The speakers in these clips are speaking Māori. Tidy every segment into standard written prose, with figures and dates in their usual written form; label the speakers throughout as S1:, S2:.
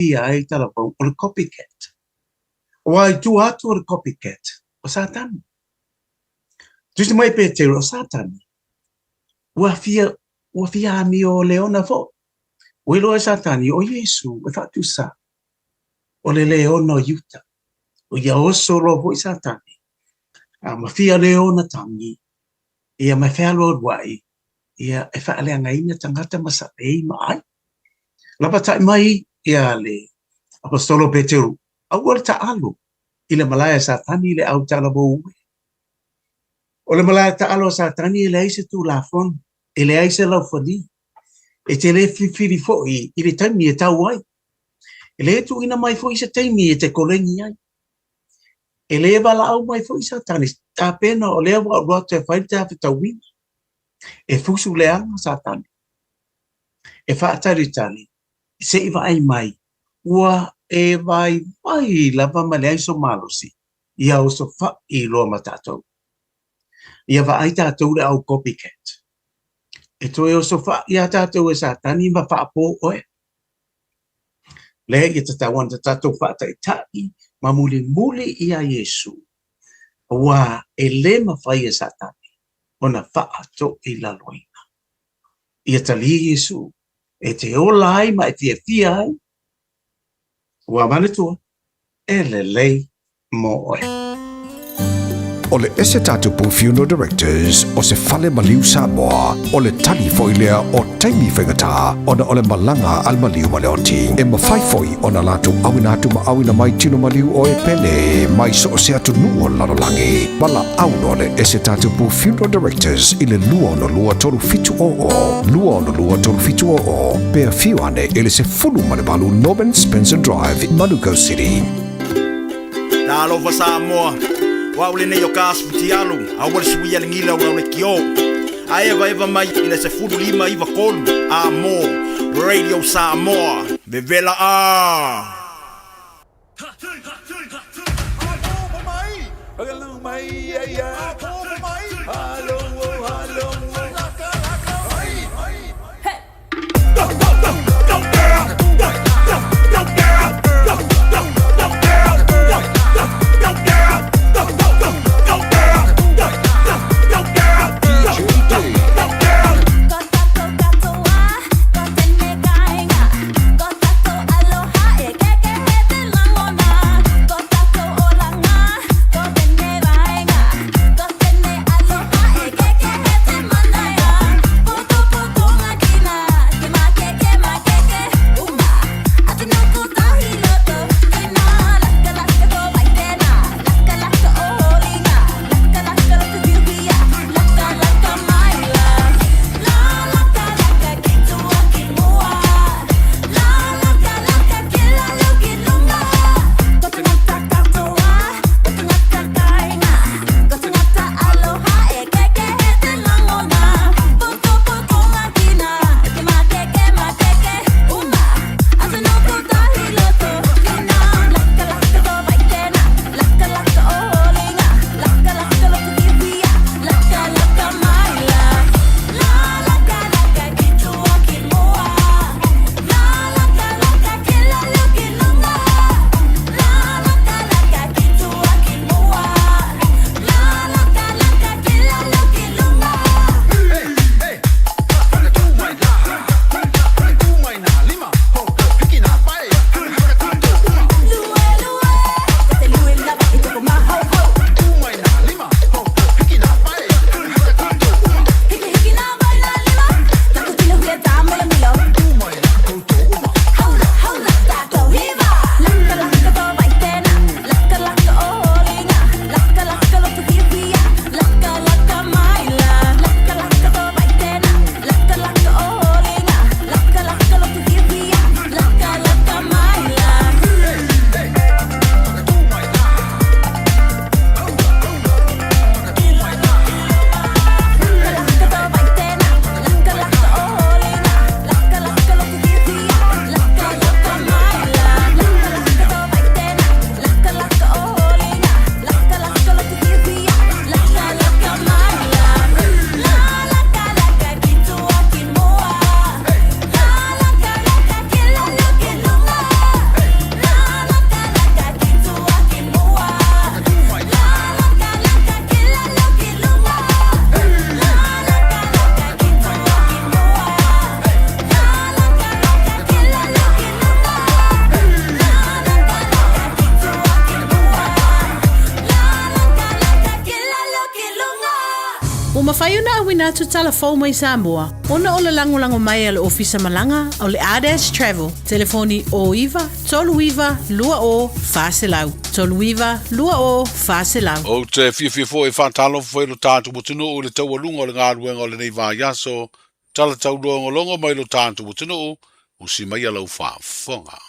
S1: ia ai telefon o le copycat. O ai tu atu o le copycat. O Satani. Tusi mai pe te o Satani. Ua fia ami o leona fo. O ilo e Satani o Yesu e fatu sa. O le leona o Yuta. O ia oso lo vo i Satani. Ma fia leona tangi. Ia mai whalo wai. Ia e whaale anga ina tangata masa ei mai. Lapa tai mai ia le apostolo Peteru. Au ole ta alo. Ile malaya Satani le au tala bo ue. O le malaya ta alo Satani ile aise tu la fon. Ile aise lau fodi. E te le fifiri fo i le taimi e tau ai. Ele tu ina mai fo i se taimi e te kolengi ai. Ele wala au mai fo i Satani. Ta pena o lea wa te whai te hape tau wina. E fusu le anga Satani. E whaatari tani. Se iwa ai mai. Ua e vai mai lava male ai so malosi. Ia o so wha i loa matatou. Ia wa ai tātou le au copycat. E toi o so wha ia tātou e Satani ma wha po oe. Le ia tatawan tātou wha tai tai ma muli ia Yesu. Ua e le ma whai e Satani. Ona wha to i la loina. Ia tali Yesu. E te ola ai ma e fia ai. Ua manatua. E le lei mo oe.
S2: O le ese tatu pu funeral directors o se fale maliu Samoa o le tali foilea o taimi whengata o na o le malanga al maliu maleoti e mawhai foi o na latu awina atu ma awina mai tino maliu o e pele mai so o se atu nuo lalolangi wala au no le ese tatu pu funeral directors i le lua no lua tolu fitu o pea fiuane ele se fulu malebalu Norman Spencer Drive in Manuka City.
S3: Talofa Samoa wa ule nei o kasu tialu a wale suia le ngila ura ule kio a eva mai ina se fudu lima iwa kolu a mo Radio Samoa vevela a
S4: whaiuna awina tu telefon mai Samoa. Ona o le lango mai ale ofisa malanga o le ADS Travel. Telefoni o iwa, tolu iwa, lua o, whaselau. Tolu iwa, lua o, whaselau.
S5: O te fio e whatalo fwoi lo tātu mutunu o le tau alunga o le ngāruenga o le nei vā yaso, tala tau longa longa mai lo tātu mutunu o si mai alau whaafonga.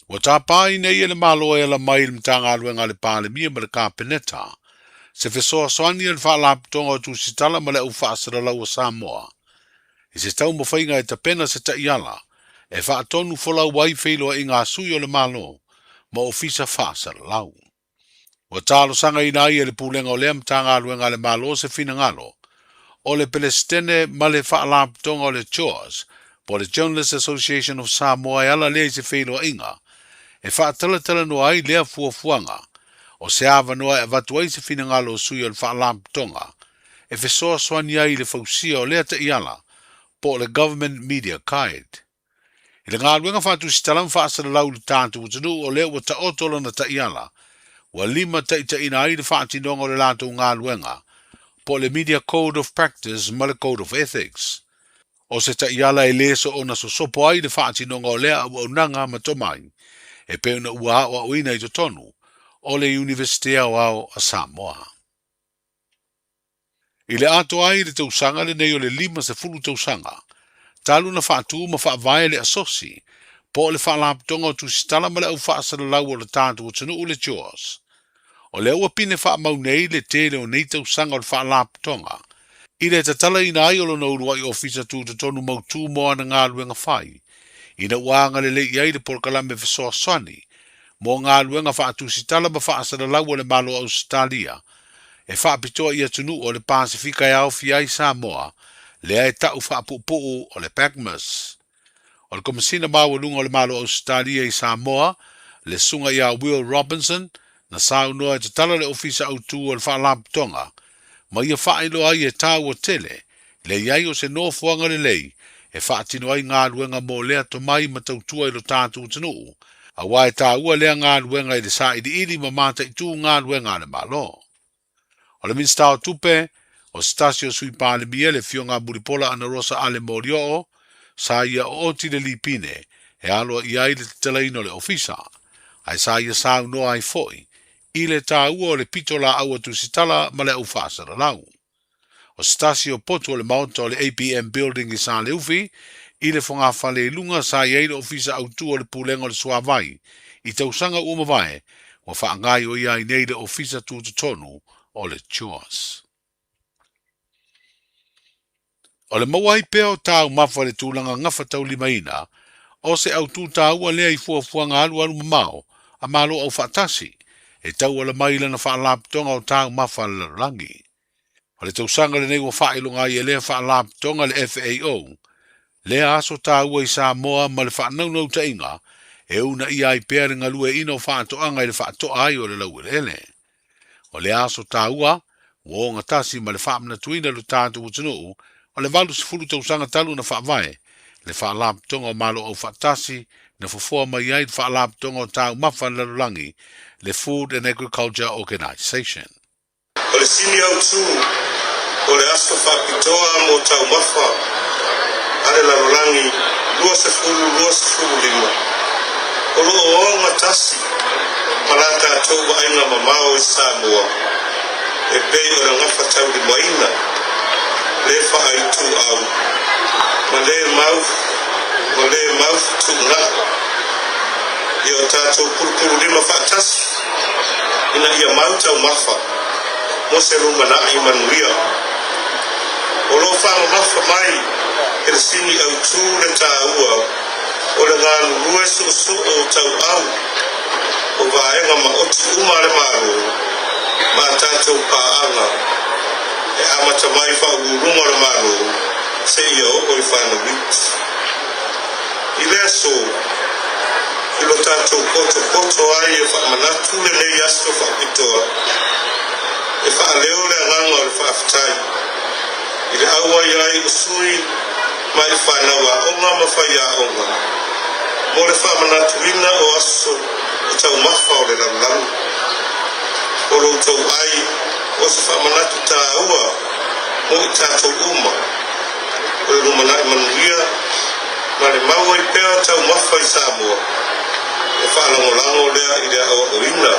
S5: Wa tā pāi nei ele maloa e la mai le mta ngāruenga le pāle mia ma le kāpeneta, se fesoa soani e le whaalaptonga o tu si tala ma le au whaasara lau a Samoa. I se tau mawhainga e tapena se ta iala, e whaatonu folau wai wheilo i ngā sui o le malo, ma ofisa whaasara lau. Wa talo sanga ina ia le pulenga o lea mtanga aluenga le malo se fina ngalo. O le Palestine ma le whaalaptonga o le Chores, po le Journalist Association of Samoa e ala lea se wheilo inga, e whaatala no ai lea fuafuanga, o se awa noa e watu ai se fina ngalo sui o le whaalaptonga, e fesoa soani ai le fausia o lea ta iala, po le Government Media Guide. I le ngā luenga whātu si talam whaasara lau le tātu utanu o lea wa ta otola na ta iala, wa lima ta ina ai le whaatinonga o le lātou ngā luenga, po le Media Code of Practice ma le Code of Ethics. O se ta iala e leso o na sosopo ai le whaatinonga o lea au nanga matomai, e peuna ua o uina i to tonu, o le University au a Samoa. I le ato ai le tausanga le nei o le lima se fulu tausanga, talu na whaatu ma whaavae le asosi, po le whaalaptonga o tu sitala ma le au whaasara lau o le tātu o tunu o le Chores. O le ua pine whaamau nei le tele o nei tausanga o le whaalaptonga, i le tatala ina ai o lo naurua i ofisa tu te tonu mautu moa na ngā luenga whai, ina uanga le i ai le porkalame fesoa soani, mo ngā luenga whaatu sitala ma whaasara lau o le malo Australia, e whaapitoa ia tunu o le Pasifika e au fiai Samoa, le ai tau whaapupuu o le Pagmas. O le komisina mawalunga o le malo Australia i Samoa, le sunga ia Will Robinson, na sau noa e te tala le ofisa autu o le whaalaptonga, ma ia whaelo ai e tau o tele, le iai o se nofuanga le lei, e whaatino ai ngā ruenga mō lea to mai ma tautua i lo tātu utanu, a wai tā ua lea ngā ruenga i le sa i ili ma mata i tū ngā ruenga le malo. O le minsta o tupe, o stasio sui pāle mia le fionga muripola ana rosa ale morio, sa ia o oti le lipine, e aloa i ai le titalaino le ofisa, ai sa ia sa unoa ai foi, i le tā ua o le pitola au atu sitala ma le au whaasara lau. O stasio potu o le maunta o le APM building i sa le ufi, i le fonga whale lunga sa ia i le ofisa autu o le pulenga o le suavai, i tausanga umawai, wa whaangai o ia i nei le ofisa tu tonu o le Chores. O le mawai peo tau mafa le tūlanga ngafa tau limaina, o se au tū tāua lea i fuafuanga alu mamao, a malo au whaatasi, e tau ala maila na whaalaptonga o tau mafa le rangi. O le tausanga le nei wa whailunga i e lea whaalaptonga le FAO, lea aso tāua i Samoa ma le whaanaunau ta inga, e una i ai pēre ngalue ino whaatoanga i le whaatoa ai o le lauelele. O le aso tāua, o ngatasi ma le whaamna tuina lo tātu utanu, o le valu sifuru tausanga talu na whaavae, le whaalaptonga o malo au whaatasi, na fufua mai ai le whaalaptonga o tāu mafa lalulangi, le Food and Agriculture Organization.
S6: O le sini au tū, o le aso whapitoa mo tāu mafa, ale lalulangi, lua sifuru lima. O lo o ngatasi, malata atoa ainga mamao i Samoa, e pei o le ngafa tau li maina, le whaaitu au, ma le mau tu ngā, i o tātou kurukuru lima whaatasi, ina ia mau tau mafa, mo se rumana i manuia. O lo whanga mafa mai, e le sini au tū le tāua, o le ngā lurue so o tau au, o vaenga ma oti umare maru, ma tātou pāanga, e amata mai whaururunga le maru, se ia o i whana wit. I leso, i lo tātou poto ai e whamanatu le nei asto whapitoa, e whaaleo le nganga o le whaafitai, i le aua iai usui mai whanawa onga ma whaia onga, mo le whamanatu ina o aso i tau mafa o le lalu. O lo tau ai, o se whamanatu tā ua, mo i tātou uma. O le rumalai manuia, ma le maua i pēa tau mafa i Samoa. E whaalangolango lea i rea awa o ina.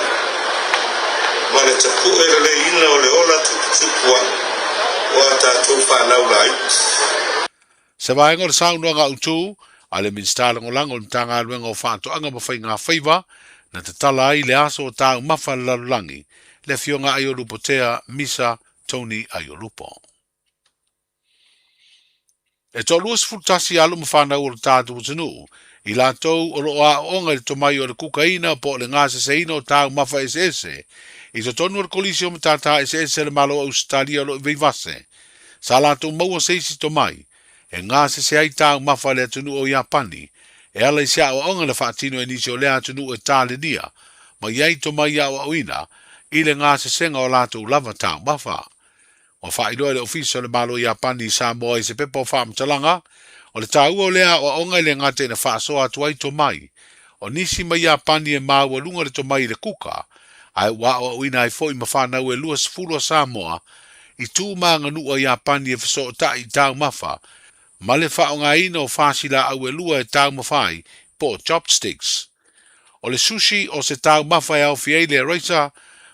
S6: Ma le tapu e le ina o le ola tupu o a tātou whanau lai.
S5: Se vaenga le saunga ngā utu, a le minstalango lango le tanga aluenga o whaatoanga mawhai ngā whaiva, na te tala ai le aso o tāu mafa lalulangi, le fionga ai o lupotea Misa Tony ai o lupo. E tō luas futasi alu mawhanau o le tātu utanu, i la tau o lo a onga le tomai o le kukaina po le ngā seseina o tāu mafa ese, i to tonu o le kolisi o matata ese le malo Australia o lo i veivase, sa la tau maua seisi tomai, e ngā sese ai tāu mafa le atunu o Japani, e ala i sia o onga le whaatino e nisi o le atunu e tāle nia, ma iai tomai au au ina, i le ngā sesenga o la tau lava tāu mafa. O whailoa le ofisa le malo Japani Samoa i se pepa o whaamtalanga, o le tāu o lea o onga i le ngate na whaasoa atuai tomai, o nisi ma Japani e maua lunga le tomai le kuka, ai wa o ina i fo i mawhanau e luas fulua Samoa, i tū maanga nua Japani e whaso o tai tāu mafa, ma le whaonga ina o whasila au e lua e tāu mawhai, po chopsticks. O le sushi o se tāu mawhai au fiei le reisa,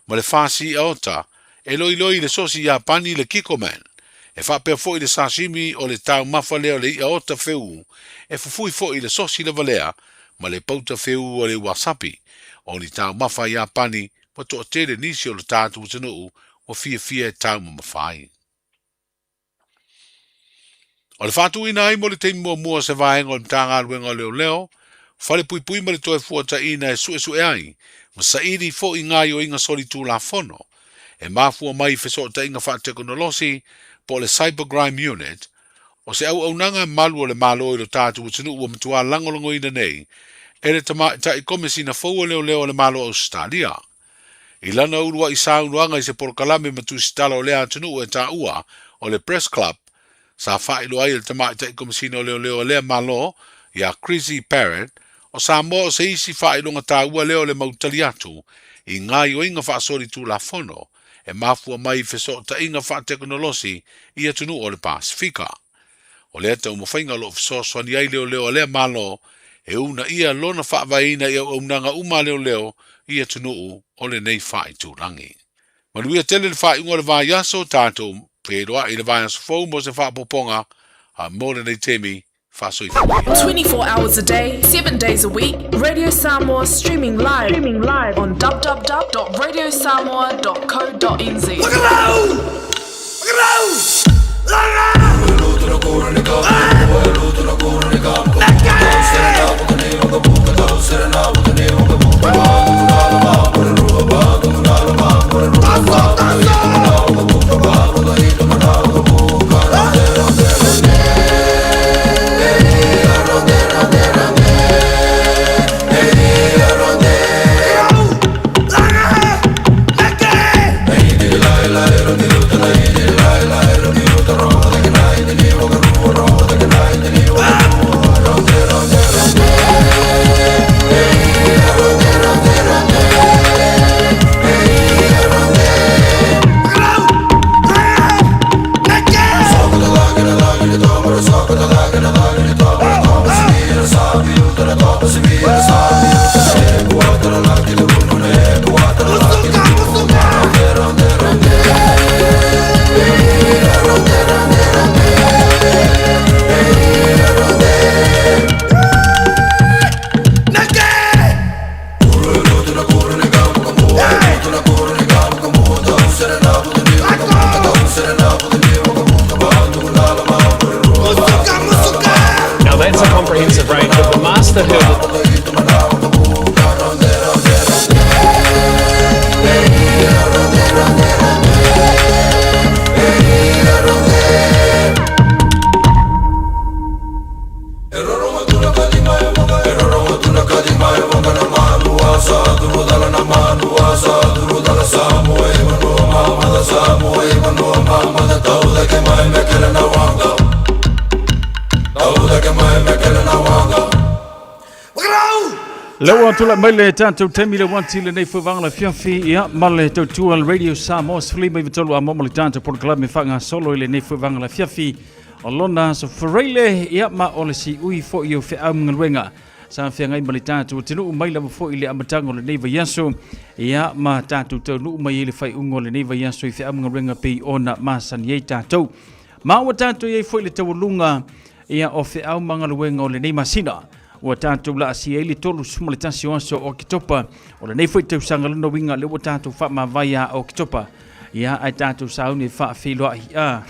S5: ma le whasi aota, e loi le sosi Japani le kikoman, e whapea fo i le sashimi o le tāu mafa leo le aota feu, e fufui fo i le sosi le valea, ma le pauta feu o le wasabi, o ni tāu mafa Japani, ma to o tere nisi o le tātu utanuu, o fia tāu mawhai. O le whātu ina ai mo le teimi mua se vaenga o le tāngā luenga o leo, whale pui ma le toe fuata ina e su e ai, ma sa iri fo i ngai o inga soli tū la fono, e mafua mai feso ta inga wha teknolosi po le Cybercrime Unit, o se au nanga malu o le malo i lo tātu utinu ua matua langolongo ina nei, e le ta i komesi na fau leo le malo Australia. I lana urua i saunuanga i se porkalame matu sitala o lea atunu e ta ua o le Press Club, sa whailo ai le tamai ta i komesi na leo lea malo, ia Chrissy Parrott, o sa mo se isi whailonga ta ua leo le mautali atu, i ngai o inga whaasori tu la fono, e mafua mai feso ta inga wha teknolosi i atunu o le Pasifika. O lea tau mawhainga lo feso swani ai leo lea malo, e una ia lona whaavaina i au nanga uma leo i atunu o le nei wha i tūrangi. Manuia tele le wha ingo le vai aso tātou, pēroa i le vai aso fau mo se wha poponga, a mo le nei temi,
S7: 24 hours a day, 7 days a week, Radio Samoa streaming live on www.radiosamoa.co.nz. Look around! Look
S8: Now that's a comprehensive range, but the master heard
S9: Lewa tula mele tanto temile wanti le nei fuvang la fiafi ya male to tual radio Samoa flima vitolo amomali tanto por club me fanga solo le nei fuvang la fiafi olona so freile ya ma olisi ui fo yo fe amngenga sa fianga mali tanto tinu mai la fo ile amatango le nei vayaso ya ma tanto to nu mai le fai ungo le nei vayaso fe amngenga pe ona masan ye tanto ma wa tanto ye fo ile tawlunga ya o fe amngenga le nei masina o tanto la si ele tolu sumale tansi onso o kitopa o le nei foi te usanga no winga le o tanto fa ma vaya o kitopa ya ai tanto sauni fa filo a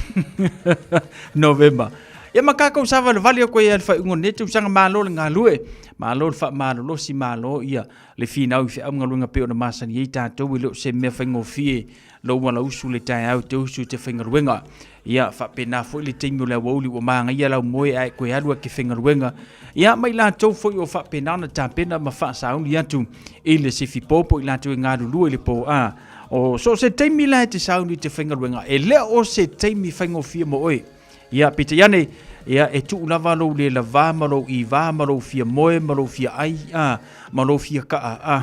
S9: November ya makaka usava le vale ko ya fa ngone te usanga malo nga lue malo fa malo lo si malo ya le fina u fi am ngalunga pe o na masani ye tanto we lo se me fa ngofie lo wala usu le tai au te usu te finga wenga ya fa pena fo le tingo la woli o manga ya la moe ai ko ya lu ke finga wenga ya mai la to fo o fa pena na ta pena ma fa sa un ya tu ile se fi popo ila tu nga lu le po a o so se te mi la te sa un te finga wenga e le o se te mi finga fi mo oi ya pite ya ne ya e tu lava lo le lava malo I va malo fia moe malo fia ai a malo fia ka a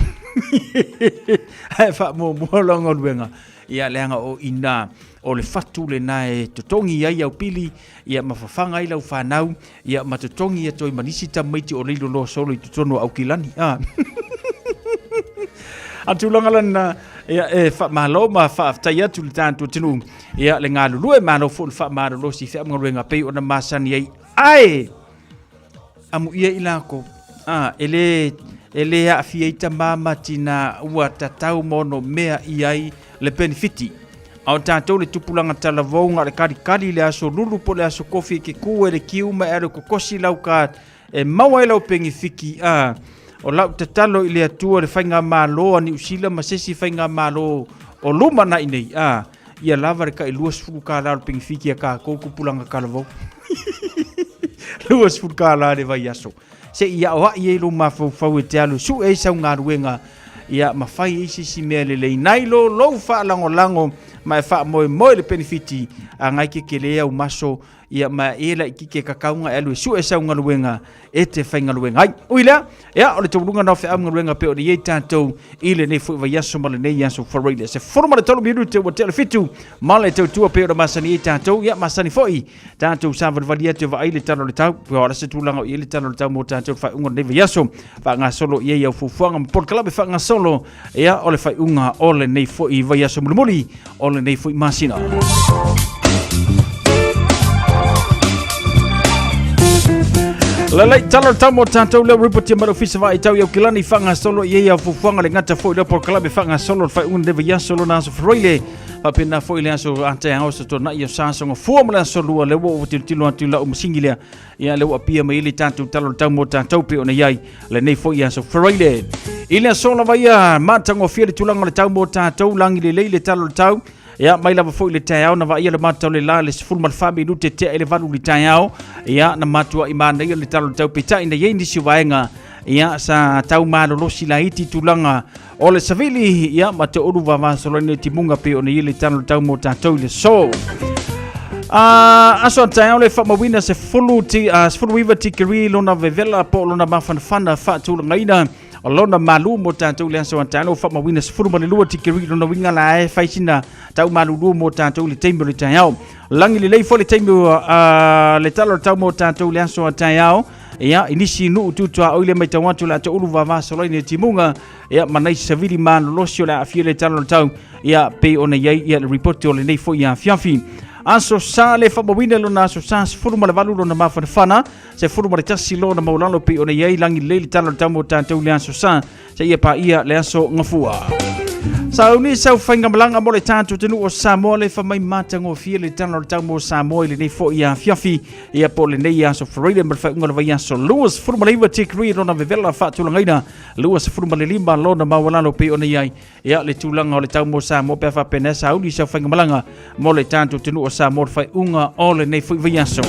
S9: ai fa mo longo wenga ia leanga o ina o le fatu le nae totongi ai au pili ia mafafanga ai lau whanau ia matotongi ia toi manisi ta maiti o leilo lo solo I tutono au kilani atulanga lana ia e fa malo ma fa tai atu le tanto tinu ia le ngā lulu e malo fo le fa malo lo si fea mngaruenga pei o na masani ai amu ia ilako ele a fieta mama tina ua tatau mono mea iai le benefiti au tātou le tupulanga talavonga le karikari le aso lulu po le aso kofi ke kua le kiuma ero kokosi lau ka e maua e lau pengi fiki o lau tatalo I le atua le whainga malo ani usila masesi whainga malo o luma na inei ia lava le ka I luas fuku ka lau pengi fiki a ka kouku pulanga kalavou luas fuku ka lau le vai aso se ia o ai e lo mafau e te alu su e sau ngā ruenga ia mawhai isi si mea le lei nailo lou wha lango ma e wha moe le benefiti a ngai ke lea u maso ia ma ela I kike kakaunga e alu e su e sau ngaluenga e te whai ngaluenga ai uilea ia o le taurunga nao wha ngaluenga pe o le iei tātou I le nei fui vai aso ma le nei aso whareile se forma le tolu miru te wa te le fitu ma le tautua pe o le masani iei tātou ia masani foi tātou sa vadvalia te wa ai le talo le tau pe o la se tūlanga o iei le talo le tau mo tātou whai unga nei vai aso wha ngā solo iei au fufuanga ma por kalabe wha ngā solo ia o le whai unga o le nei foi vai aso mulimuli o le nei foi masina Lalai talo tamo tanto le report maro fisa vai tau yo kilani fanga solo ye ya fufuanga le ngata foi le por club fanga solo fai un deve ya solo na so freile pa pena foi le so ante house to na yo sanso ngo formula solo le wo tilo antila o singile ya le wo pia mai le tanto talo tamo tanto pe ona yai le nei foi ya so freile ile solo vai ya matango fie le tulanga le tamo tanto langi le talo tau ya mai lava foi le taiao na vai le matau le la le full mal fabi lute te ele valu le taiao ya na matua imana le talo tau pita ina ye ndi sivaenga ya sa tau malo lo silaiti tulanga o le savili ya mate oru va solo ne timunga pe ona ile talo tau mo tatou le so aso taiao le fa mawina se fulu ti fulu wiva tikiri lona vevela po lona mafanfana fa tulanga ina Alona malu mo tantou le aso antano fa mawina sfuru ma le lua tikiri lona winga la e faisina tau malu lu mo tantou le taimbo le taiao langi le lei fo le taimbo le talo tau mo tantou le aso antano ia inisi nu tutua o ile mai tawatu la to ulu va solo ni timunga ia manai savili man losio la afia le talo tau ia pe ona ia le report o le nei fo ia fiafi aso sa le famawina lona aso sa furu ma le valu lona mafana se furu ma le tasi lona maulalo pe ona iai langi le talo tamo tantou le aso sa se ia pa ia le aso ngafua sa uni sa fainga malanga mo le tantou tenu o Samoa le famai matango fia le talo tamo Samoa le nei fo ia fiafi ia po le nei aso freedom ma fa unga le vai aso luas furu ma le iwa tikri lona vevela fa tulangaina luas furu ma le lima lona maulalo pe ona iai ia le tulanga o le tamo Samoa pe fa penesa uni sa fainga malanga mo le tantou tenu o Samoa fai unga o le nei fo vai aso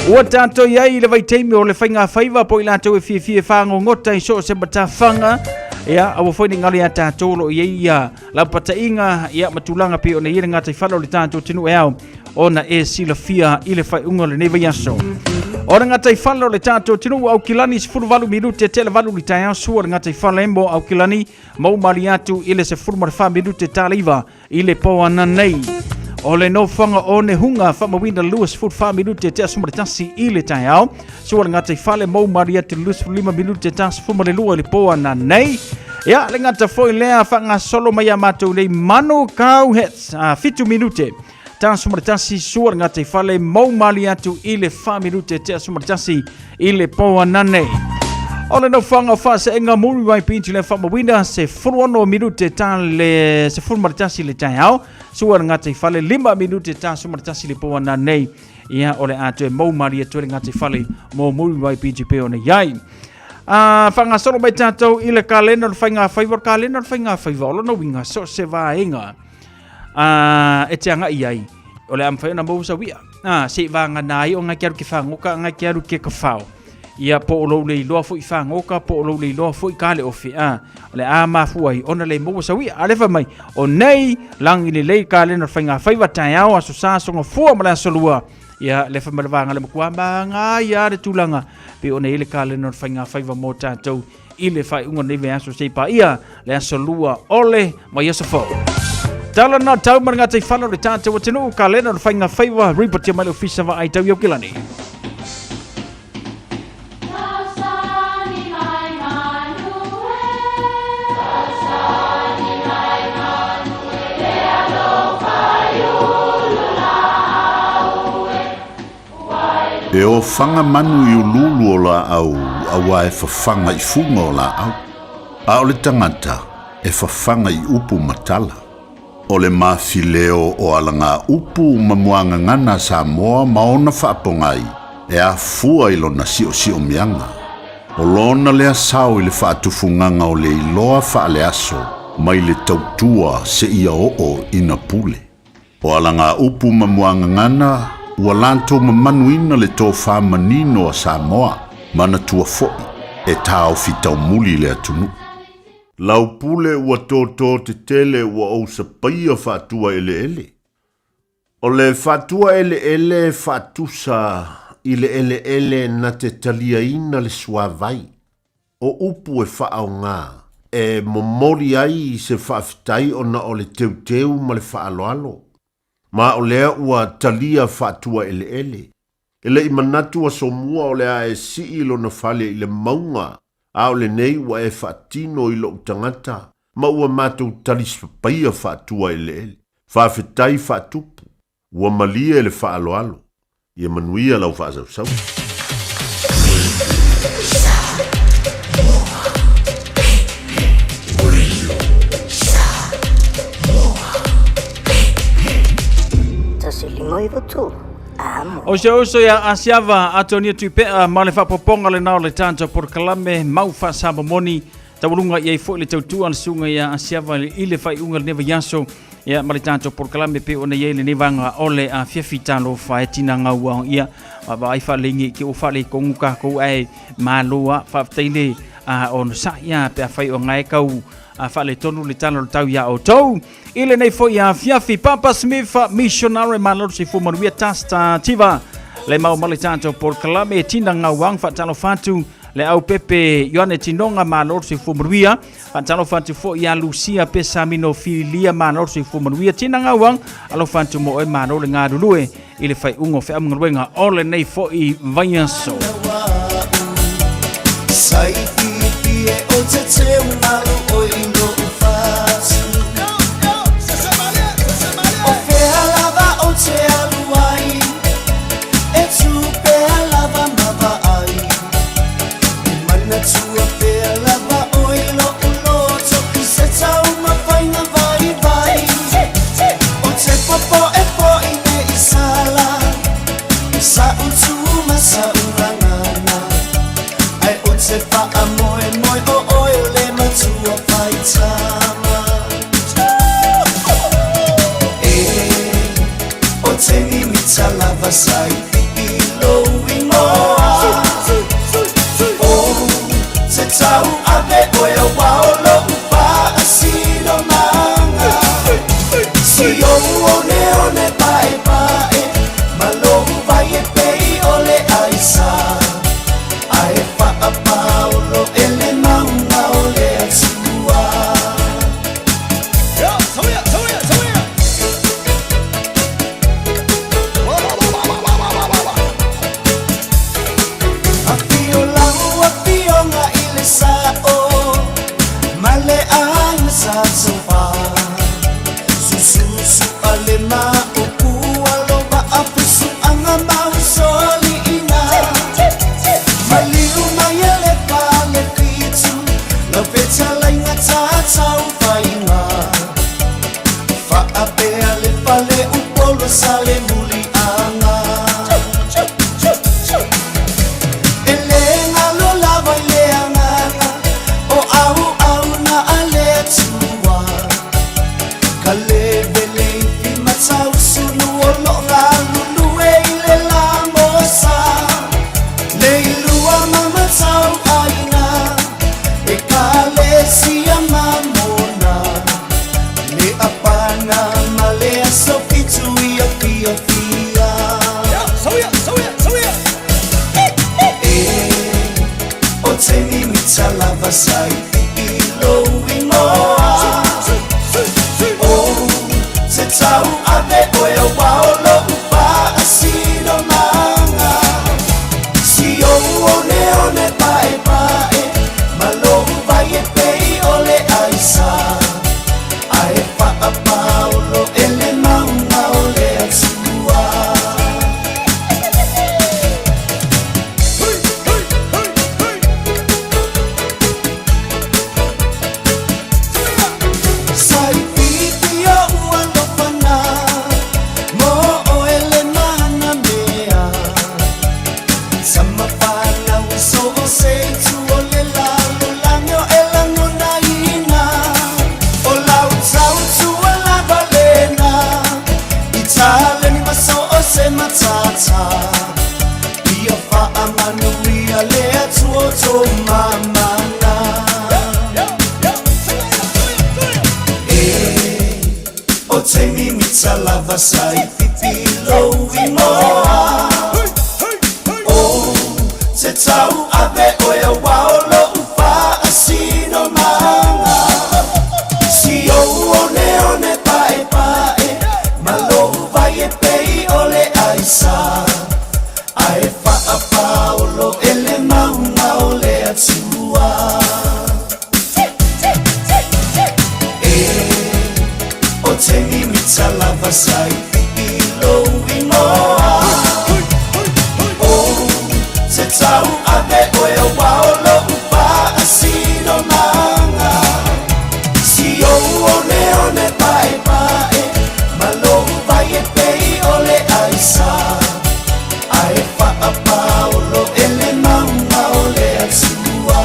S9: ua tanto iai le vai teimi o le whainga whaiva po i lato e fie whango ngota I so se bata whanga ia awa whaini ngali a tātolo iai ia la pata inga ia matulanga pe o na ira ngata I whalo le tātou tinu e au o na e sila fia I le whai unga le nei vai aso O nga tai fale o le tātou tinu au kilani se furu valu minute te le valu li tai asu o nga tai fale mo au kilani mau mari atu ile se furu marfa minute taliva ile poa na nei. O le no fanga o ne hunga whamawina luas fut 5 minute te asuma tasi ile tai au. Sua nga tai fale mau mari atu luas 5 minute tasi fuma le lua ile poa na nei. Ya le ngata foi lea whanga solo mai amatu le mano kau hets 5 minute. Tan sumartasi suar ngate fale mau mali atu ile 5 minute te sumartasi ile poa nane. Ole no fanga fa se enga muri wai pinti le fama winda se fruano minute tan le se sumartasi le tayao. Suar ngate fale 5 minute tan sumartasi le poa nane. Ia ole atu mau mali atu le ngate fale mo muri wai pinti pe ona yai. Fanga solo mai tatou ile kalenda whainga favor kalenda whainga favor lo no winga so se vaenga. E te anga iai o le amwhaina mausa wia se vanga nai o ngai kiaru ki whangoka ngai kiaru ki ka whao ia po o lou le iloa fo i whangoka po o lou le iloa fo i kale ofi o le mafuai ona le mausa wia alefa mai o nei langi le lei kalena whainga whaiva tai au aso sasonga fua mala asolua ia le whamalawanga le makua manga ia re tūlanga pe o nei le kalena whainga whaiva mō tātou i le whai unga neve aso seipa ia le asolua ole mai asofo. Tala na tau maranga te whalo le tātou o tenu ka lena o whainga whaiwa ripoti mai le ofisa wa ai tau iau kilani.
S10: E o whanga manu i ululu o la au, awa e whawhanga i funga o la au. A o le tangata e whawhanga i upu matala. O le mawhileo o alanga upu mamuanga ngana Samoa maona whaapongai e a fua ilo na sio mianga. O lona lea sao i le whaatufunganga o le iloa whaale aso mai le tautua se ia o ina pule. O alanga upu mamuanga ngana ua lanto mamanuina le tō whamanino a Samoa mana tua foi e tau fitau muli le atunu. Lau pule ua tōtō te tele ua au sa paia whātua ele. O le whātua ele whātusa i le ele na te talia ina le suavai. O upu e whaau ngā, e momori ai i se whaafitai o na o le teuteu ma le whaaloalo. Ma o lea ua talia whātua ele. Ele i manatua so mua o lea e si ilo na whale i le maunga. A o le nei ua e whaatino i lo utangata, ma ua mātou talis papaia whaatua ele. Whaafetai whaatupu, ua malia ele whaaloalo. Ia manuia lau whaasau.
S9: O se oso ya asiava atonia tuipea ma le whapoponga le nao le tātou por kalame mau whaasaba moni taurunga iai fo le tautua le sunga ya asiava i le whai unga le neva yaso ya ma le tātou por kalame pe ona iai le nevanga ole a fiafitalo whaetina ngaua ia ma ai whalengi ki o whale konguka kou ai maloa whaafteile on sa ia pe a whai o ngai kau a whale tonu le tano le tau ia o tau. Ile nei fo ia fiafi Papa Smith missionary malor si fu manuia tasta tiva le mau mali tanto por kalame tina ngawang fa talo fatu le au pepe Yohane tinonga malor si fu manuia fa talo fatu fo ia Lucia pesamino filia malor si fu manuia tina ngawang alo fatu mo e malor nga dulue ile fai ungo fe am ngwenga ole nei fo I vayanso sai I o tete malo o ino fasi
S11: Sa utuma sa urangana ay unse pa sofa susu alema uku aloba apusu anga mausoli ina maliu mayele pale pitu la peta la ingata tau fainga fa ape ale pale upolo sale muli anga elenga lo lava ileanga o au na ale tua kale bele fi matau sunu o lo lulu ele la mosa le lua mama tau aina e kale sia mamona le apana male so pitu ia pia pia o te mi mitsalava sai ilo imoa o te tau ave o e waolo upa asino manga si o one pae pae malo vai e pei ole aisa ae pa a paolo ele maunga ole atua sai pipi o ualopana mo o ele mana mea sama pana uso o sei tu ole lalo lanyo elango na ina o lau tau tu ala valena itale ni maso o se matata ia fa amanu ia lea tuo to mamana o te mi mitsalava sai pipilo imoa o te tau ave o e waolo upa asino manga si o one pae pae malo vai e pei ole aisa ae fa a paolo ele maunga ole atua o te mi mitsalava sai pipilo imoa o te tau ave o e waolo upa asino manga si o one pae pae malo vai e pei ole aisa ae fa a paolo ele maunga ole atua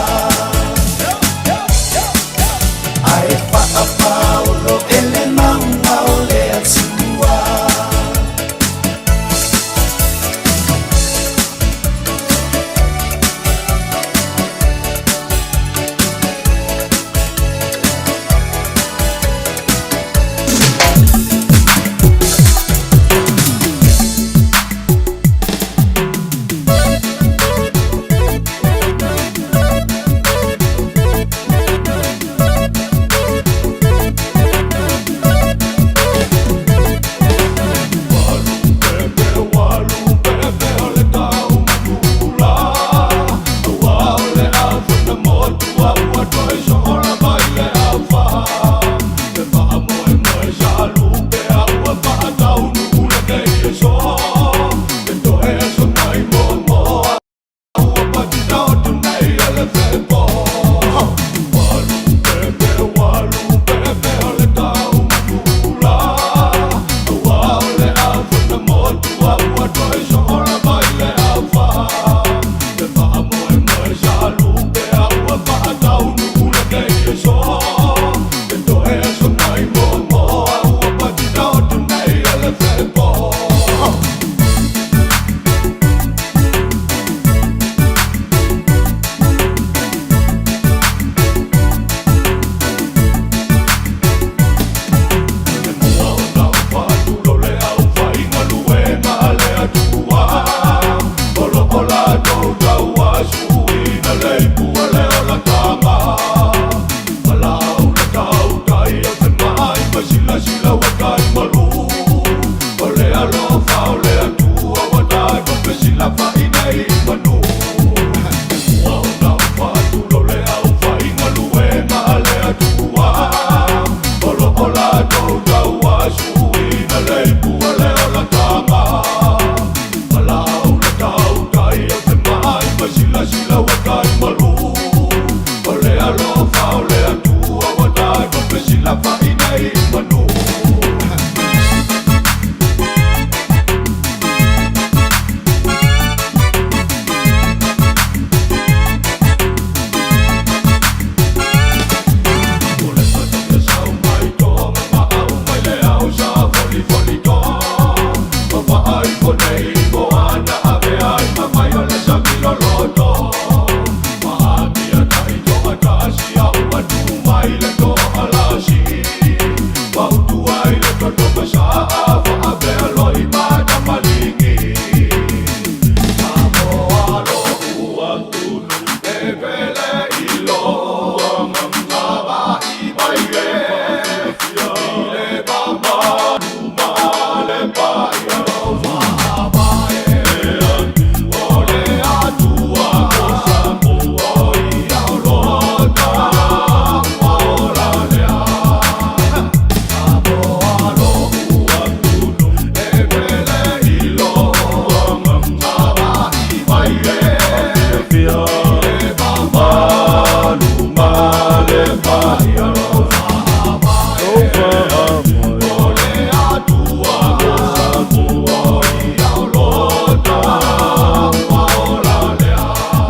S11: ae fa a paolo ele maunga ole atua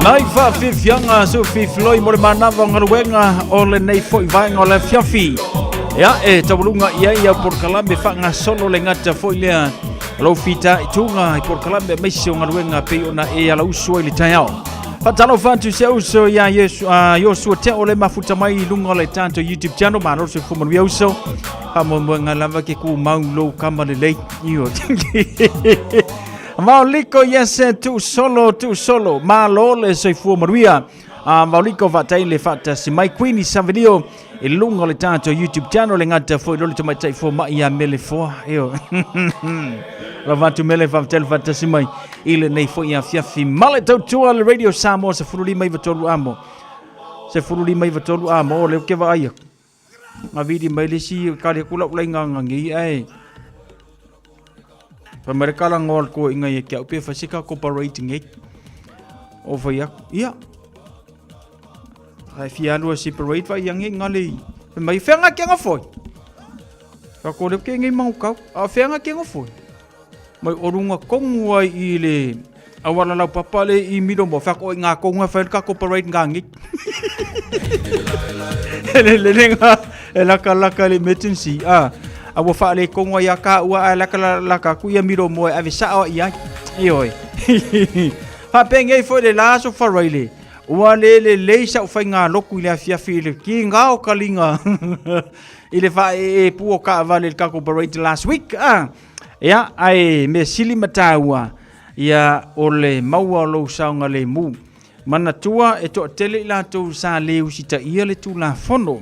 S9: Nai fa fianga so floi mo le manava ngaruenga o le nei foi vai o le fiafi. Ya e tabulunga ia por kalambe fa nga solo le ngata foi le lo fita tunga por kalambe mai so ngaruenga pe ona e ala uso le tayao. Fatalo fantu se uso ya Yesu Yosu te ole mafuta mai lunga le tanto YouTube channel ma no se fumo uso. Pa mo ngalava ke ku maulo kama le lei io. Mauliko yese tu solo malole se fu maria Mauliko vatai le fata si mai quindi sa video e lungo le tanto YouTube channel le ngata foi lo le mai tai fo ma ia mele fo io la vatu mele fatel fata si mai ile nei fo ia fiafi male to al radio Samoa se furuli mai vatolu amo le ke va ia ma vidi mai le si ka le kula ulenga ngi ai pa mereka lang ngol ko inga ye kia upe fasika cooperating ek over yak ia ai fialu separate va yang ngali mai fenga ke ngafoi ka ko le ke ngi mau ka a fenga ke ngafoi mai orunga kongwa ile awala la papa le I mido mo fa ko nga ko nga fa ka cooperate ngangi le nga ela kala kali emergency awa fa le kongwa ya ka ua la ka ku ya miro mo avisa o ya ioi fa penge fo de la so fa raile ua le sa fa nga loku ile afia file ki nga o kalinga ile fa pu o ka vale ka cooperate last week ya ai me sili matawa ya ole maua lo saunga le mu mana tua e to tele la to sa le usita ia le tu la fono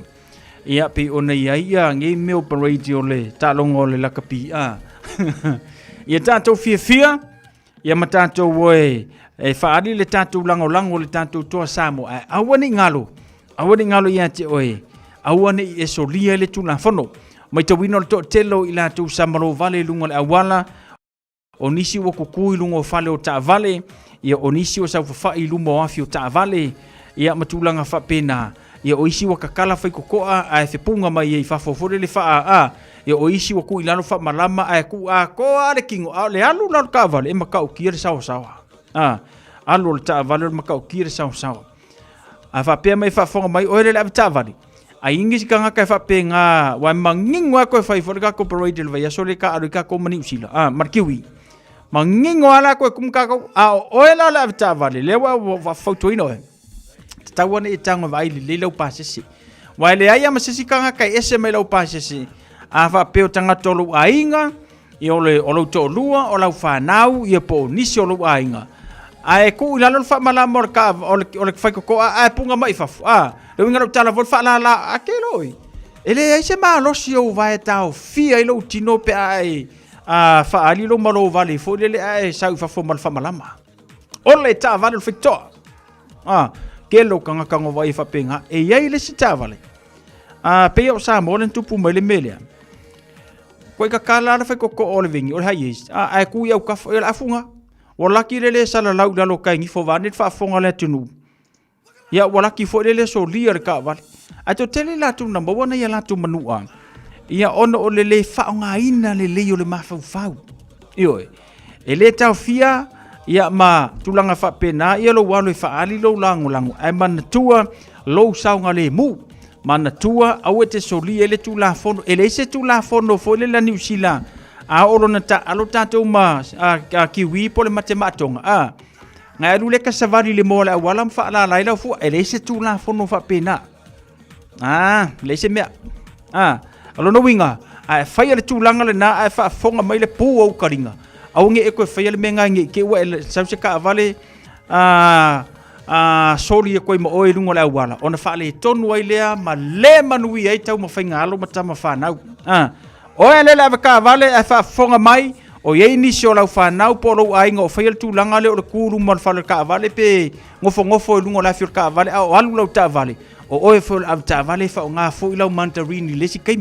S9: ia pe ona ia ngi me operate ole talongo le la kapi ia tato fia ia matato we e faali le tato lango le tato to Samoa awani ngalo ia te oe awani e solia le tu la fono mai to wino to telo ila tu Samaro vale lungo le awala onisi wo kukui lungo fale o ta vale ia onisi o sa fa ilumo afi o ta vale ia matulanga fa pena ia oisi wa kakala fai kokoa a fe punga mai e fa fofore le fa ia oisi wa ku ilano fa malama a ku a ko ale kingo le alu la ka vale e maka o kire sawa alu le ta vale maka o kire sawa a fa pe mai fa fonga mai o le la ta vale a ingi kanga ka fa pe nga wa mangingo ko fa for ka cooperate le va so le ka aru ka ko mani usila markiwi mangingo ala ko kumka o la ta vale le wa foto ino tawana itanga vai le lau pasisi wa le ai ama sisi kanga kai ese mai lau pasisi a fa pe tanga tolu ainga I o to lua o lau fa nau I po nisi o lau ainga ai ku la lo fa mala mor ka o le fa ko a punga mai fa le winga tala vol fa la akeloi ele ai se ma lo si o vai tau fi ai lo tino pe ai fa ali lo malo vale fo le ai sa fa fo mal fa malama o le ta vale lo fictor kelo kanga vai fa penga e ia le si tavale pe o sa mo len tupu mai le melia ko ka kala na fa ko o le vingi o hai ai ku ia ka el afunga o laki le sala lau da lo kai ngi fo vanit fa fonga le tunu ia o laki fo le so lier ka vale a to tele la tu number 1 ia la tu manua ia ono o le fa nga ina le o le mafau io e le tau fia ia ma tulanga fa pena ia lo walo fa ali lo lango ai man tua lo saunga le mu man tua au te soli ele tu la fono ele se tu la fono fo le la New Zealand a orona ta alo tatou ma a kiwi po le matematonga nga lu le ka savari le mola wala fa la la fu ele se tu la fono fa pena le se me alo no winga ai fa le tu langa le na ai fa fonga mai le pu au karinga au nge ko fa le menga nge ke wa sa se ka vale soli ko mo o lungo la wala ona fa le tonu ai le ma le manui ai tau ma fa ngalo ma tama fa na o ele la ka vale fa fonga mai o ye ni so la fa na po lo ai ngo fa tu langa le o ku mo fa le ka vale pe ngofo lungo la fir ka vale o alu lo ta vale o e fo ta vale fa nga fo ilo mandarini le si kai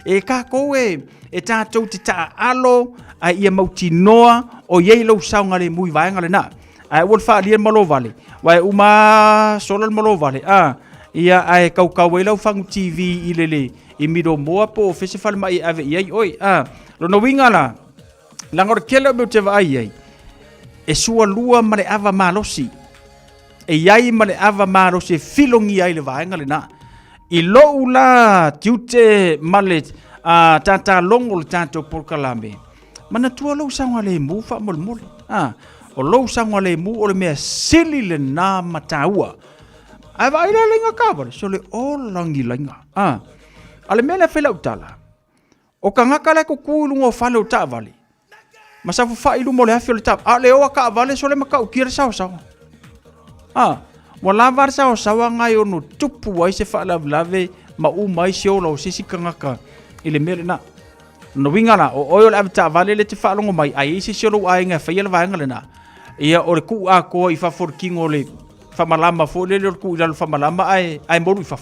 S9: e ka ko e tātou te ta alo a ia mauti noa o yei lau saunga le mui vaenga le na. ai wol fa dia malo vale wai uma solal malo vale ia ai kau lau fangu TV ilele i mido moa po festival mai ave ai oi lo no winga la langor kele me te vai ai e sua lua male ava malosi e iai male ava malosi filongi ai le vaenga le na i lo la tiute male tata longo le tato porkalame mana tua lo sanga le mu fa mol mol o lo sanga le mu o le mea sili le na mataua ai vai la lenga kabale so le o langi lenga ale mele fela utala o kangaka le ko kulungo fale uta vale masafu fa ilu mo le afio le tap ale o ka vale so le makau kira sao wala var sao ngai ono tupu ai se fa lave ma u mai se o lo sisi kangaka ile mele na no winga la o oil avta vale le te fa longo mai ai se lo ai nga fa yele va ngalena ia o le ku a ko i fa for king o le fa malama fo le ku i fa malama ai moru fa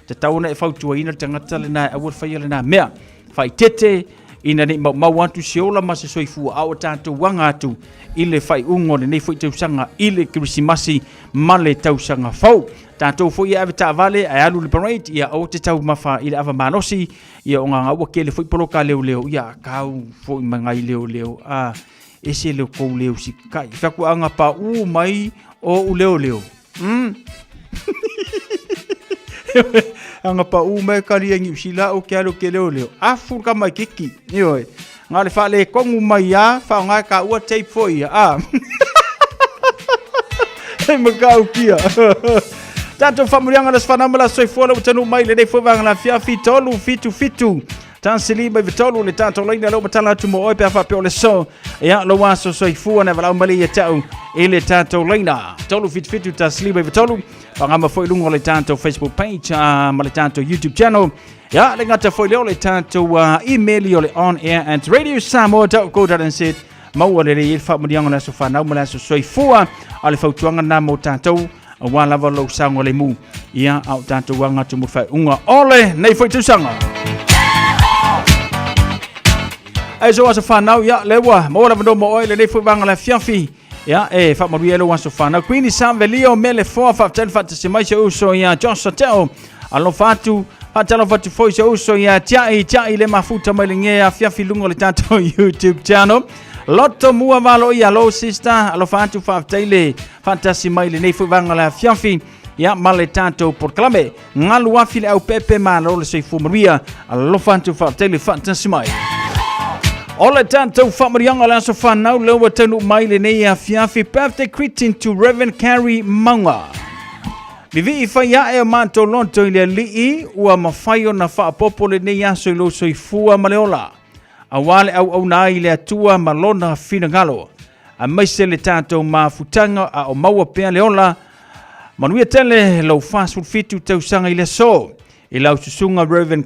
S9: te tauna e fa tu ina tangata le na a wo fa yele na mea fa tete ina ni ma wantu se ola ma se soifu a o tanto wanga tu ile fa ungo le nei fo te usanga ile krisimasi male tau sanga fo tanto fo ia avta vale ai alu le parade ia o te tau mafa ile ava manosi ia o nga wa kele foi polo ka leo ia kau foi mangai leo ese le ko leo si kai fa ku anga pa mai o leo anga pa mai kali ngi sila o ke leo afu ka mai kiki io nga le fa le kongu mai ya fa nga ka ua tape foi e makau kia tanto famurianga las fanamala soi fola utanu mai le dei fovanga la fia fitolu fitu tansili mai vitolu le tanto laina lo matala tu mo oi pa pe le so ya lo waso soi fu na vala mali ya tau ele tanto laina tolu fitu tansili mai vitolu pangama foi lungo le tanto Facebook page male tanto YouTube channel ya le ngata foi le tanto email yo le on air and radio Samoa go that and said mau le le famurianga la so fana mala so soi fu ale fautuanga na mo tanto wala valo sango le mu ia au tanto wanga tu mu fai unga ole nei foi tu sanga ai so asa fanau ya lewa mo la vando mo ole nei foi wanga la fiafi ya fa mo rielo wan so fanau quindi san velio mele fo fa tel fantasy mai so uso ya John Sotel allo fatu fatalo fatu foi so uso ya tia le mafuta mai nge fiafi lungo le tanto YouTube channel Lotto mua valo ia lo sister alo fantu fa tele fantasy mai le nei fu vanga la fiafi ya male tanto proclame ngalu afile au pepe malo le sei fu maria alo fantu fa tele fantasy mai ole tanto fa maria ngala so fa now lo tenu mai le nei fiafi birthday greeting to Reverend Carrie Manga vivi fa ya e manto lonto ile li ua mafaio na fa popole nei ya so lo sei fu maleola awale au nai le atua malona fina ngalo a maise le tato mafutanga a o maua pea leola manuia tele lo fast fitu tau sanga ile so ila susunga Reverend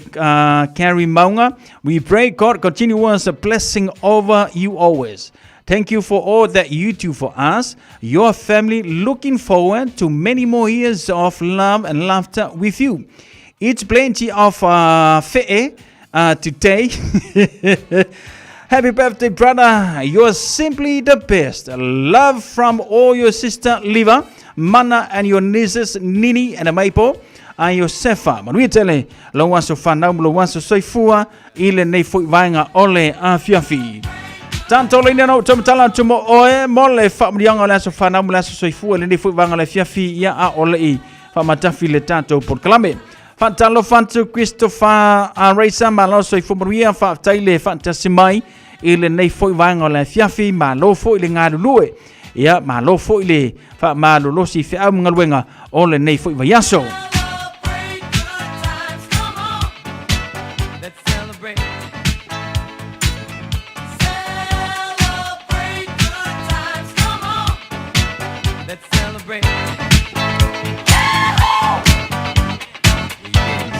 S9: Carrie Maunga we pray God continuous a blessing over you always. Thank you for all that you do for us, your family, looking forward to many more years of love and laughter with you. It's plenty of fe'e today. Happy birthday, brother. You're simply the best. Love from all your sister Liva, Mana, and your nieces Nini and Maipo, and your Sefa. Manuitele, lo wanso fanau, lo wanso soifua, ile nei foi vainga ole a fiafi. Tanto le no tomtala tumo oe mole famrianga la so fanau la so soifua, le nei foi vainga la fiafi ya a ole i famatafi le tanto por clame. Fantalo fantu Christopher Reisa malo so ifomuria fa taile fantasy mai ile nei foi vanga la fiafi malo foi le ngadu lue ia malo foi le fa malo lo si fa ngalwenga ole nei foi vayaso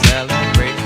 S11: Celebration.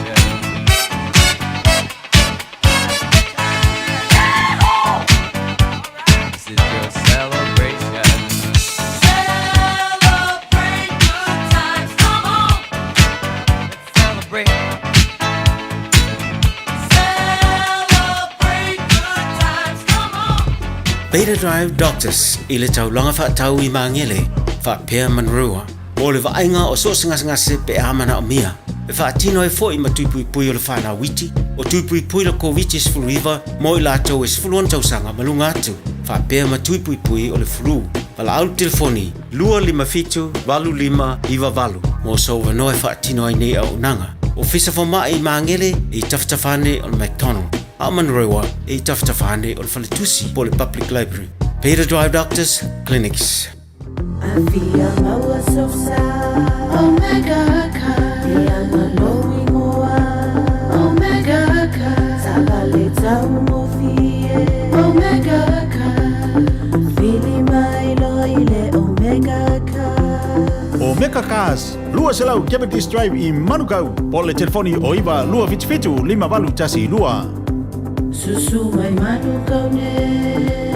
S12: Beta Drive Doctors ile tau longa fa tau I mangele fa pea manrua o le vainga o so ngase pe amana o mia e fa tino e foi ma tui pui o le fa na witi o tui pui le COVID is flu river mo la to is flu on tau sanga malunga tu fa pea ma tui pui o le flu pala au telefoni lua lima fitu valu lima iva valu mo so no e fa tino ai nei au nanga o fisa fo mai mangele I taftafane o McDonald Amanrewa e taftafane o le faletusi po le public library Beta Drive Doctors Clinics
S11: Avia maua sosa Omega ka Ia maloi moa Omega ka Sabale tau mofie Omega ka Fili mai loile Omega ka
S13: Omega Cars, lua selau Cavendish Drive I Manukau po le telefoni o iwa lua fitu lima valu tasi lua
S11: Susu mai Manukau ne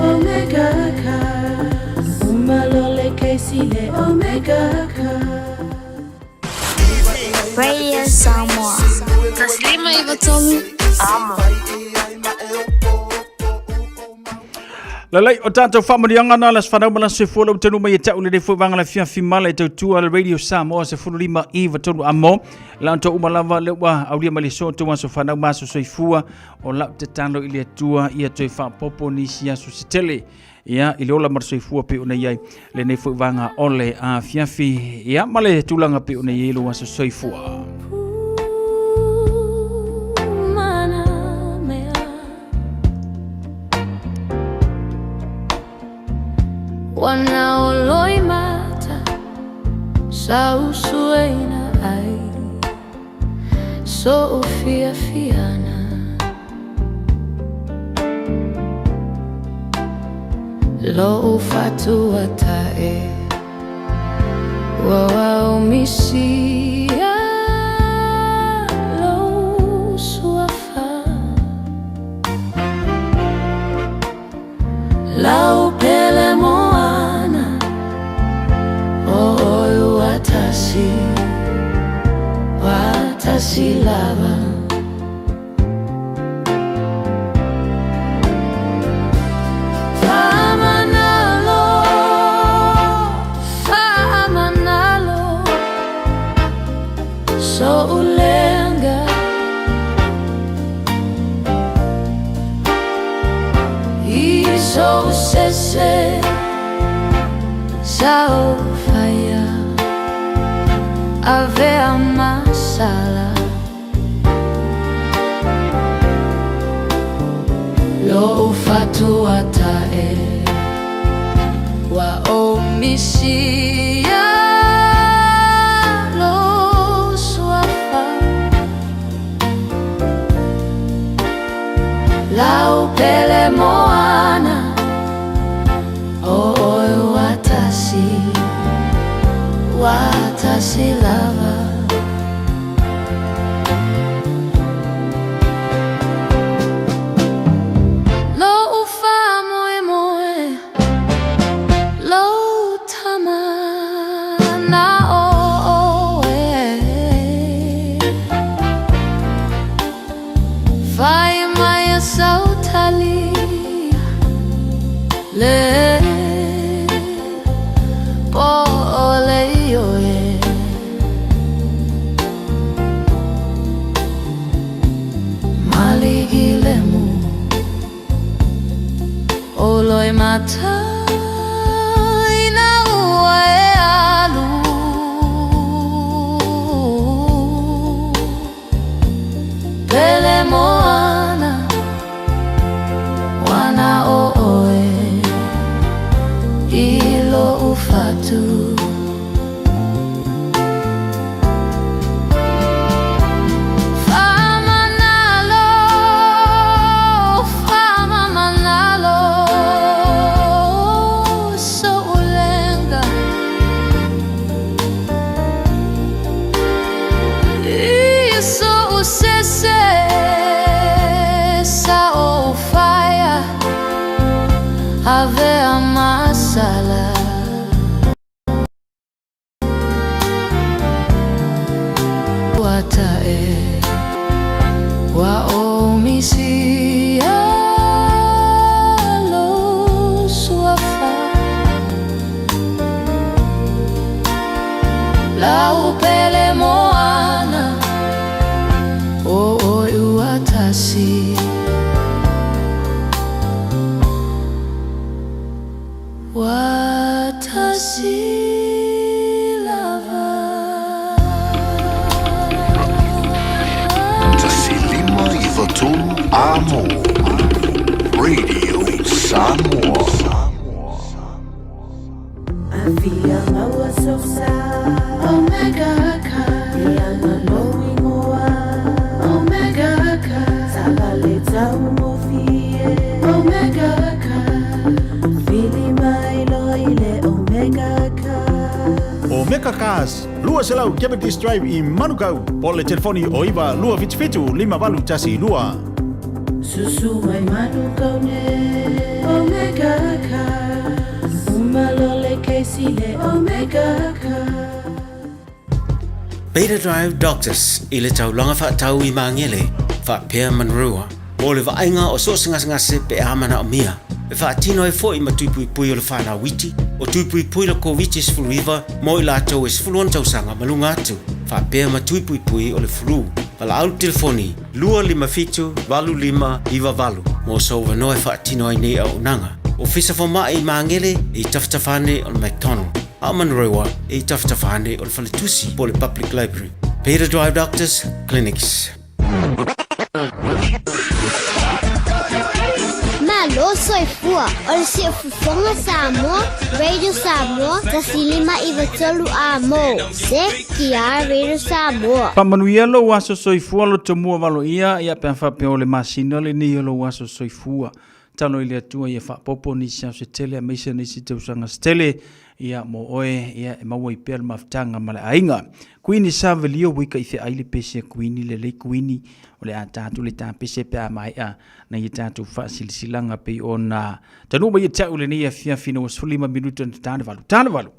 S11: Omega ka Umalole keisile Omega ka
S14: Radio Samoa Taslima Ivatolu Amo
S9: Lalai o tātou whamarianga nā las whanau mala se fuala o tanu mai e tau le refu wangala fia fimala e tau tua le Radio Samoa se furu lima iwa tonu amo. La anto umalava lewa aulia mali so tua so whanau maso soifua o lau te tano ili atua ia toi whapopo nisi aso se tele. Ia ili ola mar soifua pe una iai le nefu wanga ole a fiafi ia male tulanga pe una iai lo aso soifua.
S14: Wana oloi mata Sau suena ai So fia fiana Lo fatu atae Wawa umisia Lo suafa Lau pele moana O watasi lava Famanalo So ulenga So sese Sao faya Ave amasala Lo fatu atae Wa omisia Lo suafa Lau pele moana Watasi lava Lo ufa moe moe Lo tama na o Vai mai sautali Le
S10: tolu a mo. Radio Samoa.
S11: Afia maua sosa Omega ka Diana knowing oa Omega ka Sabale tau mofie Omega ka Fili mai loile Omega ka
S13: Omega Cars, lua selau Diabetes Drive i Manukau. Pole telefoni o iwa lua fitu 5 tasi lua.
S11: Susu mai manukau ne Omega ka Umalole keisile Omega ka
S12: Beta Drive Doctors ile tau longa fa tau I mangele fa pea manrua. Ole va ainga o so singa se pe amana o mia. E fa tino e foi ma tui o le fa na witi. O tui la ko witi sfuluiva mo I la tau e sfuluan tau sanga malunga atu. Fa pea ma tui o le flu. Pala au telefoni lua 5 valu 5 iwa valu. Mo so no e fa tino ai nei au nanga. O fisa fa mai mangele I taftafane o McDonald. Amanrewa I taftafane o le Faletusi po le Public Library. Beta Drive Doctors Clinics.
S15: Malo soifua, o le siafufonga Samoa, Radio Samoa, tasilima iwatolu a mo. Se kia Radio Samoa.
S9: Pamanuia lo waso soifua lo tomua valo ia penfa pe o le masina le ni lo waso soifua. Tano ile atua ia fa popo ni sia se tele me se ni si te usanga stele ia mo oe ia maua I pel maftanga mala ainga. Kuini savelio wika ife aile pese kuini le kuini ole atatu le ta pese pe mai a na ia tatu fa silsilanga pe ona tanu ba ia tau le ni ia fina was 5 minuto tano valu.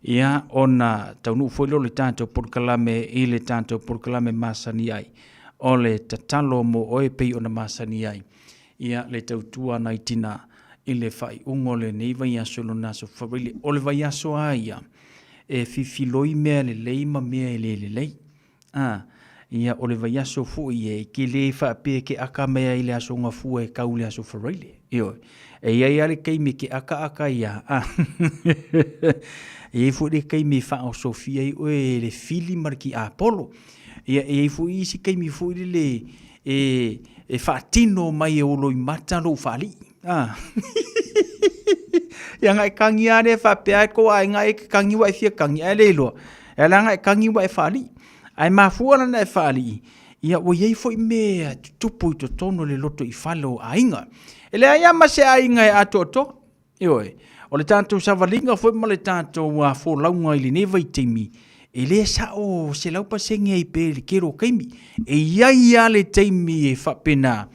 S9: Ia ona tanu foi lo le tanto por kalame ile tanto por kalame masani ai. Ole tatalo mo oe pe ona masani ai. Ia le tautua na itina ile fai ungo le nei vai aso lo naso fabili ole vai aso aia e fifiloi mea le leima mea le lei ia ole vai aso fu ie ki le fa pe ke aka mea ile aso nga fu e kaule aso fabili io e ia le kai me ke aka ia e fu le kai me fa o sofia e le fili marki apollo ia e fu isi kai me fu le e fatino mai e olo I mata lo fali ia ngai kangi ane fa pea ko ai ngai kangi wa fia kangi ele lo ela ngai kangi wa fali ai mafua na fali ia o ye foi me tupu to tono le loto I falo ainga ele ai ma se ainga e atoto ioi o le tanto savalinga foi ma le tanto wa fo launga I le neva I temi ele sa o se lau pasenge I pe le kero kaimi e ia le teimi e fapena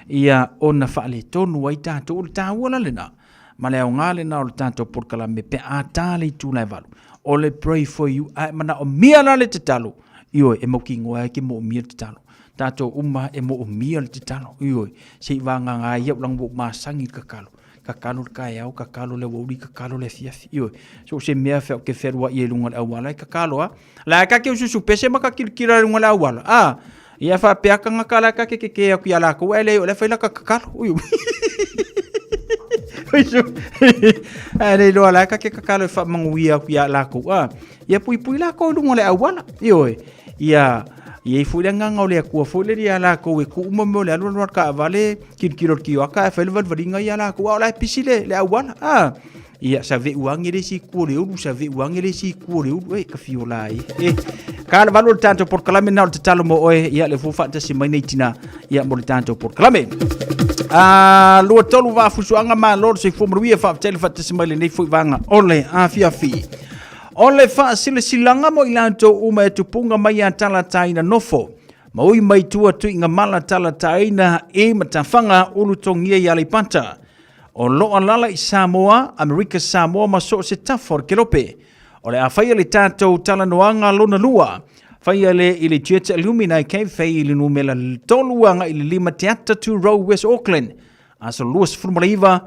S9: ia ona fa le tonu ai tanto o le tawala lena ma le aunga lena o le tanto por kalame pe atale tu lai valu o le pray for you ai mana o mia na le tatalo io e mo kingo ai ke mo mia tatalo tato uma e mo mia le tatalo io se vanga nga ia lang bo masangi kakalo kai au kakalo le wori kakalo le fiafi io so se mea fe ke ferwa ie lunga awala kakalo la ka ke susu pese maka kira lunga awala ia fa pe aka ngakala ka ke ku ala ko ele le fa la kakalo io ale lo ala ka ke kakalo fa manguia ku ala ko ia pui la ko lunga awala io ia ia fuile nganga ole ku fuile dia la ko e ku mo le alu ka vale kilo aka fa le valinga ia la ko ala pisile le awala ia sa ve uangi le si ku le u sa ve uangi le si ku le u e ka fiola kala valor tanto por kalame na te talo mo oe ia le fufa te si mai nei tina ia mo tanto por kalame lo tolu va fusuanga ma lor se fu mruia fa tele fa te si mai nei fu vanga ole fi ole fa silanga mo ilanto uma e tupunga mai antala taina nofo ma ui mai tua tu inga mala tala taina e matafanga ulu tongia ya panta o lo alala I Samoa America Samoa ma so se tafor kelope ole a faia le tatou tala noanga lona lua faia le ile Church Illumina ke fai le numela toluanga ile 5 Teata 2 Row West Auckland a so luas formulaiva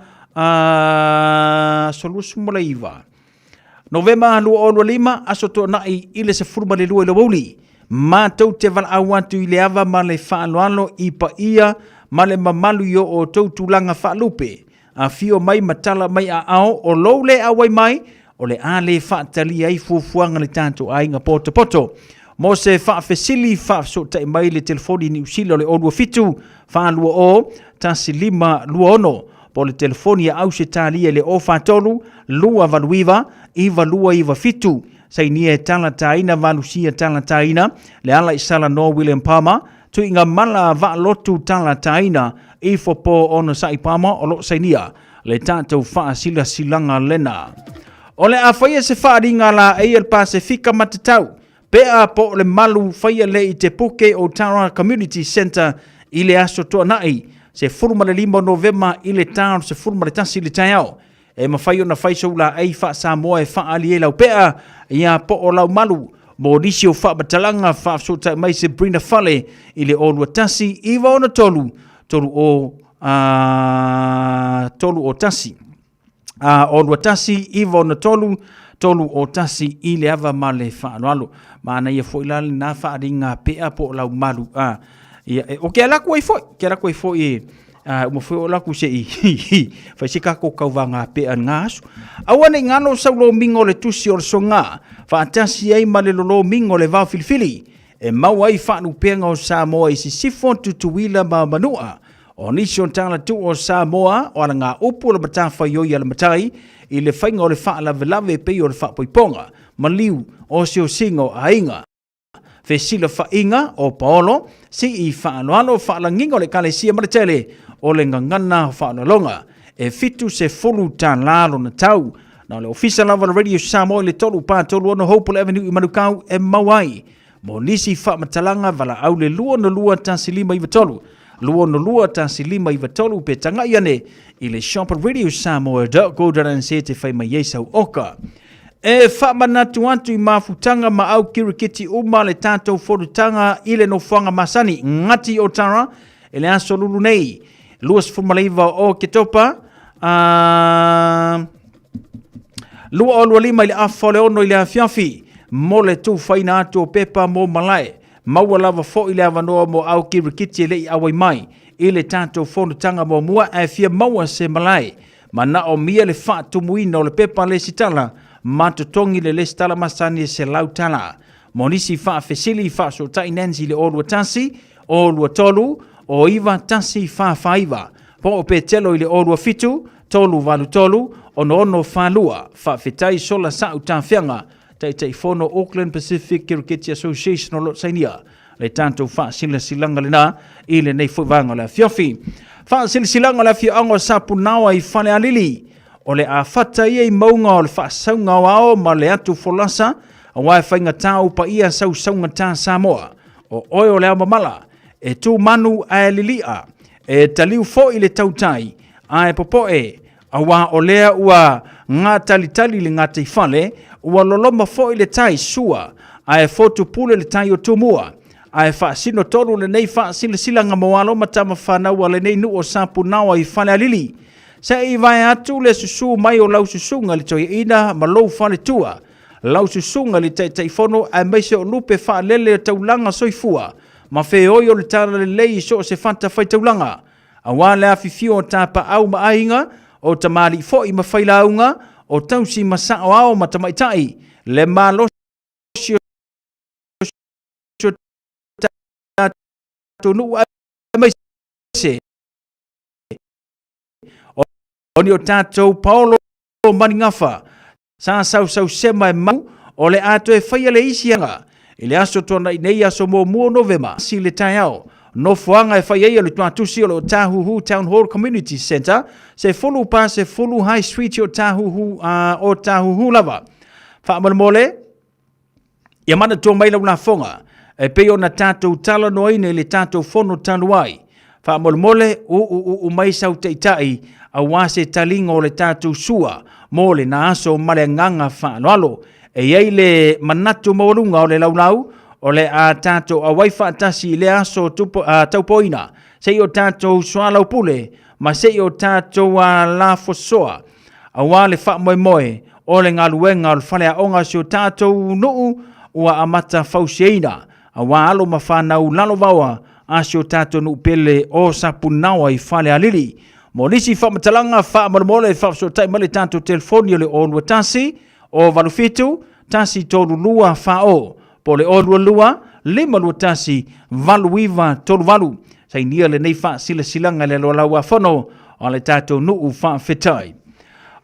S9: November lu o lima asoto na ile se furma le lu le woli ma tau te val awantu ile ava ma le fa'aloalo I pa ia ma le mamalu yo o tau tulanga fa'alupe a fio mai matala mai a ao o lole a wai mai o le ale fa'atali ai fuafuanga le tanto ai nga poto mo se whaafesili whaafsota mai le telefoni ni usila le olua fitu whaalua o tasi lima lua ono po le telefoni a au se talia le o whatolu lua valuiva iwa lua iwa fitu sainia tala taina valusia tala taina le ala isala no William Palmer tu inga mala va lotu tala taina i fopo ono sai Palmer o lo sainia le tātou whaasila silanga lena. O le a whaia se whaaringa la el Pasifika matatau, pea po le malu whaia le i te puke o Tara Community Centre i le aso toa nai, se 5 Novema i le tāro se 5 le taiao. E mawhaio na whaisau la ei wha Samoa e whaali e lau pea, ia po o lau malu, mo nisi o wha batalanga wha sota mai se Brina Fale i le olua tasi, iwa ona tolu o tasi. Olua tasi, iwa ona tolu o tasi i le ava ma le whaanoalo. Maana ia fo ilali na whaaringa pea po lau malu. O ke alaku ai foi, uma foi o laku se i faisika ko kauvanga pea ngasu. Awane ngano saulo mingo le tusi o le songa, whaatasi ai ma le lolo mingo le vau filifili. E mau ai whaanu penga o Samoa i si sifon tutuila ma manua. O nisi o tala tu o Samoa, o ala ngā upu o le matafa yoi ala matai, i le whainga o le wha la velave pei o le wha poiponga, maliu o se o singo a inga. Fe sila wha inga o paolo, si i wha anoalo wha la nginga o le kale sia maratele, o le ngangana wha analonga, e fitu se fulu tā lalo na tau. Na le ofisa lava le Radio Samoa le tolu pā tolu ono Hopewell Avenue i Manukau e mawai. Mo nisi wha matalanga vala au le lua na lua tansi lima iwa tolu. Lua no lua tansi lima iwa tolu pe tanga iane i le shop Radio Samoa.co.nz te whai mai yeisau oka. E whamanatu antu i mafutanga ma au kirikiti uma le tātou whorutanga i le no whanga masani ngati o Tara e le aso lulu nei. Luas fumaleiva o Ketopa. Lua o lua lima i le awhole ono i le awhiawhi. Mo le tū whaina atu o pepa mo malae. Maua lava fo i le avanoa mo au kirikiti le i awai mai. I le tātou whonutanga mo mua e fia maua se malae. Ma na o mia le whaatu muina o le pepa le sitala. Ma totongi le sitala masani se lautala. Mo nisi wha fesili wha so tai nansi le olua tansi, olua tolu, o iwa tansi wha whaiva. Po o pe telo i le olua fitu, tolu valu tolu, ono whalua, wha fetai sola sa utawhianga, tai fono Auckland Pacific Kirikiti Association o Lotsainia. Le tanto wha sila silanga lena, i le nei fuwanga le fiofi. Wha sila silanga le fioanga sapu nawa i whale alili. O le a whata ia i maunga o le whaasaunga o ao ma le atu folasa, a wai whainga tā upa ia sausaunga tā Samoa. O oi o le au mamala, e tū manu a e lilia, e taliu fo i le tautai, a e popoe, a wā o lea ua ngā talitali le ngā teifale, ua loloma fo i le tai sua, a e fotu pule le tai o tumua, a e whaasino toru le nei whaasila silanga moalo matama whanau a le nei nu o sapu nawa i whale alili. Se i vai atu le susu mai o lau susunga li toi ina ma lou whale tua. Lau susunga li tei fono a meise o lupe wha lele o taulanga soifua. Ma fe oi o le tara le lei so se fanta whai taulanga. A wale a fifio o tapa au ma ainga o tamari fo i ma whaila aunga o tausi ma sa o ao ma tamaitai. Le ma losi o tonu a meise. Oni o tātou Paolo Maningafa, sa sau sema e mau, o le ato e whaia le isianga, i le aso tona i nei aso mō mua Novema, si le tai au, no fuanga e whaia ia le tuatusi o le o Tāhuhu Town Hall Community Centre, se fulu pa se fulu High Street o Tāhuhu lava. Wha mole, ia mana tō mai lau na whonga, e peo na tātou tala noine le tātou whono tanuai. Wha mole, u mai sau teitai, a wase talingo le tātou sua, mō le na aso male nganga whaanoalo, e iei le manatu maurunga o le laulau, o le a tātou a waifa atasi le aso taupoina, se o tātou sualau pule, ma se o tātou a la fosoa, a wale wha moe, o le ngaluenga o le whale a onga se o tātou nuu, ua amata fauseina, a walo ma whanau lalo vaua, a se o tātou nuu pele o sapunawa i whale alili. Mo nisi whamatalanga whaamamole whaafsotai male tātou telefoni le o lua tasi o valufitu, tasi tolu lua whao, po le o lua lima lua tasi valu iva tolu valu sai nia le nei fa sila silanga le lo lawa fono o le tatou nuu fa fetai.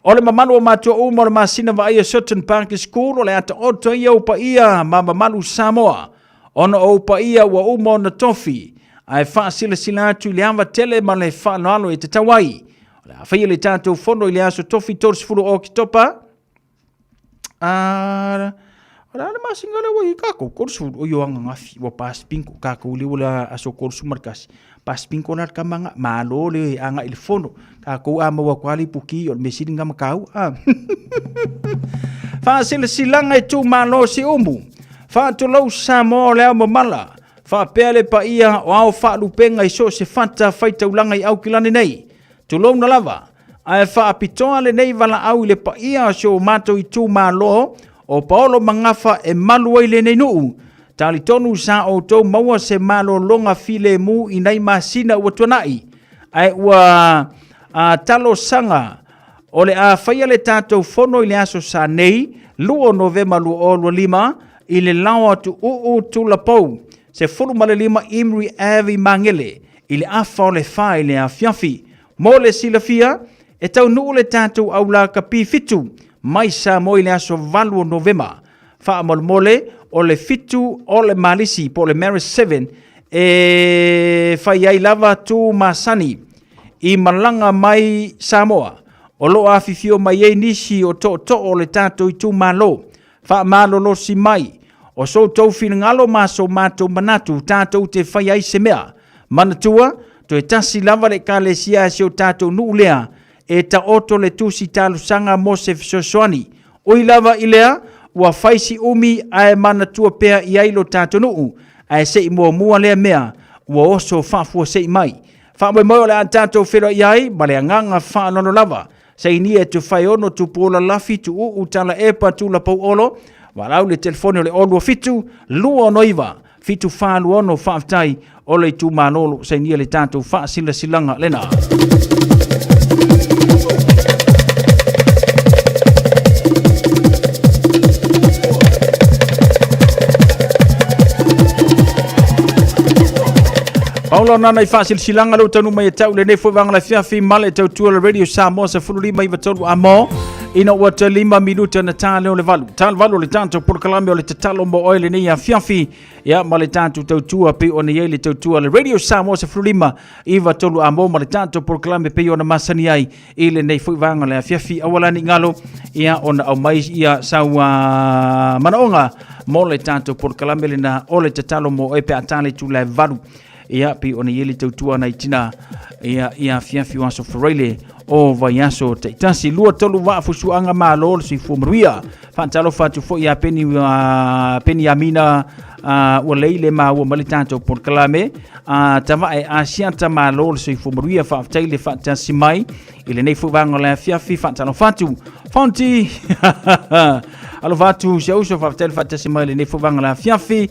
S9: O le mamalu o matua uma o le masina va ia Sutton Park School o le ata oto ia upa ia ma mamalu Samoa. Ona o upa ia wa uma o na tofi. Ai fa sila sila atu le ava tele ma le fa noalo e te tawai. O le awhai le tatou fono i le aso tofi toris fulu o ki topa. Ora le masinga le wai kako korsu o yo anga ngafi wa pas pinko kako le wala aso korsu markas. Pas pinko na kamanga malo le anga il fono kako ama wa kwali puki o mesini ngama kau fa sila silanga tu malo si umbu fa to lo samo le mala fa pele pa ia o au fa lupenga iso se fanta faita ulanga i au kilani nei to lo na lava ai fa apitoa le nei vala au le pa ia so mato i tu malo o Paolo mangafa e malu ai le nei nuu tali tonu sa o tau maua se malo longa file mu i nei masina ua tuanai. Ai ua talo sanga o le a whaia le tātou fono i le aso sa nei, luo novema luo o lua lima, i le lawa tu tu la pou. Se fulu male lima Imri Avi Mangele, i le afa o le wha i le a fiafi. Mo le sila fia, e tau nuu le tātou au la ka pi fitu, mai sa mo i le aso valu o novema. Wha mole o le fitu o le malisi po le Maris 7 e whai ai lava tu masani i malanga mai Samoa o lo afifio mai e nisi o to o le tato i tu malo wha malo lo si mai o so tau finangalo maso mato manatu tato te whai ai se mea manatua to e tasi lava le ka le sia si o tato nuulea e ta oto le tusi talu sanga mo se fisosoani o i lava ilea ua faisi umi ae mana tua pea i ailo tātou nuu, ae sei mua lea mea, ua oso whafua sei mai. Whamai mai o le a tātou whera i ai, ma le anganga whaanono lava, sei ni e tu whai ono tu pola lafi tu tala epa tu la pau olo, walau le telefoni o le olua fitu, lua ono iwa, fitu whaalu ono whaaftai, o le tu manolo, sei ni e le tātou wha sila silanga lena. Paula nana i fasil silanga lo tanu mai tau le ne fo vanga la fiafi male tau tu le radio Samoa se fulu lima i vatolu amo ina wata 5 minuta na tale o le valu le tanto por kalame o le tatalo mo oile ne ya fiafi ya male tanto tau tua pe o ne le tau tua le radio Samoa se fulu lima i vatolu amo male tanto por kalame pe o na masani ai ile ne fo vanga la fiafi awala ni ngalo ia ona au mai ia sawa manaonga mo le tanto por kalame le na o le tatalo mo e pe atale tu le valu ia pi ona yeli tautua na itina ia fiafi waso foreile o vaiaso te tasi lua tolu wa fusuanga malo si fumruia fantalo fatu fo ia peni amina ua leile ma ua malitanto por kalame tava e asianta malo si fumruia fa taile fa tasi mai ile nei fu vanga la fiafi fantalo fatu fonti alo fatu se uso fa taile fa tasi mai ile nei fu vanga la fiafi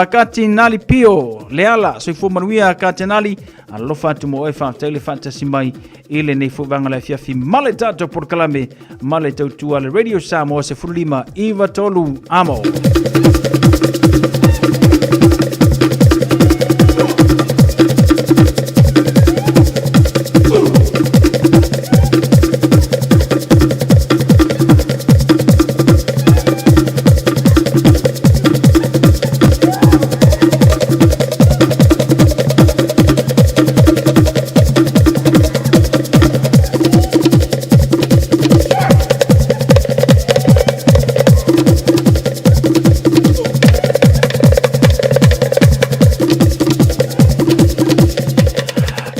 S9: katinali pio leala so fu manuia katinali alo fatu mo e fa taile fa tasi mai ile nei fu vanga la fiafi male tato por kalame male tautua le radio Samoa se fulima iva tolu amo.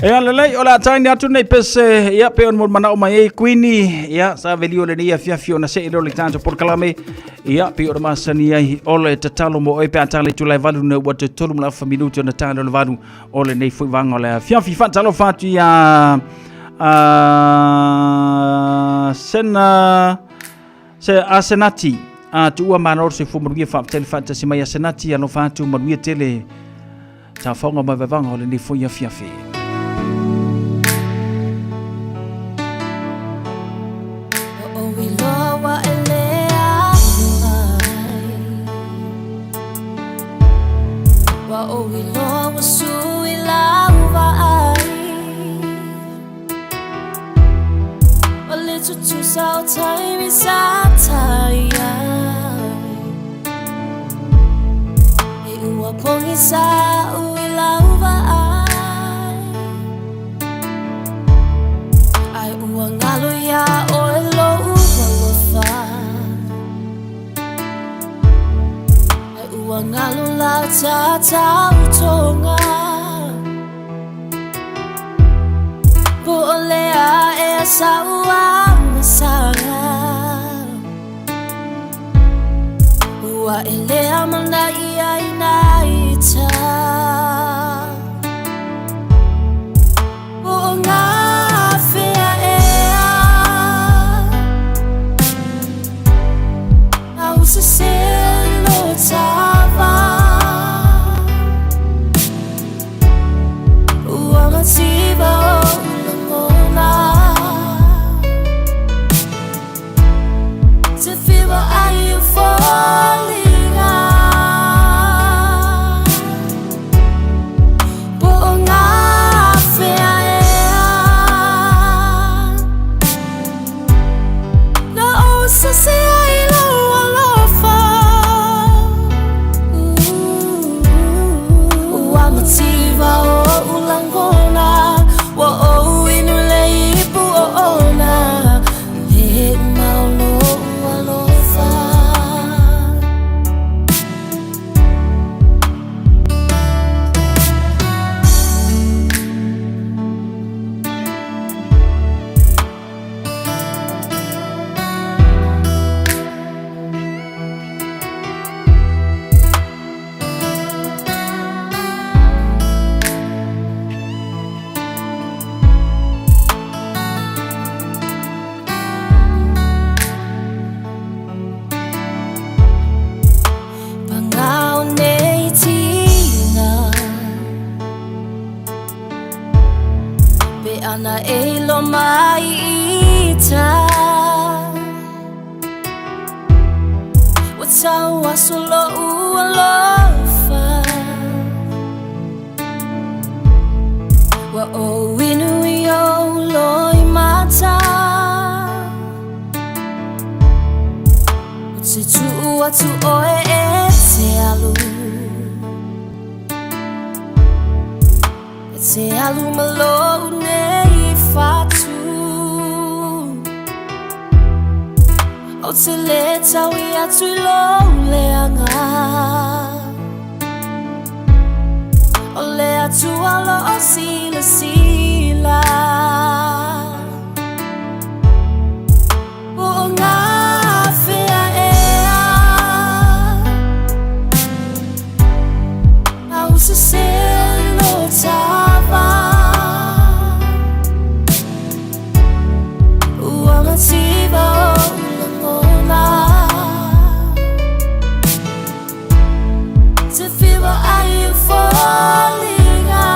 S9: Ya lelai ola tani atu nei pese ya pe on mana o mai queenie ya sa velio le ia fiafio na se lo le tanto por kalame ya pe o masani ai ole tatalo mo e pe atale tu valu no wat tolu la fa minuto na talo le valu ole nei fu vanga le fiafi fatalo fatu ya sena se asenati tu manor se fu mo fa tel fata si mai asenati ano fatu mo tele ta fonga ma vanga ole nei fu ya fiafi.
S14: wa o i lo wa sui lauva ai a little too sao time is ataya e ua pongi sa ui lauva ai ua ngalo ya o e lo ua lofa ai ua ngalo la ta tau tonga po o lea e a saua masanga ua e lea mana ia ina ita po o ngā whea ea au se selo tawa ua mativa o langona te whiwa ai u whalinga po o ngā whea ea na o se se ai loa lofa ua mativa o ulangona wa o inu le ipu o ona he maulo ua lofa Pangau nei tinga Be ana e lo mai ita Watau aso lo ua lofa Wa o inu I o loi mata Se tu atu oe e te alu E te alu malo nei fatu O te le tau I atu I lo leanga O le atu alo o sila sila O ngā whea ea Au se selo tawa Ua mativa o langona Te whiwa ai u whalinga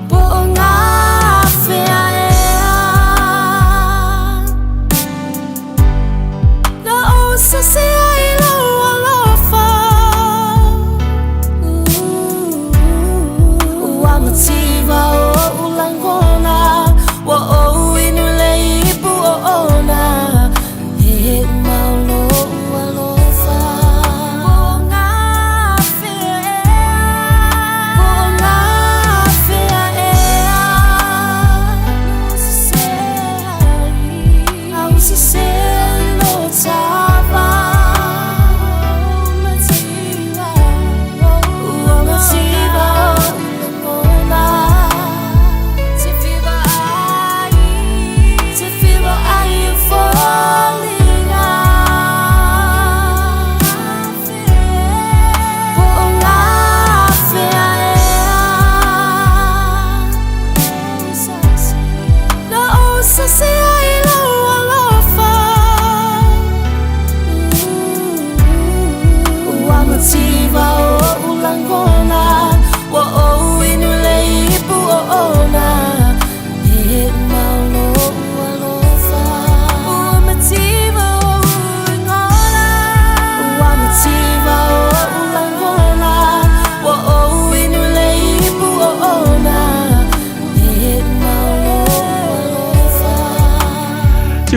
S14: Po o ngā whea ea Na o se se ai loa lofa Ua mativa o ulangona Wa o inu le ipu o ona He maulo ua lofa Po ngā whea Po ngā whea ea Au se selo tawa Ua mativa o langona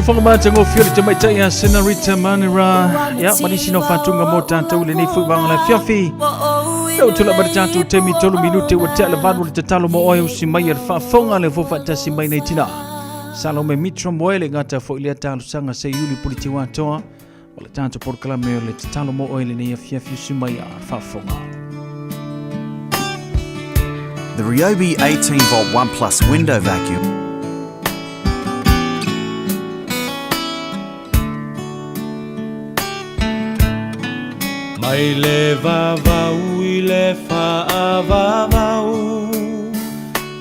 S9: si fonga tango fiori te mai ya Senorita Manira ya madisi no fatunga mota taule ni fu bangala fiafi do tula barjatu temi tolu minute wa tele vadu te talo mo oyo si mai fa fonga le fo fata si mai nei tina Salome mitro moele ngata fo ile talo sanga se yuli politi wa toa wala tanto por clame le talo mo oyo nei fiafi si mai fa fonga.
S16: The Ryobi 18-volt 1 Plus window vacuum
S17: Mai le vavau I le whaavavau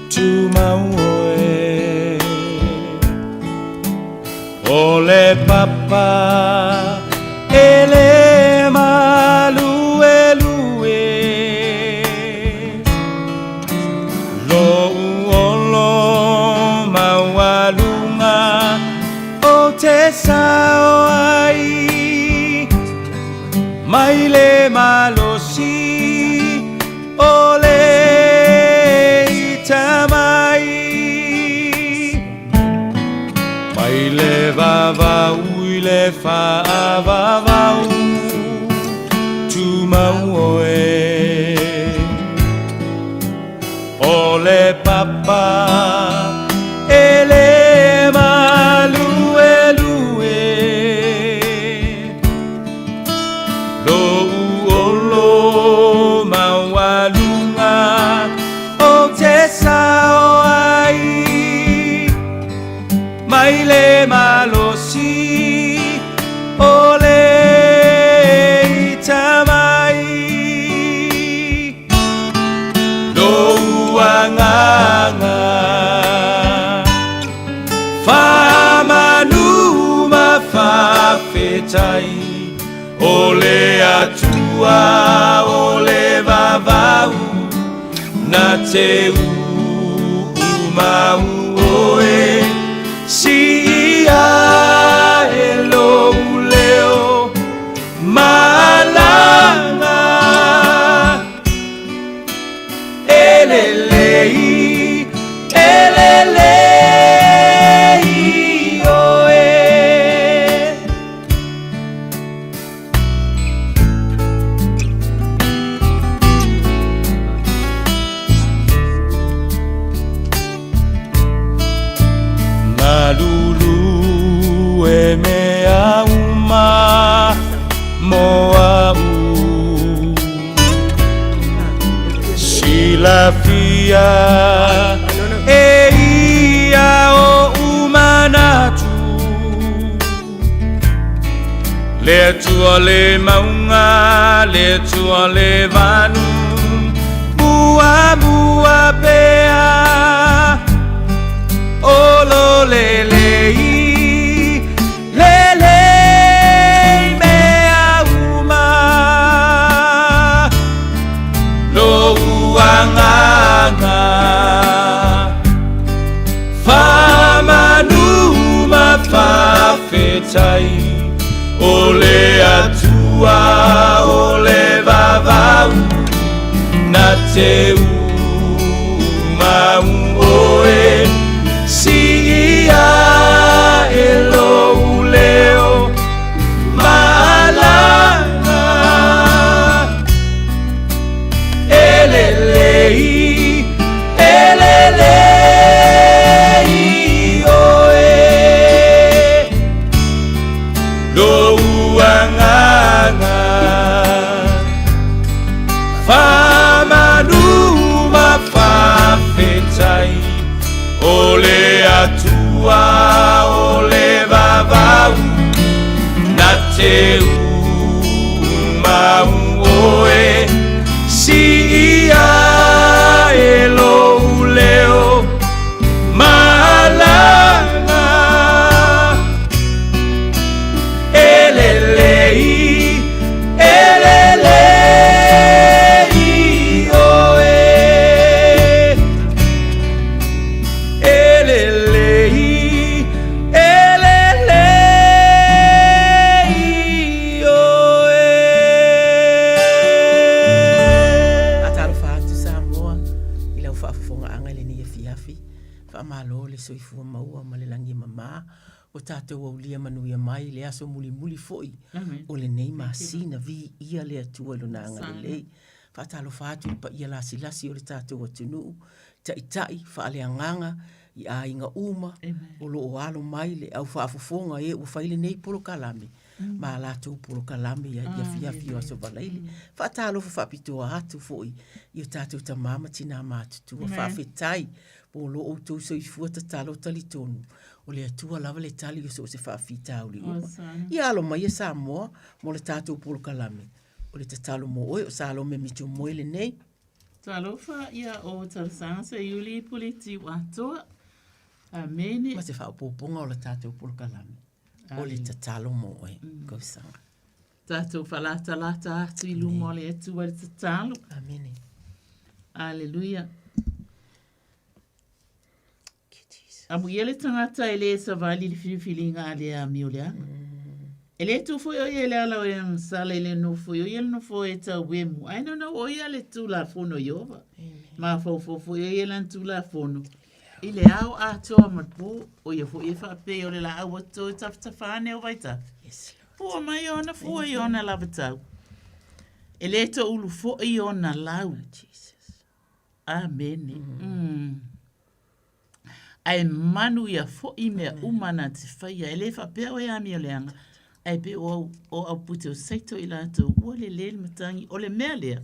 S17: Tu mau oe O le papa E le malue lue Lo uolo maualunga O te sao ai Mai le malosi o le itamai Mai le vavau I le whaavavau Tu mau oe O le papa e le malue lue Lo uolo maualunga o te sao ai Mai le malosi o le itamai Lo uanganga Whamanuma whawhetai O le atua o le vavau Na te umau oe Si ia e lo leo malanga Elelei, elelei oe Malulu e mea uma moa Silafia e ia o umanatu Le tua le maunga, le tua le vanu Bua bua pea O lo le lei mea uma Lo uanganga Whamanuma whawhetai O le atua o le vavau Na te umau oe Si ia e lo leo malanga Elelei, elelei oe Lo uanganga Whamanuma whawhetai O le atua o le vavau Na te umau oe Si ia e lo leo malanga Elelei, elelei oe Elelei, elelei oe
S4: Atalo fatu Samoa I lau whaafafonga anga le nia fiafi Whaamalo le soifua maua ma le langi mama
S18: o tātou au lia manuia mai le aso muli foi o le nei masina vi ia le atua lo na anga le lei whaatalo whaatu pa ia la silasi o le tātou atunu tai whaale anganga i a inga uma o lo o alo mai le au whaafofonga e o whaile nei polo kalame ma la tau polo kalame ia fiafi o aso walaile whaatalo whaapitoa atu foi i o tātou ta mama tina mātutua whaafetai po lo o tau so i fuata talo talitonu o le atua lava le tali o se whaafita o le uma i alo mai e Samoa mo le tātou polo kalame o le tatalo mo oi o sa alo me mitu moile nei
S19: Talofa ia o tarsanga se yuli politi watoa. Amene.
S18: Ma se fa poponga o le tātou polo kalame. O le tatalo mo oi. Kausanga.
S19: Tātou falata lata atu i lumo le etu wa le tatalo.
S18: Amene.
S19: Aleluia. Amu iele tangata ele sa vali le fifilinga ale a miuleanga. Ele tu foi o ele ala o yang sala ele no foi o ele no foi ta wemu. Ai no o ele tu la fono yova. Ma fo foi ele tu la fono. Ile au a to ma po o ye foi fa pe o le la au to ta fane o vaita.
S18: Yes.
S19: O mai ona foi ona la vata. Ele to ulu foi ona lau.
S18: Jesus.
S19: Amen. Ai manu ia foi me umana te fai ele fa pe o ya mi leanga. Ai pe o au pute o seito i lato ua le matangi o le mea lea.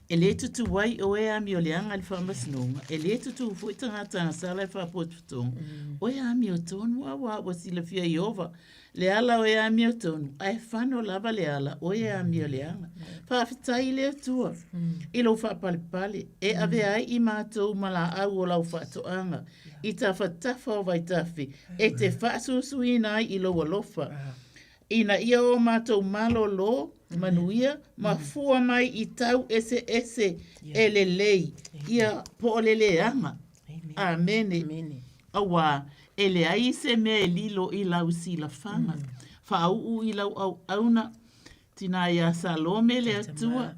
S19: E le tutu wai o e ami o le anga le whamasnonga. E le tutu fui tangata sala e whapotutonga. O e ami o tonu wa sila fia Iova. Le ala o e ami o tonu. Ai whano lava le ala o e ami o le anga. Whaafitai le atua. I lau whapalipale. E ave ai i mātou mala au o lau whatoanga. I ta whatafa o vai tafi. E te whaasusuina ai i lau alofa. Ina ia o mātou malolo, manuia, ma fua mai i tau ese ele lei. Ia po le leanga. Amene. Awa, ele ai se me lilo i lau sila fanga. Whaau i lau au auna. Tina ia Salome le atua.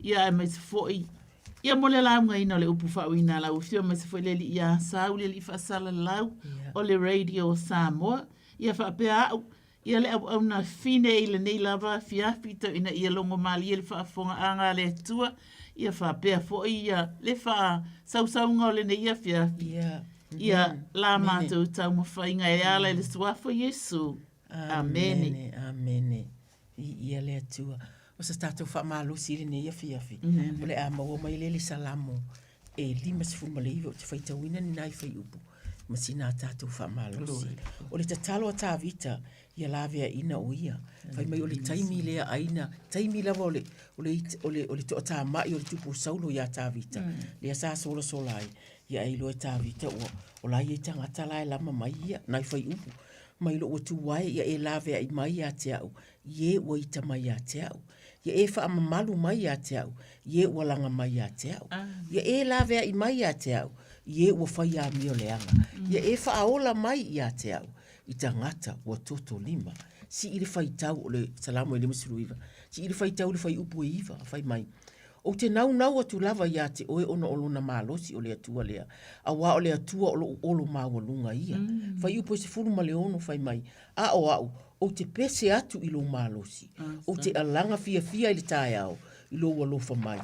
S19: Ia me se foi. Ia mole lau ngai na le upu whau ina lau. Fio me se foi le li ia sau le li fasala lau. O le radio Samoa. Ia whapea au. Ia le au na fine i le nei lava fiafita ina ia longo mali le whaafonga anga le tua. Ia whapea fo ia le wha sausaunga o le nei ia fiafi. Ia la mātou tau mawhainga e ala le suafo Yesu. Amene.
S18: Amene. Ia le atua. O sa tātou whaamalosi le nei ia fiafi. O le a maua mai le salamo. E lima se fumaleiva o te whaitawina ni nai whai upu. Masina tātou whaamalosi. O le tatalo a tāvita. Ia lavea ina o ia. Fai mai o le taimi lea aina. Taimi lava o le toa tā mai o le tupu saulo ia tāvita. Lea sā sola solai. Ia eilo e tāvita o lai e tangata lai lama mai ia. Nai fai upu. Mai lo o tu wai ia e lavea i mai a te au. Ie o ita mai a te au. Ia e wha amamalu mai a te au. Ie o langa mai a te au. Ia e lavea i mai a te au. Ie o whai a mio leanga. Ia e wha aola mai i a te au. I tangata ua toto lima. Si i le whai tau o le salamo e le masiru iwa. Si i le whai tau le whai upu e iwa, whai mai. O te nau atu lava ia te oe ona olona malosi o le atua lea. A wā o le atua o olo mawalunga ia. Whai upu e se furu ma le ono whai mai. A o au, o te pese atu i lo malosi. O te alanga fia i le tae au. I lo walofa mai.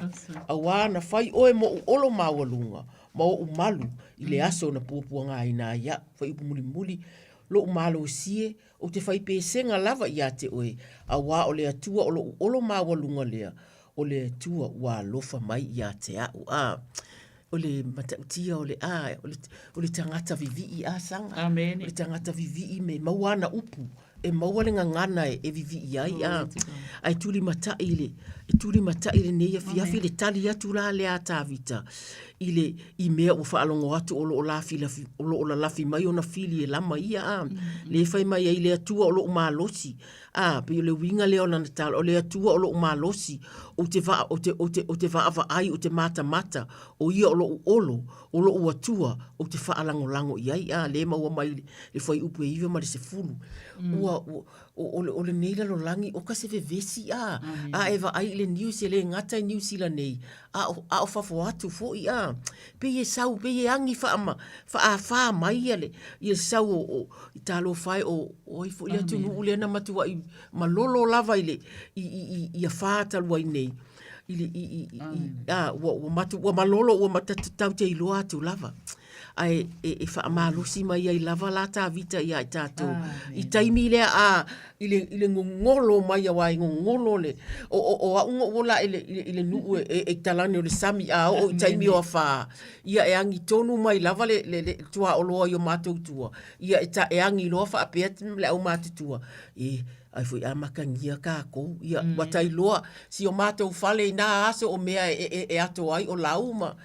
S18: A wā na whai oe mo o olo mawalunga. Ma o malu i le aso na puapua ngā ina ia. Whai upu muli. Lo malo sie o te whai pēsenga lava i a te oe a wā o le atua o lo olo mawalunga lea o le atua wā lofa mai i a te au o le matautia o le tangata vivi i a sanga
S19: Amen.
S18: o le tangata vivi i me mauana upu e maua le ngangana e vivi i ai ai tuli mata ile neia fiafi le tali atu la le a tāvita i mea ua whaalongo atu o la lafi mai o na fili e lama ia le whai mai ai le atua o lo umalosi pe le winga leo na natala o le atua o lo umalosi o te vaava ai o te mata o ia o lo uatua o te whaalango lango i ai le maua mai le whai upu e iwa ma le se fulu o le nei la lo langi o ka se vesi a eva ai le news le ngata New Zealand nei a o fafo atu fo ia pe ye sau pe ye angi fa mai ele ye sau o talo fai o i fo ia tu nu le na matua i malolo lava ile i fa talu ai nei o matu o malolo o matatu tau te iloa atu lava ai fa malusi mai ai lava la ta vita ia i tatou i taimi le ile ngolo mai ai ngolo le o o la ile nu e talani o le sami o taimi o fa ia e angi tonu mai lava le tua o loa yo matou tua ia e angi loa fa apet le o matou tua ai foi a makangia ka ko ia watai loa si o matou fale na aso o mea e ato ai o lauma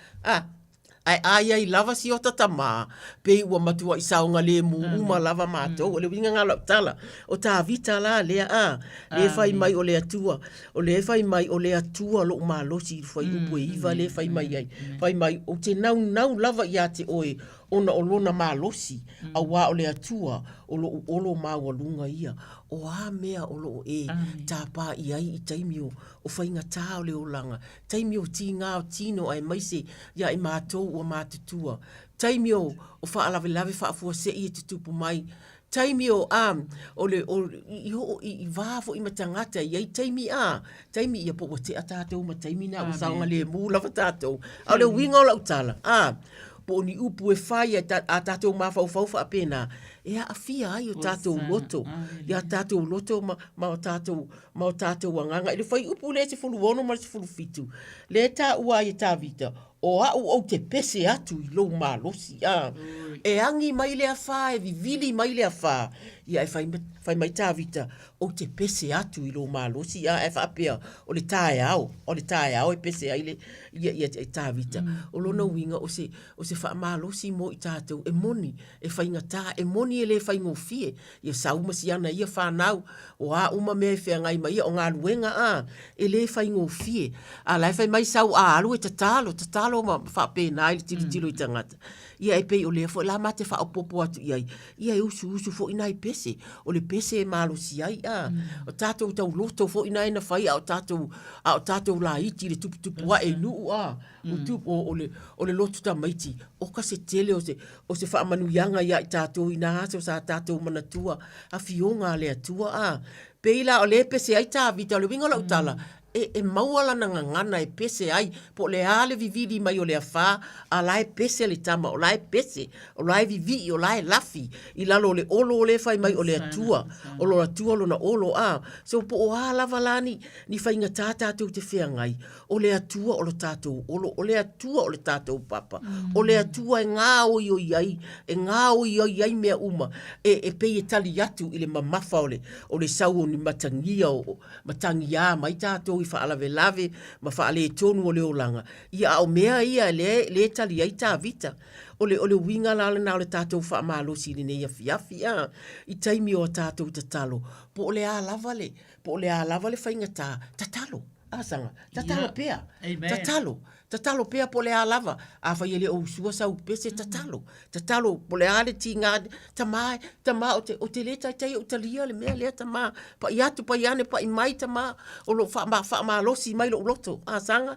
S18: ai lava si o tatama pe ua matua i saunga le uma lava matou o le winga ngala tala o ta vita la le le fai mai o le atua o le fai mai o le atua lo malosi fai upu iva le fai mai o te nau lava ia te oe ona o lona malosi a wa o le atua o lo mawalunga ia o a mea o lo tapa i ai i taimio o whainga tā o le olanga taimio ti ngā o tino ai maise ia i mātou o mātutua taimio o whaalawe whaafua se i te tupu mai taimio i vāfo i matangata i ai taimi ia po te a tātou ma taimi na o saunga le mū lava tātou au le winga o lau tala po ni upu e whai a tātou mawhau wha apena e a fia ai o tātou loto ia tātou loto ma o tātou wanganga ele whai upu le se fulu wono ma se fulu fitu le tā ua i tā vita o au te pese atu i lou malosi e angi mai le a wha e vivili mai le a wha ia e whai mai tā vita o te pese atu i lou malosi e whaapea o le tāe au e pese ai le ia tā vita o lona winga o se wha malosi mo i tātou e moni e whainga tā e moni e le whaingo fie ia saumasi ana ia whanau o a uma mea e whengai mai o ngā luenga e le whaingo fie a lai whai mai sau alu e tatalo ma whapena i tilo i tangata ia e pei o le fo la mate fa opopo atu ia e usu fo ina i pese o le pese e malosi ai o tātou tau loto fo ina ina whai o tātou la iti le tupu wa e nuu o le loto ta maiti o ka se tele o se wha manuianga ia i tātou ina ase o sa tātou manatua a fionga le atua peila o le pese ai tā vita o le winga lau tala e mauala na ngana e pese ai po le ale vividi mai o le afa a lai pese le tama o lai pese o lai vivi o lai lafi i lalo le olo le fai mai o le atua o lo atua lo na olo so po o lava lani ni fai ngata tātou te whea ngai o le atua o lo tātou olo o le atua o le tātou papa o le atua e ngā oi o iai e ngā oi o iai mea uma e pei e tali atu i le mamafa o le sau ni matangia o matangia mai tātou i whaalave ma whaale tonu o le olanga. Ia au mea ia le tali ai tā vita. O le winga lale na o le tātou whaamalosi le nei afi i taimi o tātou tatalo. Po o le a lava le whainga tatalo. Asanga, tatalo pea. Tatalo pea po le a lava. A whai ele o sua sau pese tatalo. Tatalo po le ale ti ngā tama o te leta tai o talia le mea lea tama. Pa i atu pa i ane pa i mai tama o lo whaamalosi mai lo loto. Asanga,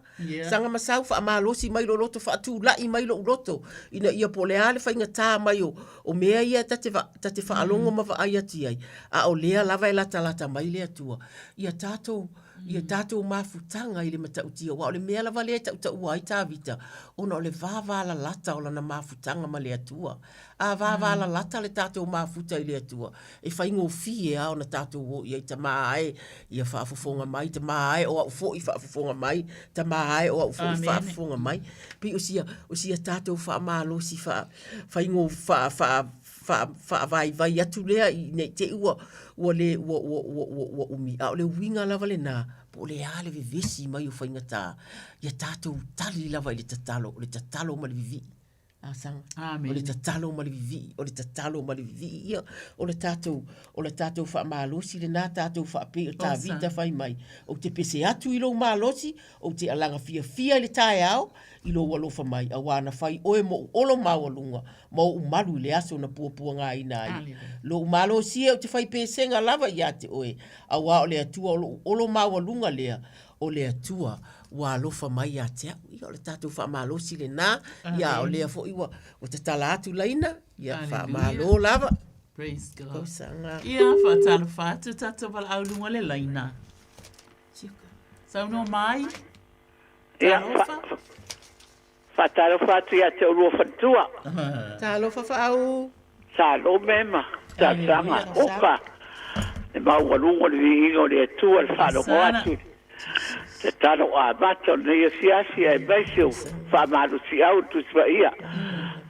S18: sanga masau whaamalosi mai lo loto whaatu lai mai lo loto. Ina ia po le ale whainga tā mai o mea ia tate whaalongo ma ai ati ai. A o lea lava e lata mai lea tua. Ia tātou mafutanga i le matautia. Wa o le mea lava lea tau ai tā vita. Ona o le vāwala lata o lana mafutanga ma lea tua. A vāwala lata le tātou mafuta i lea tua. E whaingo fie ona tātou o i ta maae ia whaafufonga mai. Ta maae o au fo i whaafufonga mai. Ta maae o au fo i whaafufonga mai. Pi o sia tātou whaamalosi whaingo vai atu lea i nei te ua le umi. A o le winga lava le nā. Po le ale vivesi mai o whainga tā. Ia tātou tali lava i le tatalo ma le vivi. Asanga. O le tatalo ma le vivi. O le tatalo ma le vivi. Ia o le tātou whaamalosi le nā tātou whaape o tā vita whai mai. O te pese atu i lo malosi. O te alanga fia i le tae au. I lo walofa mai, a wana fai, oe mo olo mawalunga, mo umalu le aso na pua ngā ina ai. Lo umalo sia o te fai pesenga lava i ate oe, a wā o le atua olo mawalunga lea, o le atua, wā lofa mai a te au, ia o le tātou wha malo si le nā, ia o lea fo iwa, o te tala atu laina, ia wha malo lava.
S19: Praise God.
S18: Kausanga.
S19: Ia whaatalo whaatu tātou wala aulunga le laina. Sauno mai? Talofa?
S20: Whaatalo whaatu ia te urua whatua.
S18: Talofa whaau.
S20: Talo mema. Tātanga. Oka. E mauarunga ni ingo le atua le whanongo atu. Te talo a mato nei a siasi e maisio. Whamaru si au tu swa ia.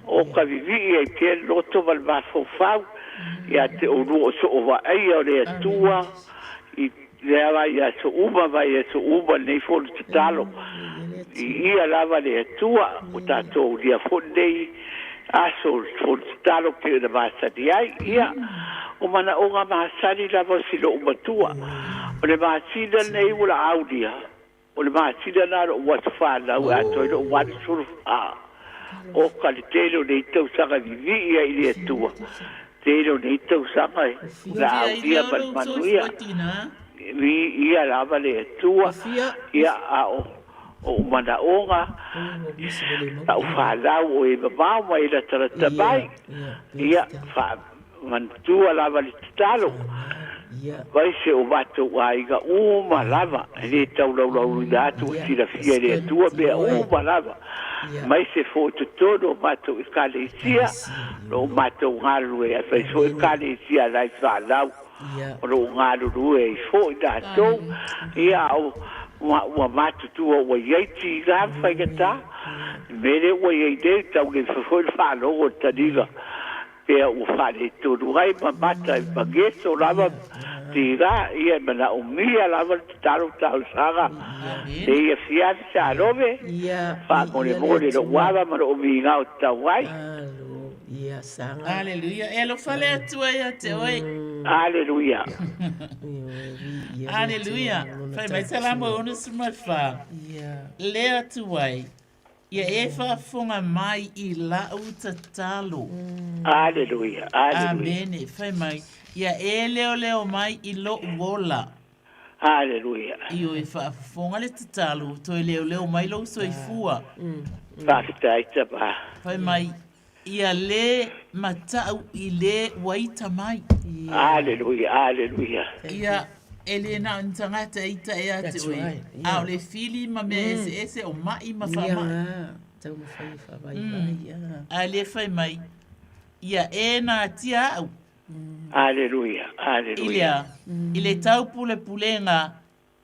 S20: Oka vivi e te loto wal mafofau. Ia te urua so o wa ai o le atua. Leva ia so uma vai ia so uma nei fo te talo. Ia lava le atua o tātou lia fondei aso fo te talo ke na masani ai. Ia o mana o ngā masani lava silo umatua. O le masina nei ula audia. O le masina naro o watu whanau ato ino o watu suru a. O ka le telo nei tau sanga vivi ia i le atua. Telo nei tau sanga e. La audia manuia. Ia lava le atua. Ia a o mana onga. A o whanau o e mamau mai la tarata mai. Ia mantua lava le talo. Vai se o mato aiga uma lava. Le tau lau lau atu o tira fia le atua mea uma lava. Mai se fo te todo mato i kale isia. No mato ngaru e a fai so i kale isia lai whanau. O no ngaru rue i fo i datou. Ia au ua matu tua ua yeiti i gam whaigata. Mere ua yeite tau le fwoi whanau o taniga. Pea ua whane tonu ai ma mata i mageto lava tira ia mana o mia lava talo tau sanga. E ia fiasi sa rove. Whakone mone no wava mana o mi ngau tau ai.
S18: Ia sanga.
S19: Aleluia. E lo fale atua ia te oi.
S20: Aleluia.
S19: Aleluia. Fai mai salamo ono suma fa. Le atuai. Ia e whaafonga mai i lau tatalo.
S20: Aleluia. Aleluia.
S19: Amene. Fai mai. Ia e leo mai i lo uola.
S20: Aleluia.
S19: Io e whaafonga le tatalo. To e leo mai lo soifua.
S20: Whakitaita pa.
S19: Fai mai. Ia le matau i le waita mai.
S20: Aleluia. Aleluia.
S19: Ia ele na ntangata ita e ate oi. A le fili ma me ese o mai ma fa mai.
S18: Tau ma fai fa mai.
S19: A le fai mai. Ia e na tia au.
S20: Aleluia. Aleluia.
S19: Ile tau pulenga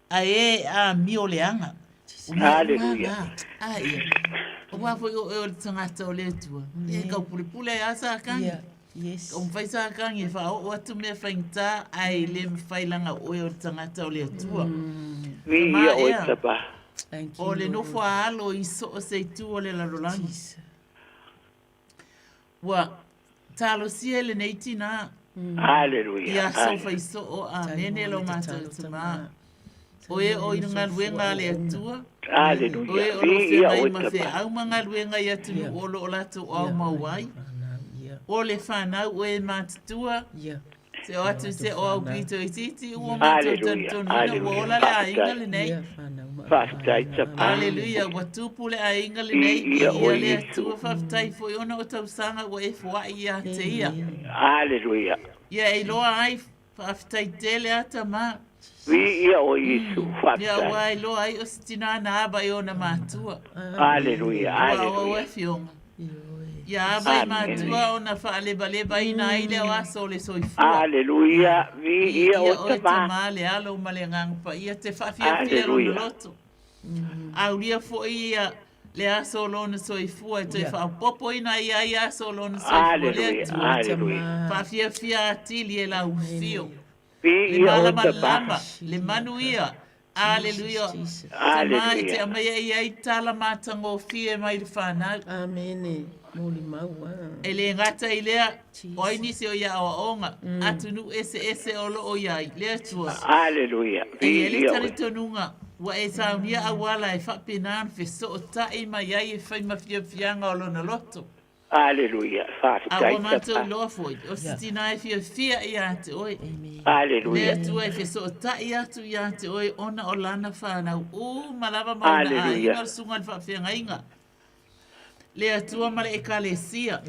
S19: a e a mi o leanga.
S20: Aleluia.
S19: Ai. O wa foi o tangata o le tua. E ka pule asa kan.
S18: Yes.
S19: O fai sa kan e fa o atu me fainta ai le failanga o o tangata o le tua.
S20: Mi ia o tapa.
S19: O le no fo alo i so o se tu o le la rolangi. Wa talo si ele neitina.
S20: Aleluia.
S19: Ia so fai so o a nene lo mata tuma. O e o inga luenga le tua.
S20: Aleluia.
S19: O e o lo fe mai au manga luenga ia tu o lo o latu o mawai. O le whanau o e mātutua. Se o atu se o au pito i titi ua mātua tantonina o ola le a inga le nei. Aleluia, wa tupu le a inga le nei. Ia le atua whaftai fo iona o tausanga o e fuai ia te ia.
S20: Aleluia.
S19: Ia e loa ai whaftai tele ata mā.
S20: Ia o Yesu whaftai.
S19: Ia wa e loa ai o sitina na aba i ona mātua.
S20: Aleluia, aleluia.
S19: Ua o e fionga. Ia vai matua o na whaaleba ina i leo aso le soifua.
S20: Aleluia. Ia o
S19: te ma le alo ma le ngangpa. Ia te whawhia o loto. Aulia fo ia le aso lona soifua. Te whapopo ina ia i aso lona soifua.
S20: Aleluia.
S19: Whawhia atili e la ufio.
S20: Le
S19: malama lama. Le manu ia. Aleluia. Tamai te amaya ia i tala matango fie mai le whanau.
S18: Amene. Moli maua.
S19: Ele ngata i lea, o inisi o ia o onga, atunu ese o lo o iai, lea tua.
S20: Aleluia.
S19: E ele tari tonunga, Wa e saunia a wala e whapinan fe so o tai mai ai e whai mawhiawhianga o lona loto.
S20: Aleluia.
S19: A
S20: Whaafitai
S19: wa mātou
S20: tapa.
S19: loa foi. O sitina e whia i ate oi.
S20: Aleluia.
S19: Lea tua e fe so o tai atu i ate oi ona o lana whanau. Malava mauna a
S20: Aleluia.
S19: inga sunga le whawhianga inga. Lea tua mare e kalesia.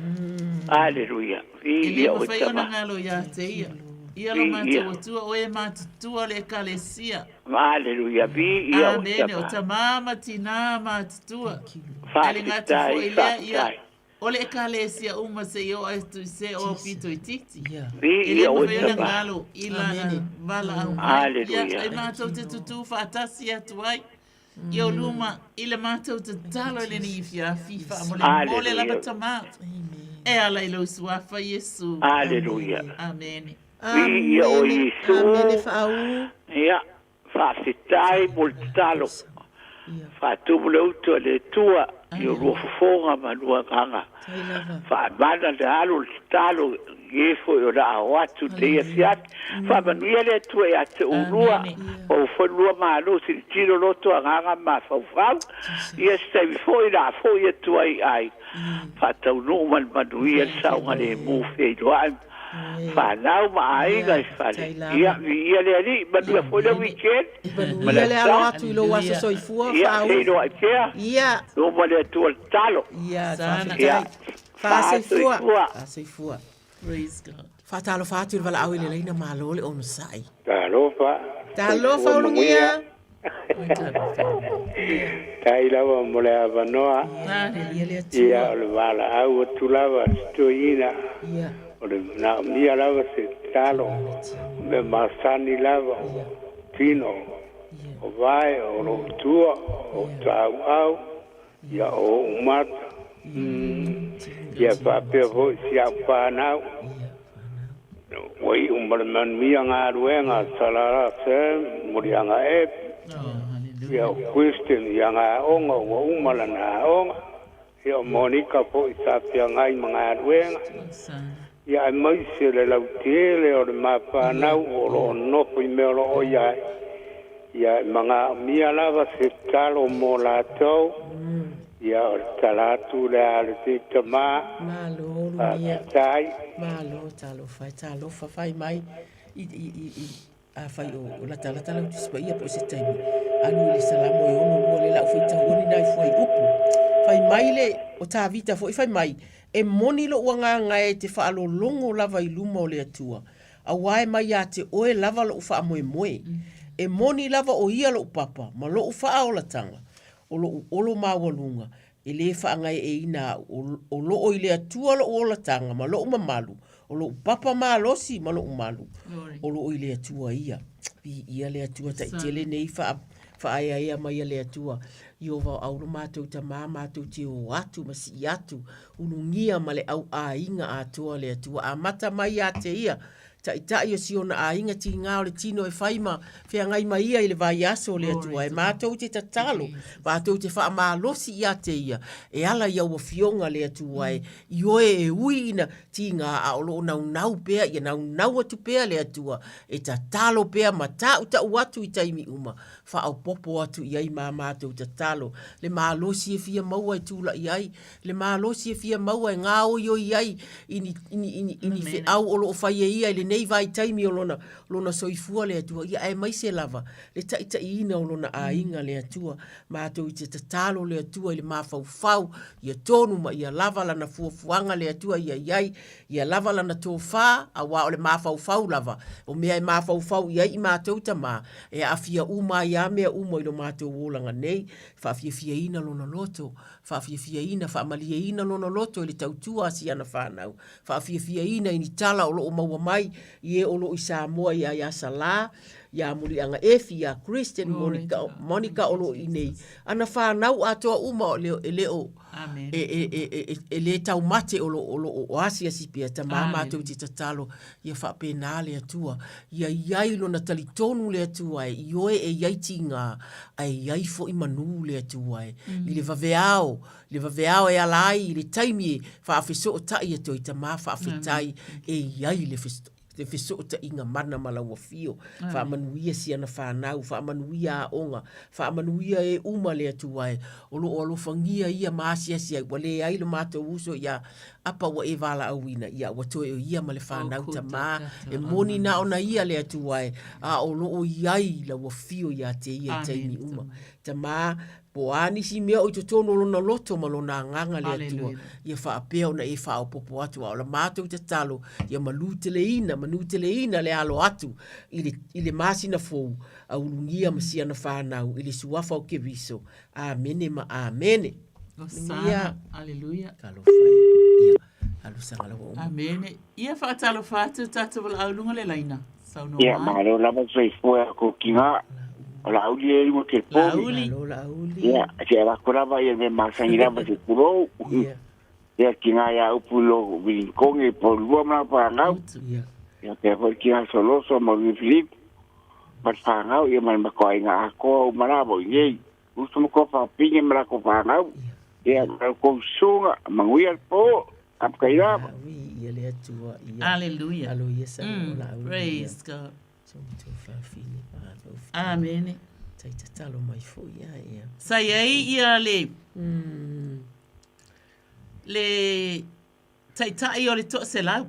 S20: Aleluia.
S19: E le
S20: Ia o
S19: mawhai ona
S20: tama.
S19: ngalo i ate ia. Ia lo mātou atua o e mātutua le kalesia.
S20: Aleluia. Ia o
S19: Amene, o
S20: tama.
S19: ta mama tina mātutua. Ele ngatu
S20: Whaafitai,
S19: fo ilea ia.
S20: whaafitai.
S19: Ole e kalesia uma se yo ai tu se o pito i titi.
S20: Ia o
S19: Ele
S20: tama.
S19: ngalo ila vala au.
S20: Aleluia.
S19: Ia ai mātou te tutu whaatasi atu ai. Ia luma ila mātou te talo ele ni fia fifa mole laba tama. E ala ilo suafa Yesu.
S20: Aleluia.
S19: Amen.
S20: Ia o Yesu.
S18: Amene whaau.
S20: Ia. Whaafitai mo le talo. Whaatumu le utu le tua. I o rua fofonga ma rua kanga. Whaamana le alo le talo. Gefo i o ra awatu te ia fiat. Whaamanuia le tua e ate urua. O whanua ma alo si tiro loto a nganga ma whauwhau. Ia stay fo i ra fo i atua i ai. Whaatau no man manuia saunga le muwhi i doa. Whanau ma ainga i whare. Ia le ali, manua fo le weekend.
S18: Ia le alo atu i lo waso soifua.
S20: Ia, hei no ai pia.
S18: Ia.
S20: No ma le atua talo.
S18: Ia,
S20: Ia.
S18: Whaasoifua.
S19: Praise God.
S18: Whaatalo whaatu i wala au i le leina mālole o nasai.
S21: Talofa.
S18: Talofa ulungia.
S21: Tai lava mole avanoa. Ia o le wala au o tulava stoina.
S18: Ia.
S21: O le na mia lava se talo. Me masani lava. Pino. O vai o lo tua. O tau au. Ia o umata. Ia pape vo sia panau. Wai umman mia nga ruenga salara se murianga e. Ia Christian yang onga wa umala na onga. Ia Monica po isapia ngai mga ruenga. Ia mai se le lautiele o le mapanau o lo nopo i meo lo ia. Ia mga mia lava se talo mo la tau. Ia o talatu le ale te tama.
S18: Malo lumia. Malo talo fai mai. A fai o la tala o tispa ia po se taimi. Anu le salamo e ono lua le lau fai tahoni nai fai upu. Fai mai le o tā vita fai mai. E moni lo uanga ngai te whaalo longo lava i luma o le atua. A wae mai a te oe lava lo ufa moe moe. E moni lava o ia lo upapa. Ma lo ufa o la tanga. O lo olo mawalunga. E le whaangai e ina o lo o i le atua lo o la tanga. Ma lo umamalu. O lo papa malosi ma lo umalu. O lo o i le atua ia. Ia le atua ta itele nei whaaya ia mai le atua. Io va au mātou ta mātou te o atu, masi atu. Unungia ma le au a inga atua le atua. A mata mai a te ia. Ta itai o si ona a inga ti ngā o le tino e whaima. Whea ngai mai ia i le vai aso le atua. E mātou te tatalo. Mātou te wha malosi i a te ia. E ala ia ua fionga le atua e. Ioe e uina ti ngā a olo nau nau pea. Ia nau atu pea le atua. E tatalo pea ma ta uta uatu i taimi uma. Wha au popo atu i ai mātou tatalo. Le malosi e fia maua e tūla i ai. Le malosi e fia maua e ngā o i ai. Ini fe au olo o whai e ia i le nei vai taimi o lona soifua le atua. Ia e mai se lava. Le taita i ina o lona a inga le atua. Mātou i te tatalo le atua i le mawhau. Ia tonu ma ia lava lana fuafuanga le atua ia iai. Ia lava lana tō whā. A wā o le mawhau lava. O mea i mawhau ia i mātou ta mā. E a fia uma ia mea uma i lo mātou wolanga nei. Whawhia fia ina lona loto. Whawhia fia ina whaamalia ina lona loto i le tautua si ana whanau. Whawhia fia ina i ni tala o lo o maua mai. Ie olo i Samoa ia ia sala, ia murianga efi, ia Christian, Monica olo i nei. Ana whanau atoa uma o leo, e le tau mate olo o asia sipia, ta mātou te tatalo, ia whapena le atua, ia iai lona talitonu le atua, ioe e iai tinga, ai iai fo i manu le atua, i le vaveao e alai, i le taimi e whaafeso o tai ato i ta mā whaafetai, e iai le te fiso ta inga mana malaua fio fa manuia sia na fa nau fa manuia onga fa manuia e uma le tuai o lo fangia ia masia sia wale ai lo mato uso ia apa wa e vala awina ia wa to ia ma le fa nau ta ma e moni na ona ia le tuai a o lo o iai la wa fio ia te ia te ni uma ta ma po ani si mea o te tono lona loto ma lona nganga le atua ia wha apea ona e wha o popo atu o la mātou te talo ia manu te leina le alo atu i le masina fou a urungia masia na whanau i le suafa o ke viso amene ma amene
S19: Osana, aleluia.
S18: Kalo whai ia alu sanga lawa uma
S19: Amene. Ia wha talo whātu tatu wala aulunga le laina.
S1: Ia maro lava sei foi ko kinga la auli e mo ke po
S18: la auli
S1: ia se la kurava ia me masangira ba se kuro ia kinga ya upulo vi konge po lua ma pa nga ia te por kinga solo so mo vi flip pa pa nga ia ma ko inga ko marabo ye usto mo ko pa pinge mara ko pa nga ia ko sunga manguia po apkaira
S18: ia le atua ia
S19: Hallelujah.
S18: Hallelujah sa la auli
S19: Praise God.
S18: so to fa fini
S19: Amen.
S18: Tai te talo mai fo ia.
S19: Sai ai ia le. Le tai tai o le to se lau.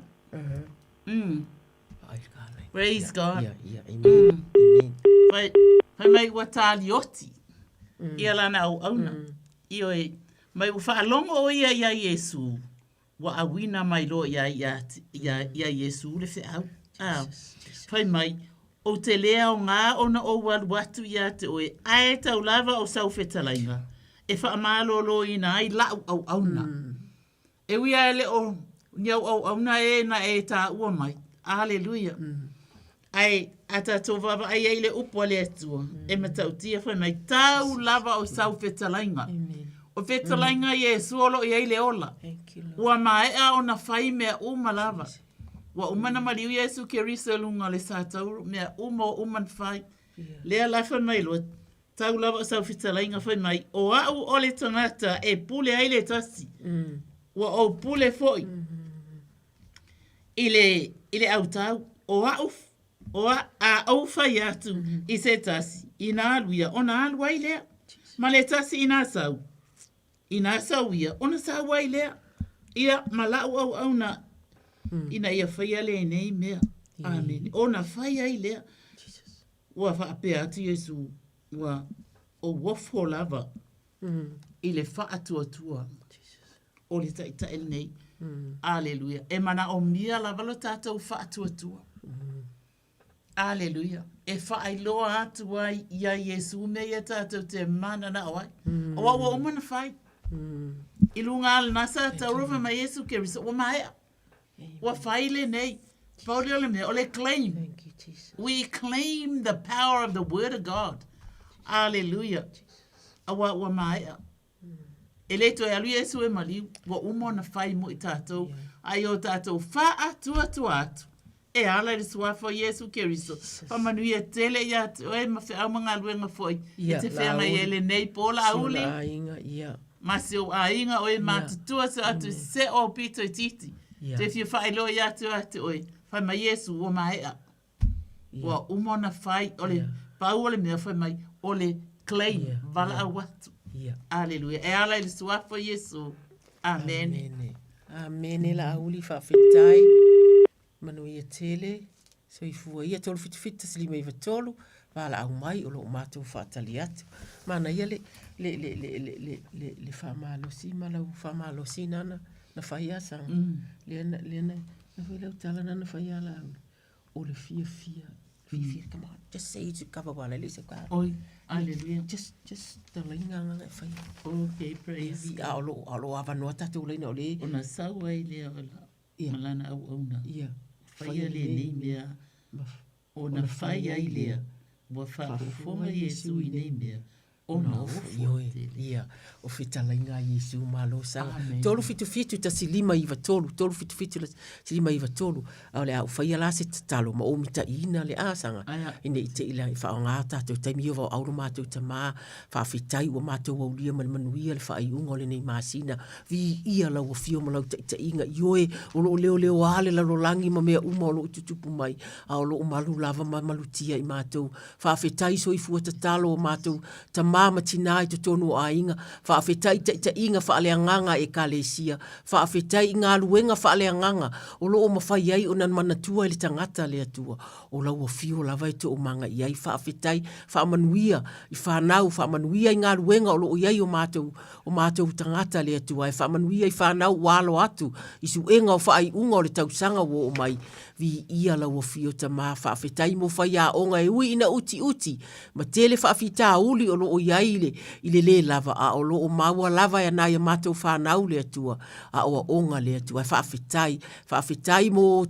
S19: Praise God.
S18: Yeah, amen.
S19: Amen. Pai mai wa tali oti. Ia lana au na. Io e mai u fa longo o ia Yesu. Wa awina mai lo ia Yesu le fe au. Pai mai o te lea o ngā ona o waluatu ia te oe ae tau lava o sau whetalainga. E wha amalo i nā i lau au auna. E wia ele o niau au auna e na e tā ua mai. Hallelujah. Ai ata tō vava ai eile upo le atua. E matau tia whai mai tau lava o sau whetalainga. O whetalainga Yesu olo i eile ola. Ua maea o na whai mea uma lava. Wa umana mariu Yesu ke risa lunga le sātauru, mea o uman whai. Lea lafa mai lo, tau lava sau fitalainga whai mai, o au o le tangata e pule ai le tasi. Wa o pule foi. Ile au tau, o au whai atu i se tasi, i nā aluia, o nā alua i lea. Ma le tasi i nā sau. I nā sau ia, o nā sau ai lea. Ia malau au na ina ia whaia le nei mea. Amen. O na whaia i lea. Ua whaapea atu Yesu. Ua o wafo lava. I le wha atua. O le taita el nei. Aleluia. E mana o mia lava lo tātou wha atua. Aleluia. E wha ai loa atu ai ia Yesu me ia tātou te mana na oai. O wa o mana whai. I lunga ala nasa taurova ma Yesu ke risa. O maea. Wa faile nei. Pauli ole me ole claim.
S18: Thank you, Jesus.
S19: We claim the power of the word of God. Hallelujah. Awa wa maea. Ele to alu Yesu e mali wa umo na fai mo i tātou. Ai o tātou wha atu. E ala i suafa Yesu Keriso. Pamanu ia tele ia oe mawhi au mga luenga foi. E te whianga i ele nei pola auli.
S18: Sula ainga, ia.
S19: Masi o ainga oe mātutua se atu se o pito i titi. Te whia whai loa i atu oe. Whai mai Yesu o maea. Wa umo na whai ole pau ole mea whai mai ole claim vala au watu. Aleluia. E ala i suafa Yesu. Amen.
S18: Amen. La auli whawhitai. Manu ia tele, so i fua ia tolu fitifita silima iwa tolu, wala au mai o lo mātou whaatali atu. Mana ia le whamalosi, malau whamalosi nana, na whaiasang. Lena, na whailau tala nana whaiala au. O le fia, come on, just say it to cover wala, lisa kwa.
S19: Oi, hallelujah.
S18: Just the lainga nga whai.
S19: Okay, praise God.
S18: Alo avanoa tatu leina o le.
S19: Ona sawa i lea wala. Malana au auna.
S18: Ia.
S19: Whaia le nei mea, o na whaia i lea, wa whaafoma Yesu i nei mea,
S18: ona oe ia o fitalainga Iesu malo sanga tolu fitu ta silima iva tolu fitu silima iva tolu ole au faia la se talo ma o mita ina le asanga ine ite ila fa nga ta to taimi o au ma to tama fa fitai o ma to o lia manuia le fa ai ungo le nei masina vi ia la o fio mo la ta inga yoe o lo leo ale la rolangi ma me uma lo tutupu mai au lo malu lava ma malutia i ma to fa fitai so i fu ta talo ma to tama matina i to tonu ainga fa afetai ta inga fa ale nganga e kalesia fa afetai nga luenga fa ale nganga o lo o mafai ai ona manatua le tangata le atua o la o fio la vai to o manga i fa afetai fa manuia i fa nau fa manuia nga luenga o lo iai o mato tangata le atua fa manuia i fa nau walo atu i su enga o fa ai unga o le tausanga wo o mai vi ia la o fio ta ma fa afetai mo fa ia onga e ui ina uti ma tele fa afita uli o lo iai le lava a o lo o maua lava ya na ya mato fa nau le atua a o onga le atua fa afetai mo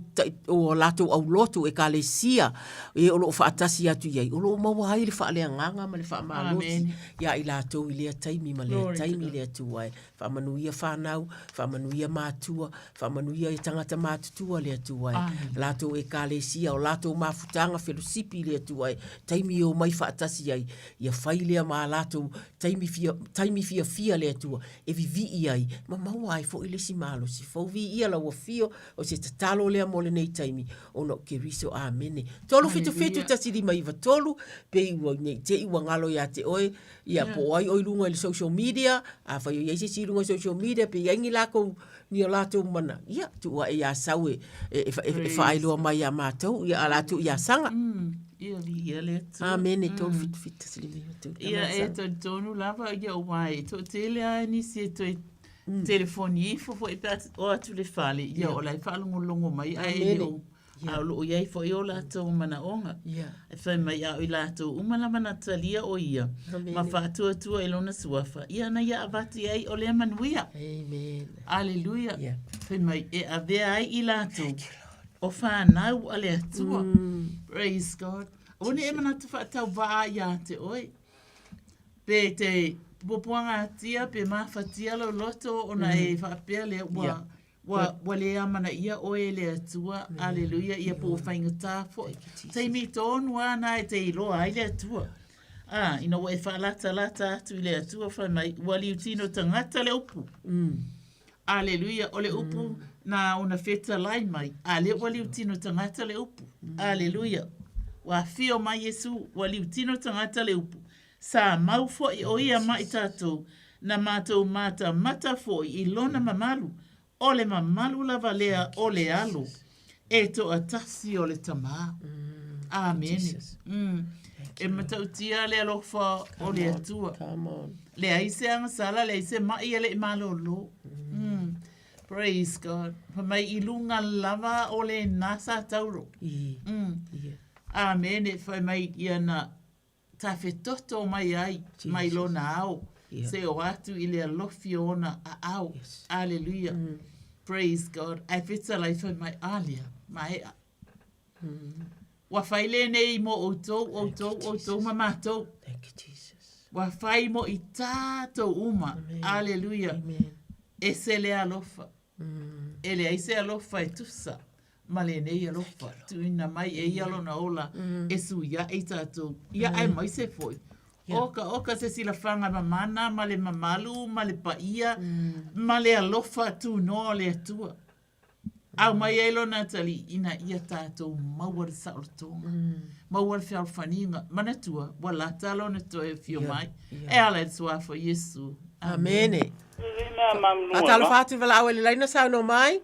S18: o lato au loto e kalesia e o lo fa atasi atu iai o lo maua hai le fa le nganga ma le fa maloti ya i lato i le taimi ma le taimi le atua fa manuia fa nau fa manuia matua fa manuia i tangata matutua le atua lato e kalesia o lato mafutanga fellowship le atua taimi o mai fa atasi ai ia faile ma lato taimi fia le atua e vivi ai ma mau ai fo ile si malo si fo vi ia la o fio o se tatalo le mo le nei taimi ono ke riso amene tolu fitu ta sidi mai va tolu pe i nei te i ngalo ya te oi ia po ai oi lunga le social media a fa ia si lunga social media pe ia ngi la ko ni la to mana ia tu ia sawe e fa ai lo mai ya mato ia ala tu ia sanga
S19: ia vi le
S18: amene tolu fitu sidi mai tu
S19: ia e to tonu lava ia o mai to tele a ni se to telefoni fo e pat o tu le fale ia o la fale ngolongo mai ai o a lo ia fo io la to mana onga e fa mai a ila to uma la mana talia o ia ma fa tu e lona suafa ia na ia avati ai o le manuia
S18: amen
S19: alleluia fa mai e ave ai ila to o fa nau ale tu praise god oni e mana tu fa tau va ia te oi pe te popoanga tia pe mafatia lo loto ona e fa pele wa le amana ia o ele atua alleluia ia po fainga ta fo te mi ton wa na te lo ai le atua ina wa fa lata tu le atua fa mai wali utino tangata le upu alleluia o le upu na una feta lai mai ale wali utino tangata le upu alleluia wa fio mai Yesu wali utino tangata le upu sa mau fo i o ia mai tatou na matou mata fo i lona mamalu o le mamalu lava lea o le alo e to atasi o le tama amen e matautia le alofa o le atua le aise anga sala le aise mai ele malolo praise God pa mai ilunga lava o le nasa tauro amen e fa mai iana ta fetoto mai ai mai lona au se o atu ile alofi ona a au alleluia praise God I fitsa life mai alia mai wa faile nei mo o mamato
S18: thank you Jesus
S19: wa fai mo itato uma alleluia e se le alofa ele ai se alofa e tusa male nei alofa tu ina mai e yalo na ola e su ya e tato ya ai mai se foi oka se sila fanga mamana male mamalu male paia male alofa tu no le tua au mai elo Natalie ina ia tato mawar saltonga mawar falfaninga manatua wala talo na to e fio mai e ala sua for Yesu
S18: amen atalo fatu vala awele laina sa no mai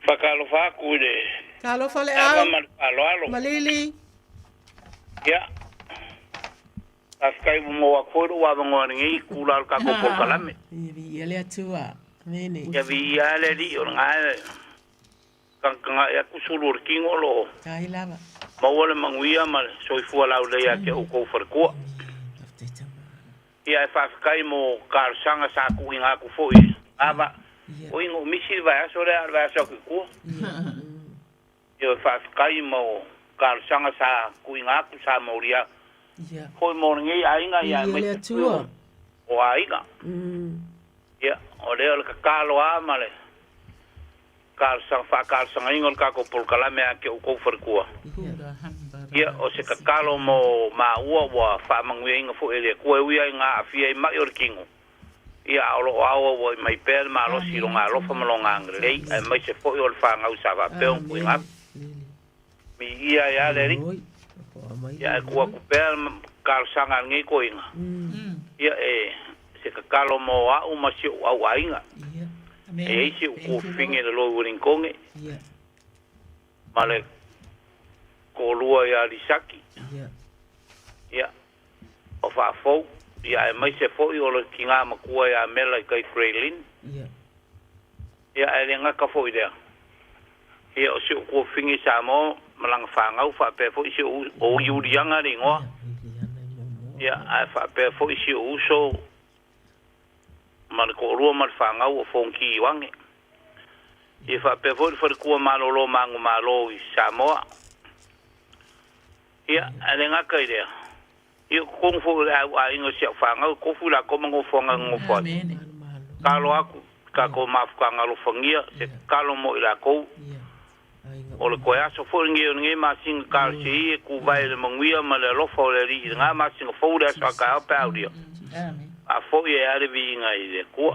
S21: Fakalo fakude.
S18: Talo fale a.
S21: Alo.
S18: Malili.
S21: Ya. Askai mo wa koru wa ngoni ngi kula ka ko ko kalame.
S18: Ibi ele atua. Mene.
S21: Ya vi ale di nga. Kan ya kusulur kingolo.
S18: Tai lava.
S21: Ma wala manguia mal soi fu la le ya ke ko farko. Ya fa kai mo kar sanga sa ku inga ku foi. Aba o ingo misi vai so le arva so ku yo fa kai mo kar sanga sa ku inga ku sa moria
S20: Hoi morning ai inga ia mai
S18: tua.
S20: O ainga. Ia, o leo le kakalo amale. Kal sang ingol ka ko pol kalame ake o ko farkua. Ia, o se kakalo mo maua wa fa mangwe inga fo ele ko uia nga afia mai or kingo. Ia alo awo mai pel ma lo siro nga lo fa malonga ngrei ai mai se fo ol fa nga usava pe un kuinga. Mi ia ya le ri. Ia ko ku pel kal sanga ngi ko inga. Ia se kakalo mo a uma si au ainga. E isi ko finge le lo wurin konge. Male ko lua ya lisaki. Ia o fa fo ia mai se fo i o le kinga makua ya mela kai freilin. Ia ele nga ka fo idea. Ia o si ko finge sa mo malang fa ngau fa pe fo isi o yurianga ringo. Ia a fa pe fo isi uso mal ko rua mal fa ngau o fonki wange. Ia fa pe fo ko malolo mangu malo i Samoa. Ia ele nga ka idea. Ia kung fu la wa ingo sia fanga ko fu la ko mango fonga ngo fo. Kalo aku ka ko mafka ngalo fangia se kalo mo ila ko. O le ko ya so fo ngi ma sing kal si ku vai le mangwia ma le lo fo le ri nga ma sing fo le sa ka pa audio. A fo ye ale vi nga ile ko.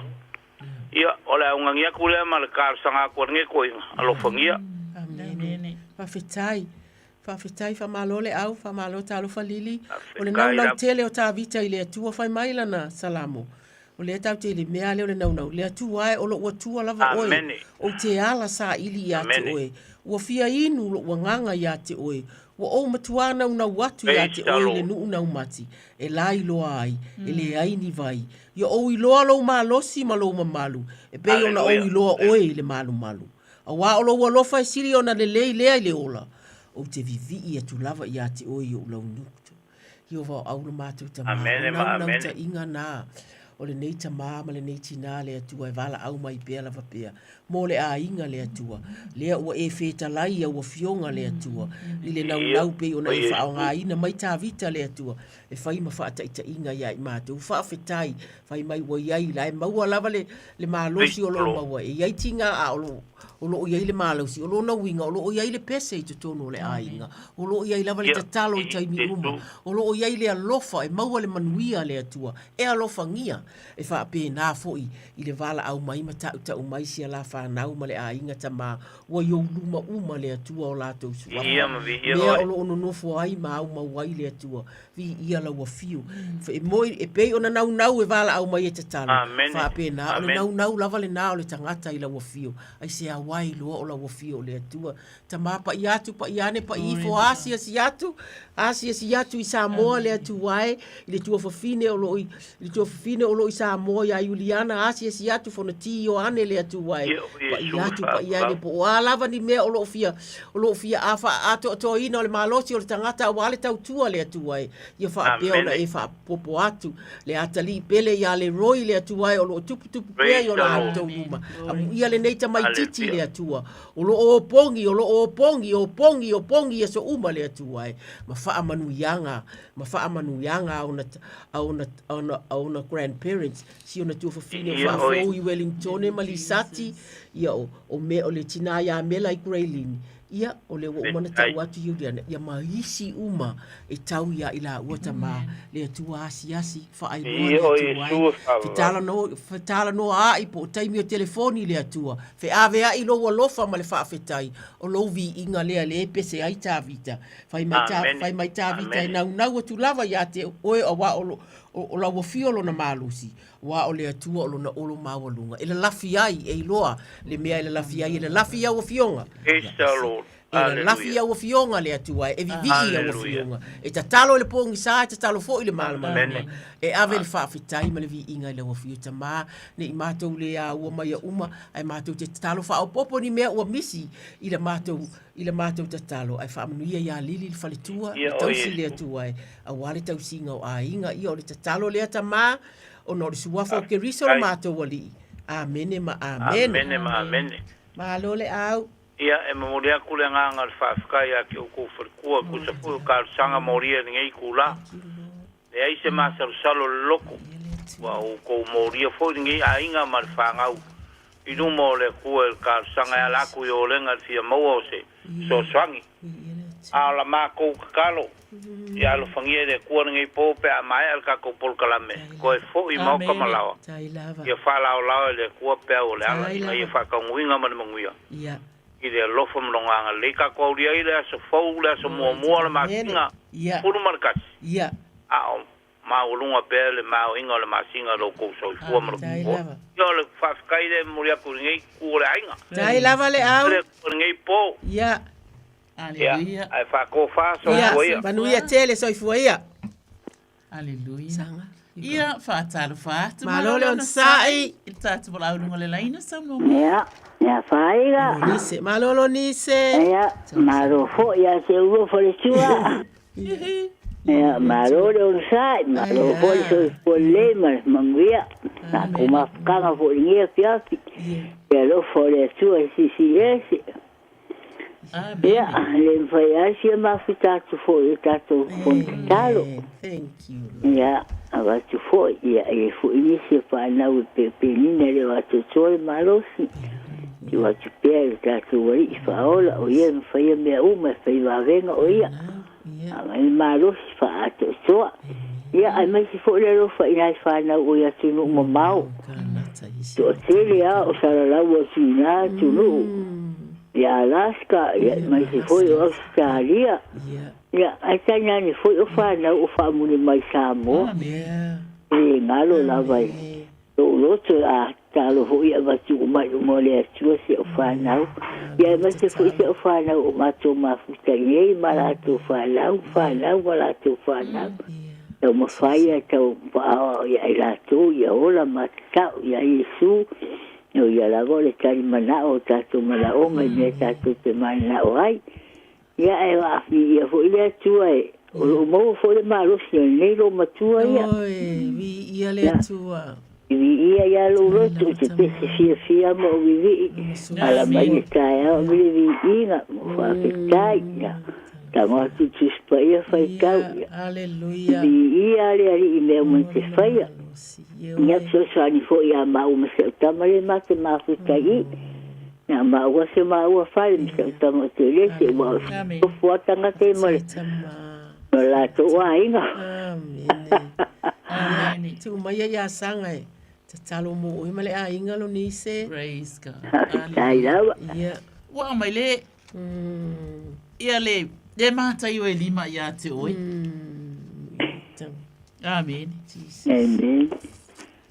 S20: Ia o la unga ngia ku le ma le kal sanga ko ngi ko alo fangia.
S18: Amen. Pa fitai. Whawhitai whamalole au, whamalo talo whalili. O le nau tele o tā vita i lea tua whai mailana, salamo. O lea tau te le mea leo le nau. Lea tua ai o lo ua tua lava oe. O te ala sa ili i ate oe. Ua fia inu lo ua nganga i ate oe. Ua o matuana una watu i ate oe le nuu nau mati. E lai loa ai, e le aini vai. Ia o i loa lo malosi ma lo mamalu. E pei ona o i loa oe i le malu malu. A wā o lo ua lofa e siri ona le lei lea i le ola. O te vivi i atu lava i ate o i o lau nukto. Hio wau au la mātou ta maa. Nau ta inga nā. O le nei ta maa ma le nei tina le atua e vala au mai pēa lava pēa. Mō le a inga le atua. Lea ua e whēta lai a ua fionga le atua. I le nau pe o na e whao ngā ina mai tā vita le atua. E whai ma whaata ita inga ia i mātou. Wha whetai. Whai mai ua iai la e maua lava le mālosi o lo maua. E iai tinga a o lo. O lo iai le malausi, o lo na winga, o lo iai le pese i tutono le ainga, o lo iai lava le tatalo i taimi uma, o lo iai le alofa e maua le manuia le atua, e alofa ngia, e wha ape nā foi i le vala au mai ma tau mai sia la whanau ma le ainga ta mā, ua iou luma uma le atua o lātou suafa. Mea o lo ono nofo ai ma au mawai le atua, vi ia la ua fiu. E moi, e pei ona nau e vala au mai e tatalo, wha ape nā, o le nau lava le nā o le tangata i la ua fiu, ai se a wai loa o la wafio le atua. Ta mā pa i atu, pa i ane, pa i fo asia si atu i Samoa le atu wai, i le tua fafine o lo i Samoa i a Juliana, asia si atu fona ti o ane le atu wai. Pa i atu, pa i ane, po o alava ni mea o lo fia afa ato to ina o le malosi o le tangata o wale tau tua le atu wai. Ia wha apea o na e wha popo atu, le atali pele i a le roi le atu wai, o lo tupu pea i o la atu luma. Ia le neita mai titi le atua. O lo o pongi e so uma le atua e. Ma faa manu yanga ona grandparents. Si ona tua fafine faa fau i Wellington e malisati. Ia o me o le tina ya mela i Graylin. Ia o le umana tau atu Juliana. Ia maisi uma e tau ia ila uata ma le atua asi faa ai roa le atua e. Fitala no a i po taimi o telefoni le atua. Fe avea i lo walofa ma le faa fetai. O lo vi inga lea le pese ai tā vita. Fai mai tā vita e nau atu lava ia te oe o wa o la wafiolo na malusi. Wa o le atua o lo na olo mawalunga. E la lafi ai e iloa le mea e la lafi ai e la lafi au fionga. E lafi au fionga le atua e vivi au fionga. E ta talo le pongi sa, ta talo fo i le malama. E ave le whaafitai ma le vi inga i le wafio ta maa. Ne i mātou le a ua mai a uma. Ai mātou te talo wha popo ni mea ua misi i le mātou te talo. Ai whaamanuia ia lili le whaletua. Tausi le atua e. A wale tausi ngau a inga i o le te talo le ta maa. O no le suwafo ke riso le mātou wali. Amene ma amene.
S20: Amene ma amene.
S18: Mahalo le au.
S2: Ia e mamoria kule nganga whawhkai a ki o kua ku sa pua ka sanga moria ni ngai kula. E ai se masalo loko. Wa o ko moria fo ni ngai a inga mar whangau. Inu mo le kua ka sanga a laku i o lenga fia maua se. So swangi. A la mako kakalo. Ia lo fangia de kua ngai po pe a mai al ka ko pol kalame. Ko e fo i mau kamalawa. Ia whala o lao le kua pe o le ala. Ia whakaunguinga man manguia.
S18: Ia.
S2: I le lofa mnonganga le ka ko ria ile so fo le so mo le masinga pulu markas
S18: ia
S2: a o ma ulunga pele ma o inga le masinga lo ko so fu mo yo le fa kai de muria ku ngai ku le ainga
S18: dai lava le au
S2: ku ngai po
S18: ia
S19: aleluia
S2: ai fa ko fa so
S18: ia banuia tele so fu ia
S19: aleluia sanga ia fa talo fa
S18: malole on sai
S19: il tatu bola ulunga le laina samo
S22: ia ya faiga
S18: nise malolo nise
S22: ya malo fo ya se ugo fo le chua ya malo on sai malo fo so le mas manguia na kuma kanga fo ngia fiafi ya lo fo le chua si ese ya le fai si ma fitatu fo tatu talo
S18: thank you
S22: ya ava tu fo ya e fo inicia pa na u pepe ni le wa tu choi malo si i wa tu pere tatu wari i whaola o ia mwhai mea uma whai wawenga o ia a mai marosi wha ato soa ia ai mai si fōle rofa i nai whanau o ia tunu ma mau to o tele a o saralau o tuna tunu ia Alaska ia mai si fōle o Australia ia ai tanya ni fōle o whanau o whamune mai Samoa e ngalo lawai to loto a talo ho ia batu mai mo le tua se o fanau ia mas se foi se o fanau o mato mafuta ei malato fanau malato fanau o mo faia tau pa ia ila tu ia ola mata ia Yesu no ia la gole tari mana o tatu mala o me tatu te mana o ai ia e wa fi ia ho ile tua e o mo fo le malo si nei lo matua ia
S18: vi ia le tua
S22: ia ia lo tu te pese fia mo vivi ala mai tai o vivi ina mo fa tai ya tamo tu spai fai kau
S18: aleluia
S22: ia le ali me mo te fai ia so ni fo ia ma o me se tamale ma te ma fu tai na ma o se ma o fai me se tamo te le se mo fo tanga te mo la to wa ina
S18: amen tu mai ia sanga te talo mo i male a inga lo nise
S19: praise God
S22: tai lava
S18: ia
S19: wa mai le ia le mata i o e lima ia te oi amen
S22: amen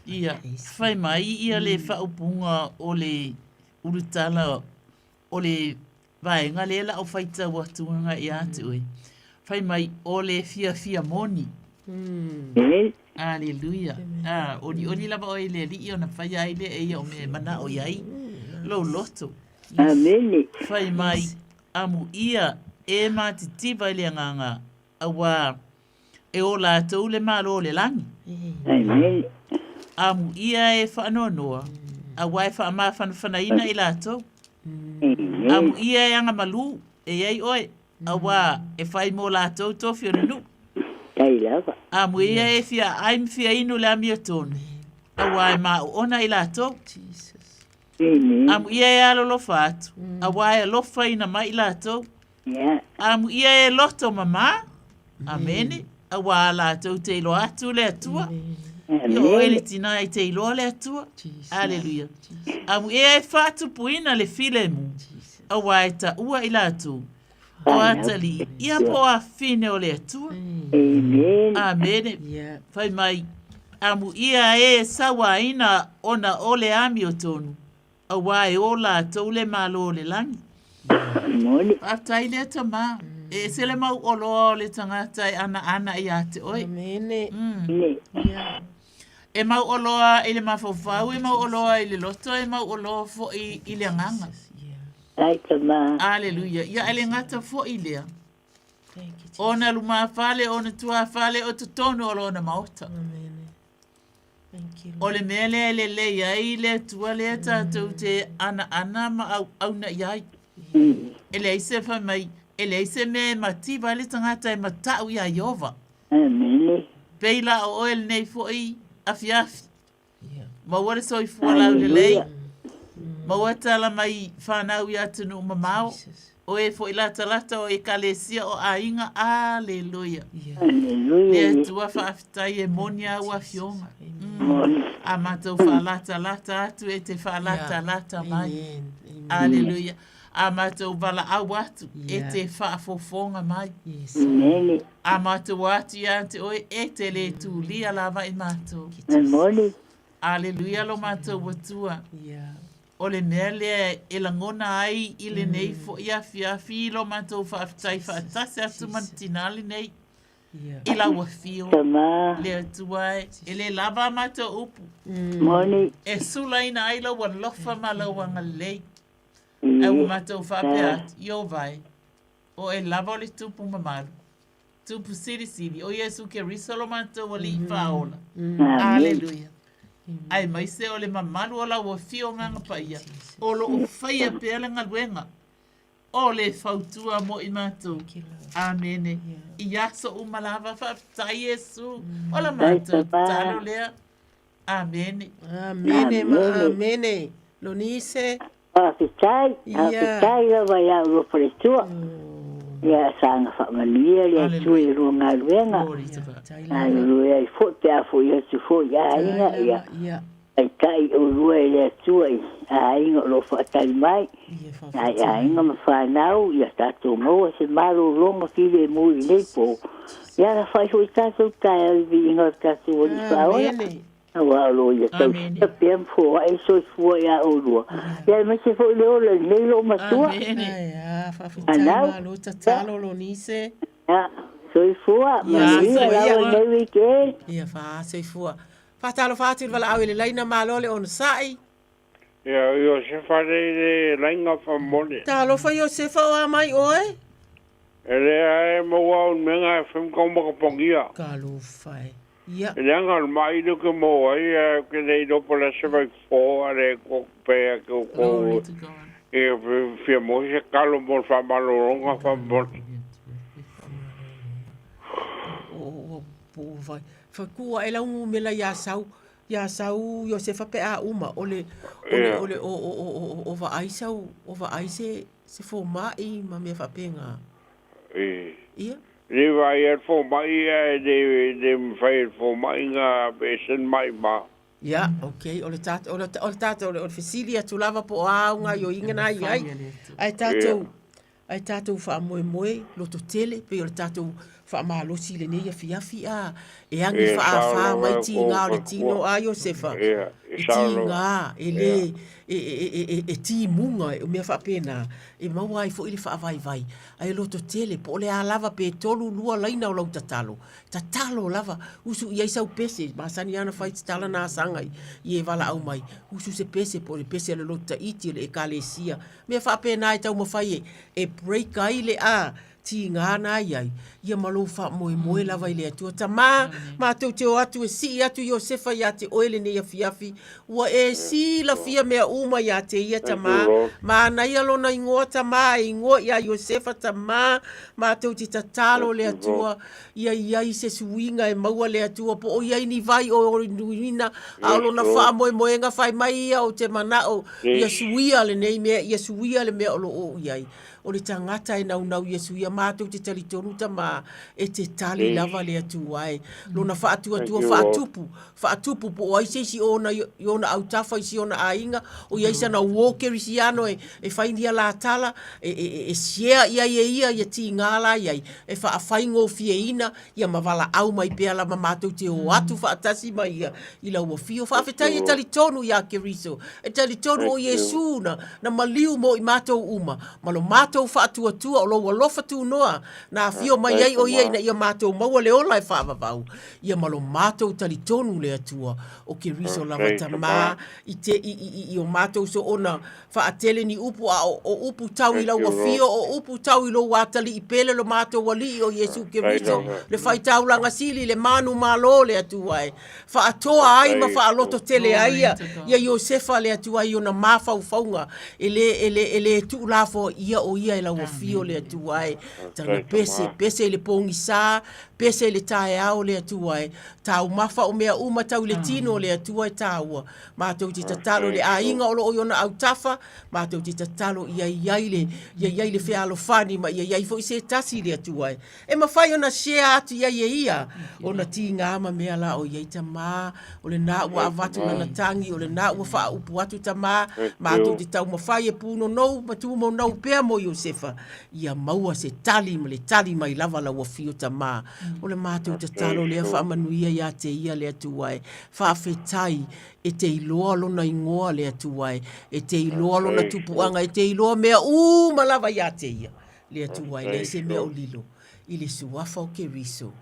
S19: ia fai mai ia le whaupunga o le urutala o le vaenga le la o whaita watuanga ia te oi fai mai o le fia moni Aleluia. Ori lava o ele li o na fai ai le e o me mana o iai. Lo loto.
S22: Amen.
S19: Fai mai amu ia e matitiva ile nganga awa e o la tau le malo le langi.
S22: Amen.
S19: Amu ia e whaanonoa awa e whaamawhanawhanaina i la tau. Amu ia e anga malu e iai oe awa e whai mo la tau tofi o nenu. Amu ia e fia aim fia inu le ami o tonu. Awa e ma ona i lato. Amu ia e alolofa atu. Awa e lofa ina mai i lato. Amu ia e loto mama. Amene. Awa lato te ilo atu le atua. Yo ele tina i te ilo le atua. Aleluia. Amu ia e fatu puina le filemu. Awa e ta ua i lato. O atali, ia po a fine o le atua.
S22: Amen.
S19: Amen. Fai mai, amu ia e sawa ina ona o le ami o tonu. Awa e o la tau le malo o le langi. Atai le tama. E se le mau olo le tangata e ana i ate oi.
S18: Amene.
S19: E mau oloa i le mafofau, e mau oloa i le loto, e mau oloa fo i le anganga. Aleluia. Ia ele ngata fo ilea. Ona luma fale, ona tua fale, o tutono o lona maota. O le mele le ia i le tua le tatou te ana ma au na iai. Ele ai se fa mai, ele ai se me mativa le tangata e matau ia Iova.
S22: Amene.
S19: Peila o el nei foi afiafi. Ma wale soi fuala u le lei. Ma watala mai whanau ia tunu mamao. O e fo ila talata o e kalesia o ainga. Aleluia. Lea tua whaafitai e monia ua fionga. A matau whaalata lata atu e te whaalata lata mai. Aleluia. A matau wala au atu e te whaafofonga mai. A matau atu ia te oe e te le tu lia lava i matau. Aleluia lo matau watua. O le mea lea e langona ai i le nei fo ia fiafi lo matau whaafitai whaatase atu mantinali nei. I la wafio. Lea tuai. E le lava matau upu. E sulaina ai lo wan lofa ma lo wanga lei. E o matau whapea io vai. O e lava o le tupu mamaru. Tupu siri siri. O Yesu ke risolo matau o li whaola. Aleluia. Ai mai se o le mamaru o la wafio nganga paia. O lo o whaia pea le ngaluenga. O le fautua mo i matau. Amene. I aso umalava whaptai Yesu. O la matau talo lea. Amene.
S18: Amene ma amene. Lo nise.
S22: Afitai la vai a lo pretua. Ya sang fa malia le tui runga luenga. Aleluia, i fo te afo ia tu fo ya inga ya. Ai tai o lue le tui. Ai inga lo fa tai mai. Ai inga ma fa nau ya tatu mo se maru longa file mu nei po. Ya la fa hui tatu tai vi inga tatu o fa ora. Wow, ya está bien fo, eso fue ya uno. Ya me se fue le lo matua.
S18: Ya, fa fitama lo tatalo lo nise.
S22: Ya, soy fua, Maria, la nevi que.
S18: Ya fa, soy fua. Fa talo fa til vala awile laina malole on sai.
S21: Ya, yo se fa de laina fa mole.
S18: Talo fa yo se fa wa mai oi.
S21: Ele ai mo wa un menga fem como ko pongia.
S18: Kalu fai. Ja.
S21: Langar mai do que mo ai que dei do por essa vai fora com pé que o e femo se calo por fa malonga fa bot.
S18: O vai. Fa kua ela un mela ya sau yo se fa pe a uma ole o va ai sau o va ai se fo mai ma me fa penga. Ia.
S21: Ni vai fo mai de vai fo mai nga besen mai ma.
S18: Ja, okay. O le fesilia tu lava po aunga yo inga na ai. Ai tatou fa moe lo to tele pe o tatou fa malo si le nei fiafi a e angi fa mai tinga o le tino a yo sefa. Tinga ele e ti munga o me fa pena e mau ai fo ile fa vai ai lo to tele po le a lava pe tolu lua laina o lau tatalo lava usu ia sau pese masani ana fai tala na sanga i vala au mai usu se pese po le pese le lota iti le kalesia me fa pena ai tau mo fai e break ai le a ti ngana ai ia malo fa moe lava ile atu tama ma te atu e si atu Josefa ia te oile ne ia fiafi wa e si la fia mea uma ia te ia tama ma na ia lona ingoa tama ingoa ia Josefa tama ma te tatalo le atua ia i se suinga e maua le atua po o ia ni vai o nuina a lona fa moe nga fai mai ia o te manao ia suia le nei mea ia suia le mea o lo o iai o le tangata e nau Yesu ia mātou te talitonu tama e te tali lava le atu ai. Lona whaatuatua whaatupu po o aise isi ona au tafa isi ona ainga o iaisa na walker isi ano e whaindia la tala e share ia ti ngala iai e whaafaingo fieina ia mavala au mai pea la mātou te o atu whaatasi mai ia i lau o fio whaafetai e talitonu ia ke riso e talitonu o Yesu na maliu mo i mātou uma malo mātou mātou whaatua-tua o lo lofa tu noa. Nā fio mai ai o ia ia mātou maua le ola e whaavavau. Ia malo mātou tali tonu le atua o ke riso lava tamā i o mātou so ona whaatele ni upu o upu tau i lau a fio o upu tau i lo watali i pele lo mātou wali o Yesu ke riso. Le whaitau langa sili le manu malo le atua e. Whaatoa ai ma whaaloto tele aia. Ia Iosefa le atua i ona mawhauwhaunga. Ele tu lafo ia o ia e lau a fio le atua e. Tana pese le pongi sā, pese le tae ao le atua e. Tau mafa o mea uma tau le tino le atua e tāua. Mātou ti tatalo le ainga o lo o iona au tafa. Mātou ti tatalo ia iai le whialo whani ma ia iai fo i se tasi le atua e. E mawhai ona shea atu iai e ia. Ona ti ngāma mea la o iai tamā. O le nā ua avatu na tangi, o le nā ua wha upu atu tamā. Mātou ti tau mawhai e puno nou, matu mo nou pēr mo Iosefa. Ia maua se tali ma le tali mai lava la ua fio tamā. O le mātou te talo lea wha amanuia ia te ia le atua e. Wha whetai e te iloa lona ingoa le atua e. E te iloa lona tupuanga, e te iloa mea malava ia te ia. Le atua e le se mea o lilo. I le suafa o ke riso.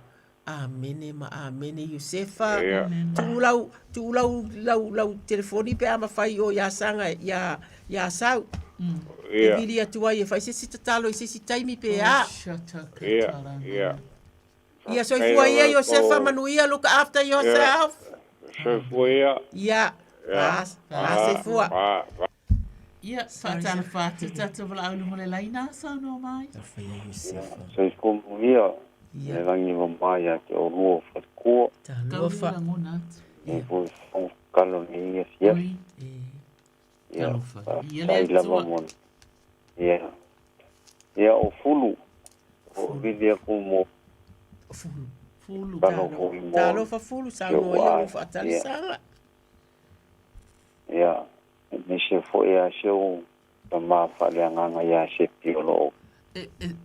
S18: Amene ma amene Iosefa. Tu lau telefoni pe ama fai o ia sanga ia sau. E vili atua e fai se si tatalo e se si taimi pe a. Ia soifua ia Iosefa manuia look after yourself.
S21: Soifua ia.
S18: Ia. Soifua.
S19: Ia, whaatala whātu tatu wala au lungo le laina sa no mai.
S21: Soifua ia. E rangi wa mai a te o rua whatkua.
S19: Kauri la ngona atu.
S21: E voi kalo ni ia fia. Ia. Sai lava mon. Ia. Ia o fulu. O vidia kumo.
S18: Fulu. Talo fa fulu sa no ia o whaatali sanga.
S21: Ia. Me se fo ia se o ma whaleanganga ia se piolo.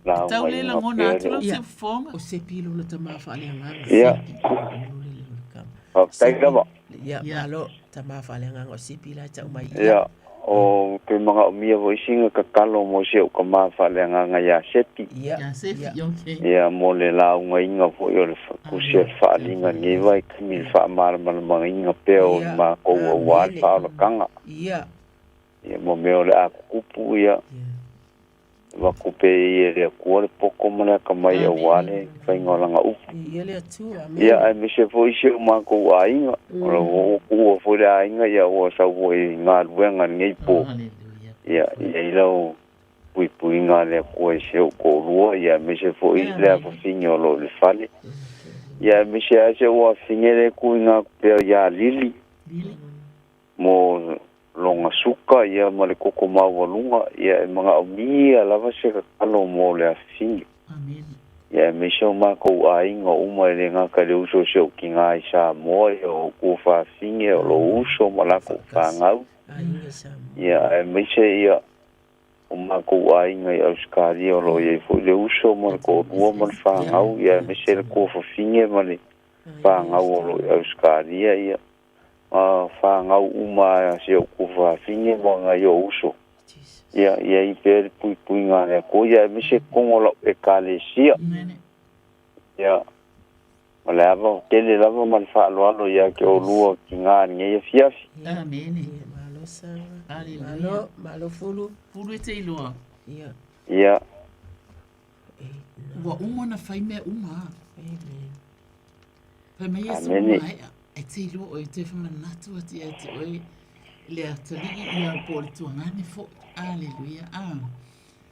S19: Tau le la ngona atu lau se fonga.
S18: O se pilo le ta mawha le nganga.
S21: Ia. Tai lava.
S18: Ia, malo ta mawha le nganga o se pila tau mai.
S21: Ia. O ke mga umia vo isinga ka kalo mo se o ka mawha le nganga ia sepi.
S19: Ia sepi, okay.
S21: Ia mo le lau nga inga fo i o le kusea whaalinga ngewa i kimi whaamara mga inga peo ma koua wāli whaala kanga.
S18: Ia.
S21: Ia mo meo le a kupu ia. Wakupe ia le kua le poko mana ka mai a wale whaingolanga upu.
S18: Ia le atua.
S21: Ia ai me se fo isi o mako a inga. Ora o kua fo le a inga ia o sa fo i ngā ruenga ngei po. Ia i lau pui ngā le kua i se o ko rua. Ia me se fo i le a fo fingi o lo le fale. Ia me se a se o a fingi le kui ngā kupea ia lili. Mo longa suka ia ma le koko mawalunga ia e mga umia lava se ka kalo mo le afingi.
S19: Amen.
S21: Ia me se o mako a inga uma le ngaka le uso se o ki ngā i Samoa ia o kufa afingi o lo uso malako whangau. Ia e me se ia o mako a inga i Auskari o lo ia i fo le uso malako rua mal whangau ia me se le kufa fingi ma le whangau o lo i Auskari ia. Whangau uma se o kufa finge mo nga yo uso. Ia i pere pui ngā rea ko. Ia me se kongola e kālesia. Ia. Ma le ava tele lava ma le whaaloalo ia ke o lua ki ngā ringa ia fiafi.
S19: Amene.
S18: Malo sanga. Malo fulu.
S19: Fulu e te iloa.
S18: Ia.
S21: Ia.
S19: Wa uma na whai mea uma.
S18: Amen.
S19: Whai mea so uma ea. E te iloa o e te whamanatu ati e te oe le atalii i a po le tuangane fo. Aleluia.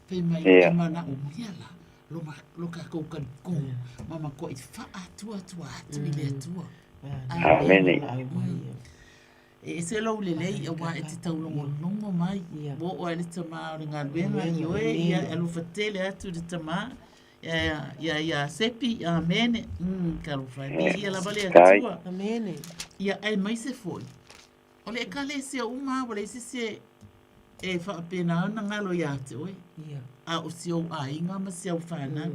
S19: Whai mai e mana o miala. Lo ka kou karikou. Mama ko i wha atua atu i le atua.
S21: Amene.
S19: E se lau le lei a wā e te taulongo mai. Wo o e le tamā o le ngā luenga i oe. Ia alu whatele atu le tamā. Ia sepi, amene. Karo whai. Ia lava le atua.
S18: Amene.
S19: Ia ai mai se foi. O le ka le se uma, o le se e whaapena ana ngalo ia te oe. A o si o a inga ma si au whanang.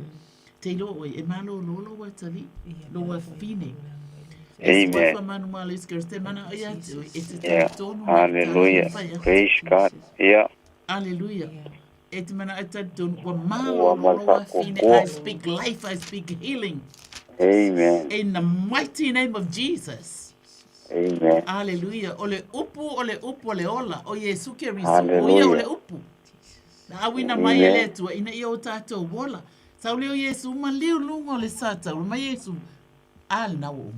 S19: Te ilo oe, e malo lolo wa tali. Lo wa fine.
S21: Amen.
S19: E si manu malo iskers te mana o ia te oe. E te tonu.
S21: Hallelujah. Praise God. Ia.
S19: Hallelujah. E te mana ata tonu wa malo loa fine. I speak life, I speak healing.
S21: Amen.
S19: In the mighty name of Jesus.
S21: Amen.
S19: Hallelujah. Ole upu, ole ola. O Yesu Keriso.
S21: Hallelujah.
S19: O ia ole upu. Na awina mai ele tua. Ina ia o tātou wola. Sau leo Yesu uma leo lungo le sata. Uma Yesu. Al na o.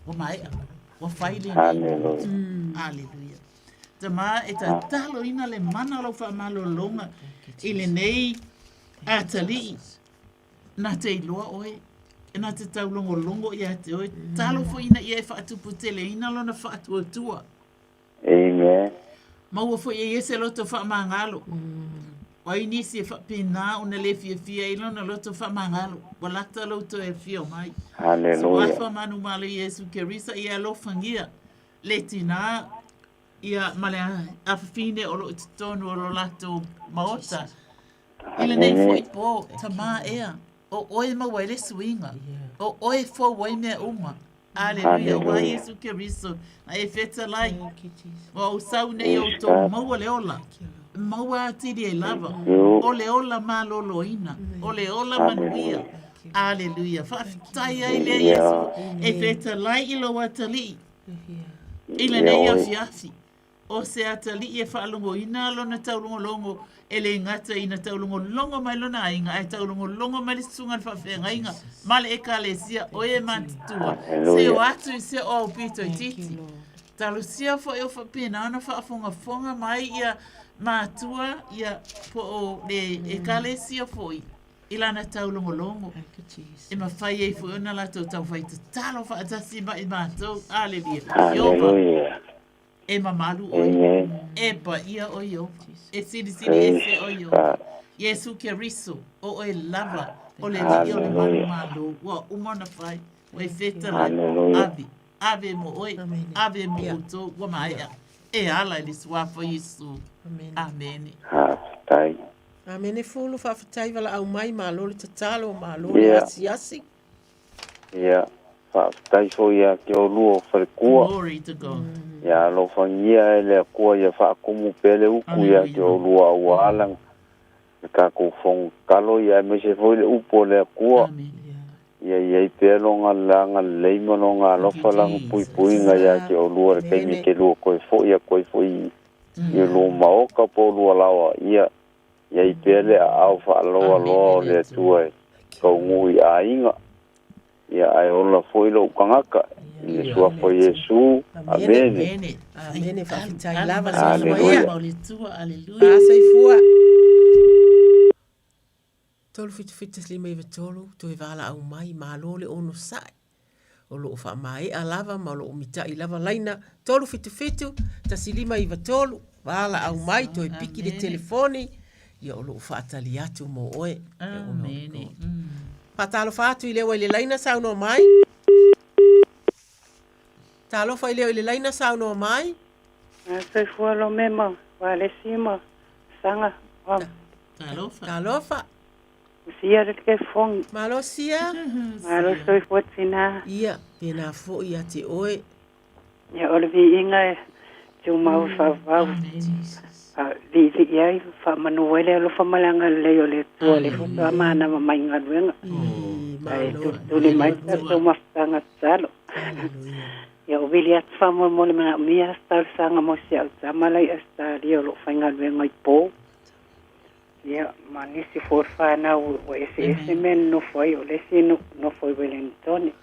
S19: O mai. O faile.
S21: Hallelujah.
S19: Hallelujah. Tama e ta talo ina le mana lo fa malo longa. Ile nei atali. Na te iloa oe. Na te tau longo ia te oe. Talo fo ina ia e whaatuputele. Ina lona whaatuatua.
S21: Amen.
S19: Maua fo ia se loto whaamangalo. Wa inisi e whapena una le fia ilona loto whaamangalo. Walata loto e fia mai.
S21: Hallelujah.
S19: So wafa manu malo Yesu Kerisa ia lo fangia. Le tina ia male afine o lo tonu o lo lato maota. Ile nei fo ipo tama ea. O oe maua le swinga. O oe fo wai mea uma. Aleluia. Wa Yesu Keriso. Na e feta lai. Wa o sau nei o to maua le ola. Maua atiri e lava. O le ola malolo ina. O le ola manuia. Aleluia. Whaafitai ai le Yesu. E feta lai ilo watali. Ile nei a fiafi. O se atali e whaalongo ina lona taulongo longo. Ele ngata ina taulongo longo mai lona ainga. Ai taulongo longo mai le sunga whawhenga inga. Male e kalesia o e matitua. Se o atu i se o pito i titi. Talusia fo e o whapena ana whaafonga mai ia matua ia po o le e kalesia foi. Ilana taulongo longo. E mawhai e fo ona lato tau whai te talo whaatasi mai i mātou. Aleluia.
S21: Hallelujah.
S19: E mamalu oi. E pa ia oi o. E siri e se oi o. Yesu Keriso. O e lava. O le li o le malu malu. Wa umana whai. O e feta lai. Avi. Ave mo oi. Ave mo uto. Wa maia. E ala ili swafo Yesu. Amen.
S21: Haftai.
S18: Amen. E fulu whawhatai wala au mai malo le tatalo malo le asiasi.
S21: Yeah. Whaafitai fo ia ke o luo wharekua.
S19: Glory to God.
S21: Ia lo whangia e lea kua ia whaakumu pele uku ia ke o lua ua alang. Ka ko fong kalo ia me se foi le upo lea kua. Ia i pelonga langa leimononga lofa lang pui puinga ia ke o lua re keimi ke lua koe fo ia koe fo i. Ia lua maoka po lua lawa ia. Ia i pele a au whaaloa loa o lea tuai. Kau ngui a inga. Ia ai ola foi lo kangaka i sua foi Yesu. Amen.
S18: Amen. Whaafitai lava
S19: sa
S18: sa ia.
S19: Aleluia.
S18: Asai fua. Tolu fitu slima iwa tolu. Tu e wala au mai malo le ono sai. O lo wha mai a lava ma lo umita i lava laina. Tolu fitu. Ta silima iwa tolu. Wala au mai tu e piki de telefoni. Ia o lo wha atali atu mo oe.
S19: Amen.
S18: Patalo fatu i lewa i le laina sau no mai. Talo fa i lewa i le laina sau no mai.
S3: Sai fua lo mema. Wa le sima. Sanga.
S18: Talofa.
S3: Sia le ke fong.
S18: Malo sia.
S3: Malo soi fotina.
S18: Ia. Pena fo ia te oe.
S3: Ia ole vi inga e. Tu mau fa va. Li ai fa manuele lo fa malanga le yo le to le fo mana mai ngadwenga. Tu le mai tu ma fanga salo. Ya o vili at fa mo le mana mia star sanga mo sia tamalai sta rio lo fa ngadwenga i po. Ya manisi for fa na o ese men no foi o le sino no foi Wellington.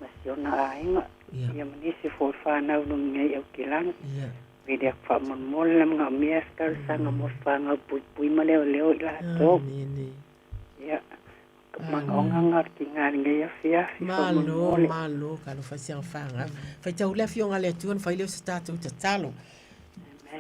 S3: Mas yo na ainga. Ya manisi for fa na no ngai o kilang. Dia fa mon nga mia star sanga mo fanga pui maleo leo la to ya mangonga tinga ngai afia
S18: malo kalau fa sia fanga fa tau le fionga le tuan fa le statu tatalo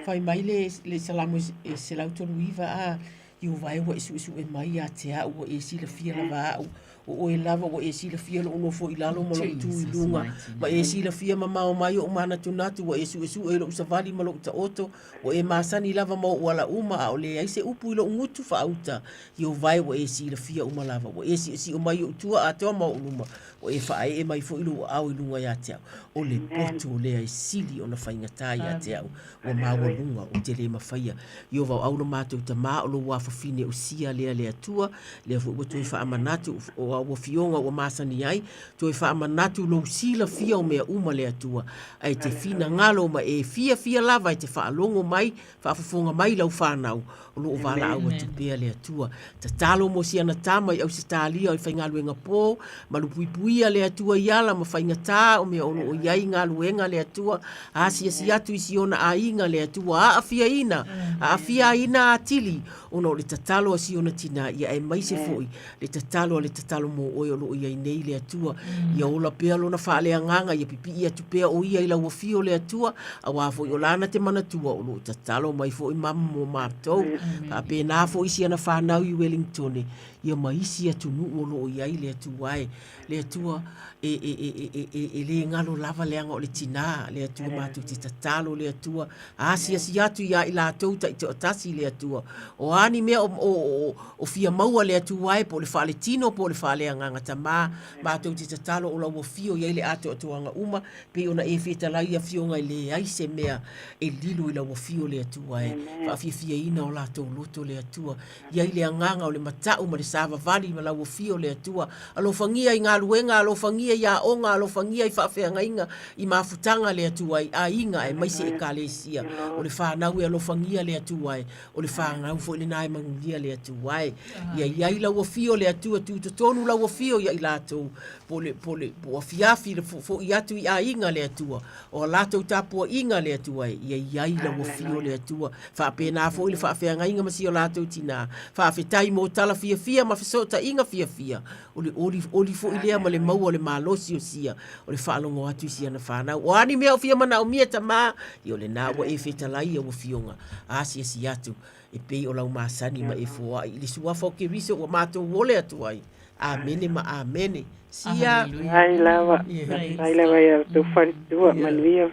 S18: fa mai le salamu se la to viva a you vai wo isu e mai a te a o e si le fia la va o e lava o e si le fia lo no fo ilalo mo tu lunga ma e si le fia mama o mai o mana tunatu o e su e lo savali mo lo ta oto o e masani lava mo wala uma o le ai se upu lo ngutu fa auta you vai o e si le fia uma lava o e si o mai o tua a to mo uma o e whae e mai fo ilu au ilunga ia te au. O le poto lea e sili o na whaingata ia te au. O maua lunga o te le mawhaia. Io vau au no mātou ta mā o lo wafafine o sia lea tua. Lea fo ua toi wha amanatu o au fionga o masani ai. Toi wha amanatu lo sila fia o mea uma lea tua. Ai te fina ngalo ma e fia lava e te wha alongo mai. Wha afafonga mai lau whanau. O lo o wala au atu pea lea tua. Ta talo mo si ana tama i au se tālia o i whaingaluenga pō. Malupuipuia lea tua iala ma whaingatā o mea ono o iai ngaluenga lea tua. Asia si atu isi ona a inga lea tua. A afia ina. A afia ina atili. Ono le tatalo si ona tina ia e mai se foi. Le tatalo mo oi o lo iai nei lea tua. Ia ola pea lo na wha lea nganga. Ia pipi ia tu pea o ia ila wafio lea tua. A wafo o lana te mana tua o lo tatalo mai foi mamu o mātou. Ka pe nā fo isi ana whanau i Wellington. Ia maisi atu nu o lo iai lea tuai. Lea tua e le ngalo lava leanga o le tina. Lea tua mātou te tatalo lea tua. Asia si atu ia i la tauta i te otasi lea tua. O ani mea o fia maua lea tuai po le whale tino po le whale anganga tamā. Mātou te tatalo o lau o fio ia le ato atuanga uma. Pe ona e feta lai a fionga i le aise mea e lilo i lau o fio lea tuai. Whafia ina o la tau loto lea tua. Ia i le anganga o le matau ma le sava vali ma lau o fio lea tua. Alo fangia i ngā luenga, alo fangia i a onga, alo fangia i whawhianga inga i mafutanga lea tuai. A inga e maise e kālesia. O le whanau e alo fangia lea tuai. O le whanau fo le nai mangungia lea tuai. Ia i lau o fio lea tua tu tonu lau o fio ia i latou. Po a fiafi fo i atu i a inga lea tua. O latou tapua inga lea tuai. Ia i lau o fio lea tua. Whapena fo i le whawhianga inga masi o latou tina. Whawhetai mo tala fia ma whesota inga fia. O le oli fo i lea ma le maua le malosi o sia. O le whaalongo atu sia na whanau. O ani mea o fia mana o mia tamā. I o le nā wa e whetalai o fionga. Asia si atu. E pei o lau māsani ma e fōa. I le suafa o ke riso o mātou wole atu ai. Amene ma amene. Sia.
S3: Ai lava ia tu wharitua manuia.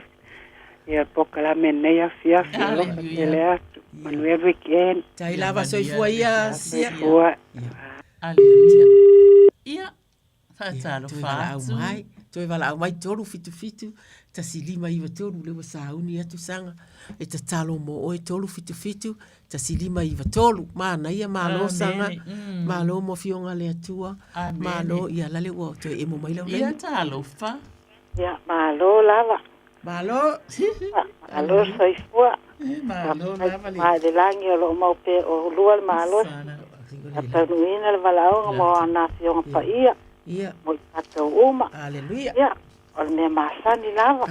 S3: Ia pokala menea fia loka ele atu. Manuia weekend.
S18: Tai lava soifua ia sia.
S19: Aleluia. Ia. Whaatalo whaatu.
S18: Toi wala au mai toru fitu. Ta silima iwa toru lewa sauni atu sanga. E ta talo mo oe toru fitu. Ta silima iwa toru. Mana ia malo sanga. Malo mo fionga le atua. Malo ia lale ua. Toi emo mai lau lei.
S19: Ia talo wha.
S3: Ia malo lava.
S18: Malo.
S3: Malo soifua.
S19: Malo lava le.
S3: Ma de langi o lo mau pe o lua malo. A tanuina le valaonga mo ana fionga pa ia.
S18: Ia.
S3: Mo i katou uma.
S18: Aleluia.
S3: Ia. O le mea masani lava.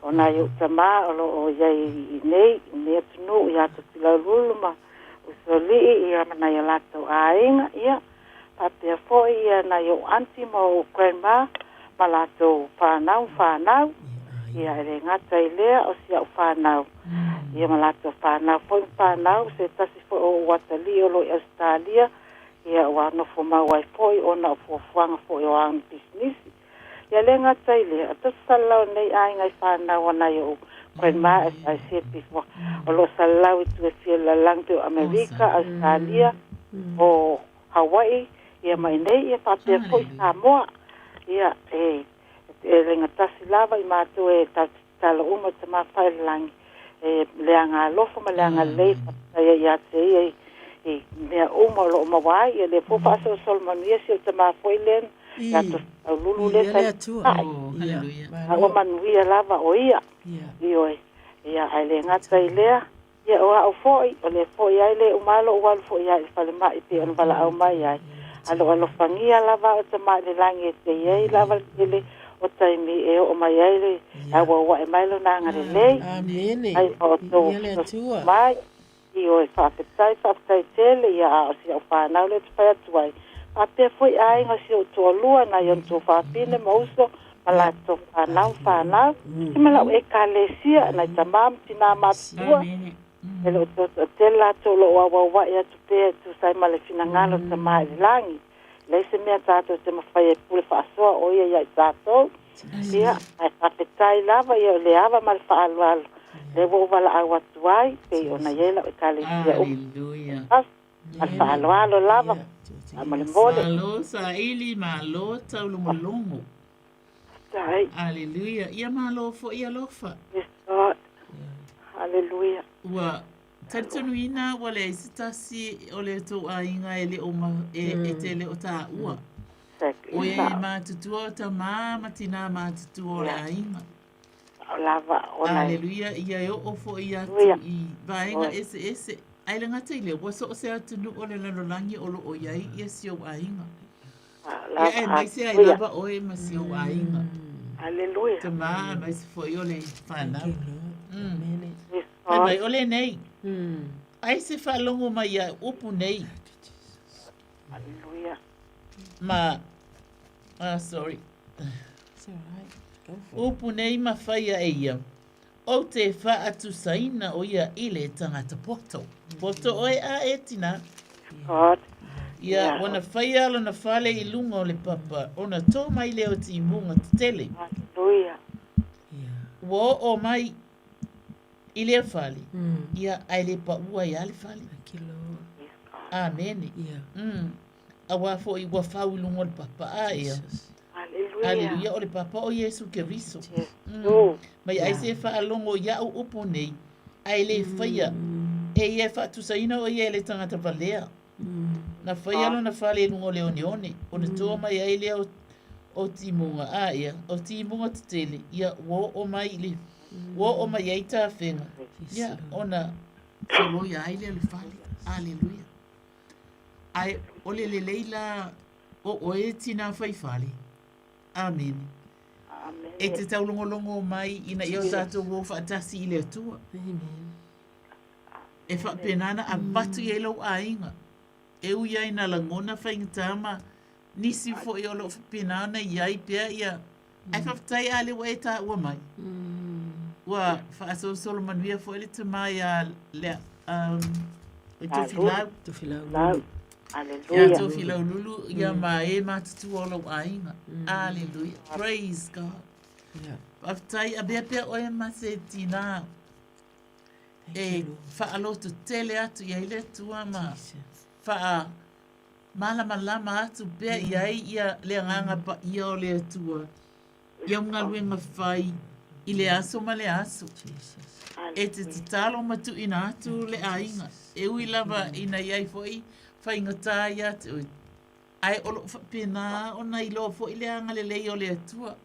S3: O na iu tamā o lo o iai nei, mea tunu i ato tila lulu ma usoli i amana i alatou a inga, ia. Papea foi ia na iu anti mo o grandma ma latou whanau. Ia ere ngata i lea o sia o whanau. Ia ma latou whanau. Foi whanau se tasi foi o watali o lo i Australia. Ia o anofo mawai foi o na fuanga foi o ang business. Ia le ngata i lea. Ata salau nei ainga i whanau ana i o grandma as I said before. O lo salau i tu e fia lalang te o Amerika, Australia, o Hawaii. Ia mai nei ia papea foi Samoa. Ia e lenga tasi lava i mātou e tala uma te mawhai langi. E leanga alofa ma leanga lei papaya i ate ia i mea uma lo mawai. Ia le fōwhasa o solmanuia si o te mawhai len. Ia to lulu le tai. A o manuia lava o ia. Ioe. Ia ai le ngata i lea. Ia o au foi. O le foi ai le umalo o walu foi ai whale mai pe on wala au mai ai. Alo fangia lava o te mai le langi e te iei lava le o taimi e o mai ai le awa e mai lo nanga le lei.
S18: Amene.
S3: Ai o to mai. Ioe whawhetai tele ia o si au whanau le te whai atuai. A pe foi ai nga si o to lua na yon to whapine mauso ma la to whanau. Ki ma lau e kalesia na i tamam tina matua. E lo to tela to lo wa ia tu pe tu sai ma le finangalo te mai langi. Le se mea tato te mawhai e pule whaasoa o ia i tato. Ia, ai whapettai lava ia o le awa ma le whaalualo. Le wo wala au atuai, pe o na iela e kalesia
S19: Aleluia.
S3: Al whaalualo lava. Amale mole.
S19: Malo sa ili malo taulungolongo.
S3: Sai.
S19: Hallelujah. Ia malo fo ia lofa.
S3: Yes, God. Hallelujah.
S19: Wa tatunuina wale isitasi ole to ainga ele oma e tele o ta ua. O e matutua ta mama tina matutua o le ainga.
S3: Lava ona.
S19: Hallelujah. Ia yo ofo ia tu I vaenga ese ai langa tele waso o se atunu ole lano langi olo o iai ia sio ainga. Ia e mai se ai lava o e masio ainga.
S3: Hallelujah.
S19: Te maa mai se fo i ole whanau. Ai mai ole nei. Ai se whalongo mai a upu nei.
S3: Hallelujah.
S19: Ma, sorry.
S18: It's all right. Go for it.
S19: Upu nei ma whaia e ia. O te wha atu saina o ia ile tangata poto. Poto oe a e tina.
S3: God.
S19: Ia, wana whaia alo na whale I lunga o le papa. Ona tō mai leo ti munga te tele.
S3: Hallelujah.
S19: Wo o mai I le whale. Ia, ai le pa ua I ale whale. Amen. A wafo I wafau I lunga o le papa a ia. Hallelujah. O le papa o Yesu Keriso. Mai ai se whaalongo ia au upo nei. Ai le whaia. E ia whaatusaina o ia le tangata valea. Na whaia lo na whale lungo le one. O na tō mai ai leo o timunga a ia. O timunga te tele. Ia wo o mai le. Wo o mai ai tā whenga. Ia ona solo ia ai leo le whale. Hallelujah. Ai ole le leila o e tina whai whale. Amen.
S3: Amen.
S19: E te taulongolongo mai ina i o tātou o whaatasi I le atua.
S18: Amen.
S19: E whapenana a batu I lau a inga. E ui ai na langona whaingatama nisi fo I olo whapenana I ai pia ia. Ai whaftai a le wae tā ua mai. Ua whaasolo manuia fo ele te mai a le tofilau.
S3: Tofilau.
S19: Ia
S3: Hallelujah.
S19: tofilau lulu ia ma e matutu o lau a inga. Hallelujah. Praise God. Whaftai a bea pia oe ma se tina. E whaaloto tele atu ia ile tua ma wha malama atu bea iai ia leanganga pa ia o le atua. Ia mga luenga whai I le aso ma le aso. E te talo matu ina atu le ainga. E ui lava ina iai foi whaingata ia te ui. Ai olo pena ona I lo fo I le anga le lei o le atua.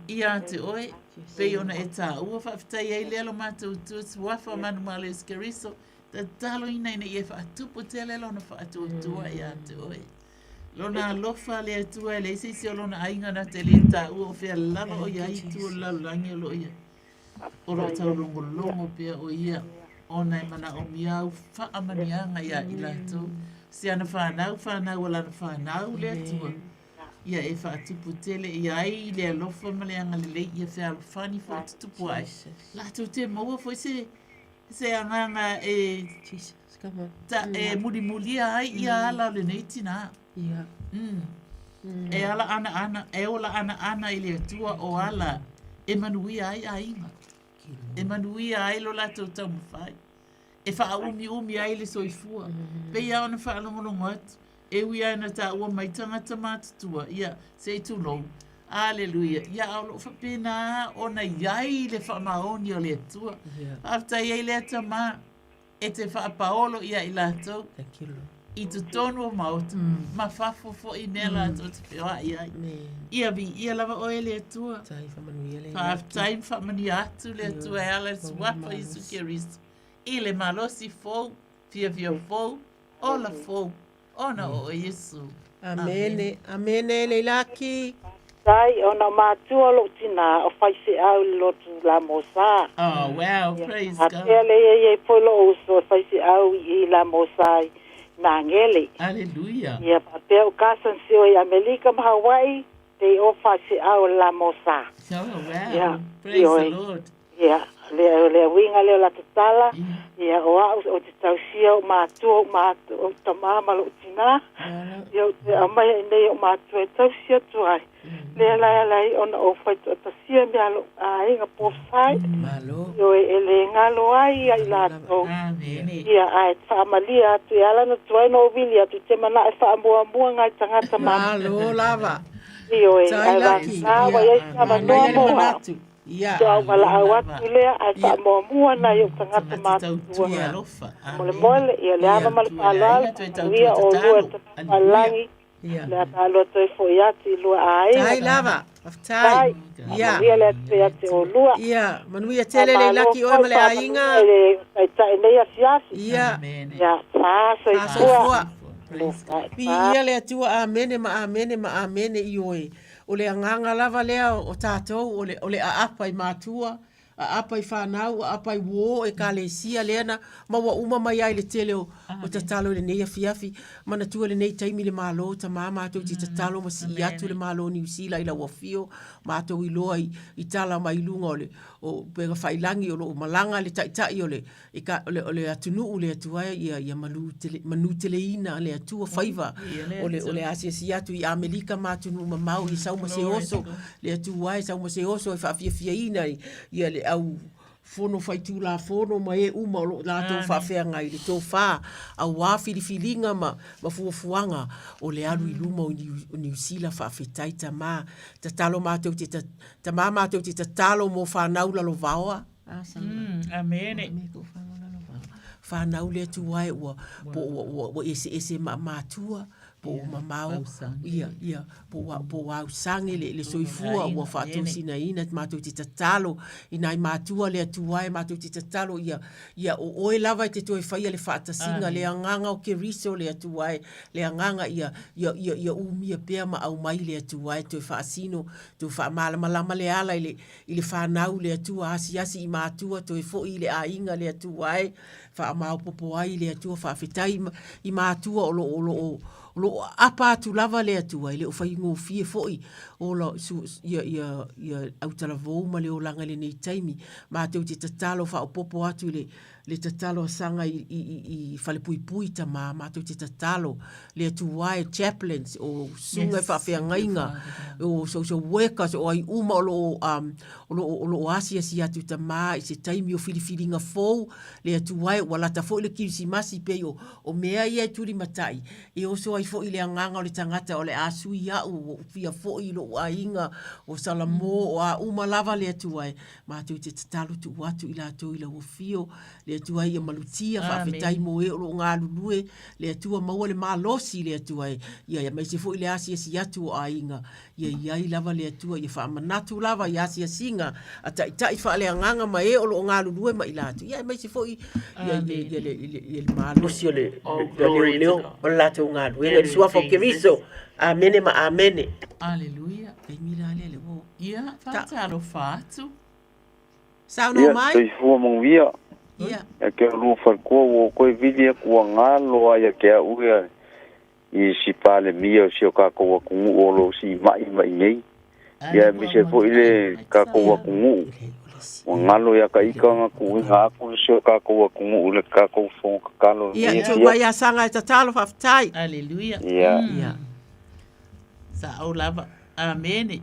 S19: Ia te oe. Pei ona e tā ua whaftai ai lelo mātou tuas wafa manu ma le skeriso. Ta talo ina ina ie whaatupu te lelo na whaatutua ia te oe. Lona alofa le atua le isi o lona ainga na te le tā ua o whea lava o ia I tua lalangi o lo ia. Ora tau longo pia o ia. Ona I mana o miau whaamanianga ia I lātou. Se ana whanau o lana whanau le atua. Ia e whaatupu tele ia ai le alofa ma le anga le lei ia whea alofani fo tutupu ai. Lātou te maua fo se anganga e mulimulia ai ia ala le nei tina. E ala ana e ola ana I le atua o ala e manuia ai a inga. E manuia ai lo lātou tau mawhai. E wha umi ai le soifua. Pea ona wha alongolongo atu. E ui ai na tā ua mai tangata mātutua. Ia, se tu lou. Aleluia. Ia au whapena ona iai le whamaoni o le atua. Aftai ai le atama. E te whapaolo ia I lātou. I tu tonu o mauta. Ma whafo fo I mea lātou te whioa iai. Ia lava o e le atua. Aftai whamani atu le atua e ala suapa Isu Keristo. I le malosi fou, fia fou, ola fou, ona o Yesu.
S18: Amene, amene le laki.
S3: Sai ona matua lo tina o faise au lo la mosa.
S19: Oh wow, praise God.
S3: Atele ye polo so faise au I la mosa na ngele.
S19: Hallelujah.
S3: Ia pe o kasan sio ya Amerika ma Hawaii te o faise au la mosa.
S19: Oh wow.
S3: Yeah.
S19: Praise the Lord.
S5: Ia, le winga le la tala. Ia, o te tausia o mātua o tamama lo tina. Ia, te amai nei o mātua e tausia tuai. Le lai ona o whaitu o tasia mea lo a inga pōwhai. Ia, e le ngalo ai ai lato. Ia, ai whaamalia atu e alana tuai no vili atu te mana e whaamua ngai tangata mana.
S18: Malo lava.
S5: Ia, ai lawa ia sama noa moa.
S18: Ia.
S5: Ia mala awatu lea ai fa mo na yo tangata matua. Mole ia le ava mal palal. Ia o lua palangi. Le talo to fo yati lua ai.
S18: Tai lava. Tai. Ia.
S5: Ia le yati o lua.
S18: Ia, manuia tele le laki o male ainga.
S5: Ai tai nei asiasi.
S18: Ia.
S5: Ia, fa so
S18: Ia le atua amene ma amene i oe. O le anganga lava lea o tātou, o le aapa i mātua, aapa i whanau, aapa i wō, e ka le sia leana, maua uma mai ai le tele o tatalo le nei afiafi, mana tua le nei taimi le mālo, ta mātou ti tatalo ma si i atu le mālo ni usila i la wafio, mātou i loa i tala mai lunga o pega whailangi o lo malanga le taitai o le atunu le atua ia manu tele ina le atua whaiva o le asia si atu i Amerika mātunu mamau i sau se oso le atua e sau se oso e whawhiawhia ina ia le au fono whaitu la fono ma e uma o la tō whawhia ngai le tō whā au wā whiriwhiringa ma fuafuanga o le alu i luma o New Zealand whawhetai ta mā ta talo mātou ta mā mātou te talo mo whanau lalo vaoa.
S19: Amene.
S18: Whanau le atu wai ua ese mātua po mamau ia po wa sange le soifua ua whātou sina ina mātou te tatalo ina i mātua le atuai mātou te tatalo ia o oe lava i te toi whaia le whātasinga le anganga o ke riso le atuai le anganga ia umia pēr ma au mai le atuai toi whaasino toi whaamalamalama le ala i le whanau le atua asi i mātua toi fo i le ainga le atuai whaamau popo ai le atua whaafetai i mātua o lo apa tu lava le atua le o fai ngo fie foi o lo ia au tala vo ma le o langa le nei taimi ma te te tatalo fa o popo atu le tatalo sanga i fale pui pui ta ma te te tatalo le atua chaplains o sunga fa fe ngainga o social workers o ai uma o lo asia si atu ta ma i se taimi o filifilinga fo le atua wala ta fo le kisi masi pe o mea ia turi matai e o so ai fo i le anganga o le tangata o le asu ia o fia fo i lo ainga o salamo o a uma lava le atuai ma tu te tatalo tu watu i la to i la o fio le atuai ia malutia fa fetai mo e o ngā lulue le atua maua le malosi le atuai ia mai se fo i le asia si atu o ainga ia i lava le atua ia fa manatu lava ia asia singa ata i fa le anganga ma e o ngā lulue ma i la atu ia mai se fo i ia le malosi o le leo o la to ngā lulue le suafa o ke riso amene ma amene.
S19: Aleluia. Emila ale wo. Ia, fatalo fatu.
S18: Sao no mai?
S21: Ia, fu mo via.
S18: Ia.
S21: E ke lu farko wo ko vidia ku ngalo ya ke uia. I si pale mia si o ka ko ku o lo si mai nei. Ia mi se fo ile ka ko ku o ngalo ya ka ika ku ha ku si o ka ko ku le ka ko fo ka lo.
S18: Ia, tu vai a sanga ta talo faftai.
S19: Aleluia.
S21: Ia.
S19: Sa au lava. Amene.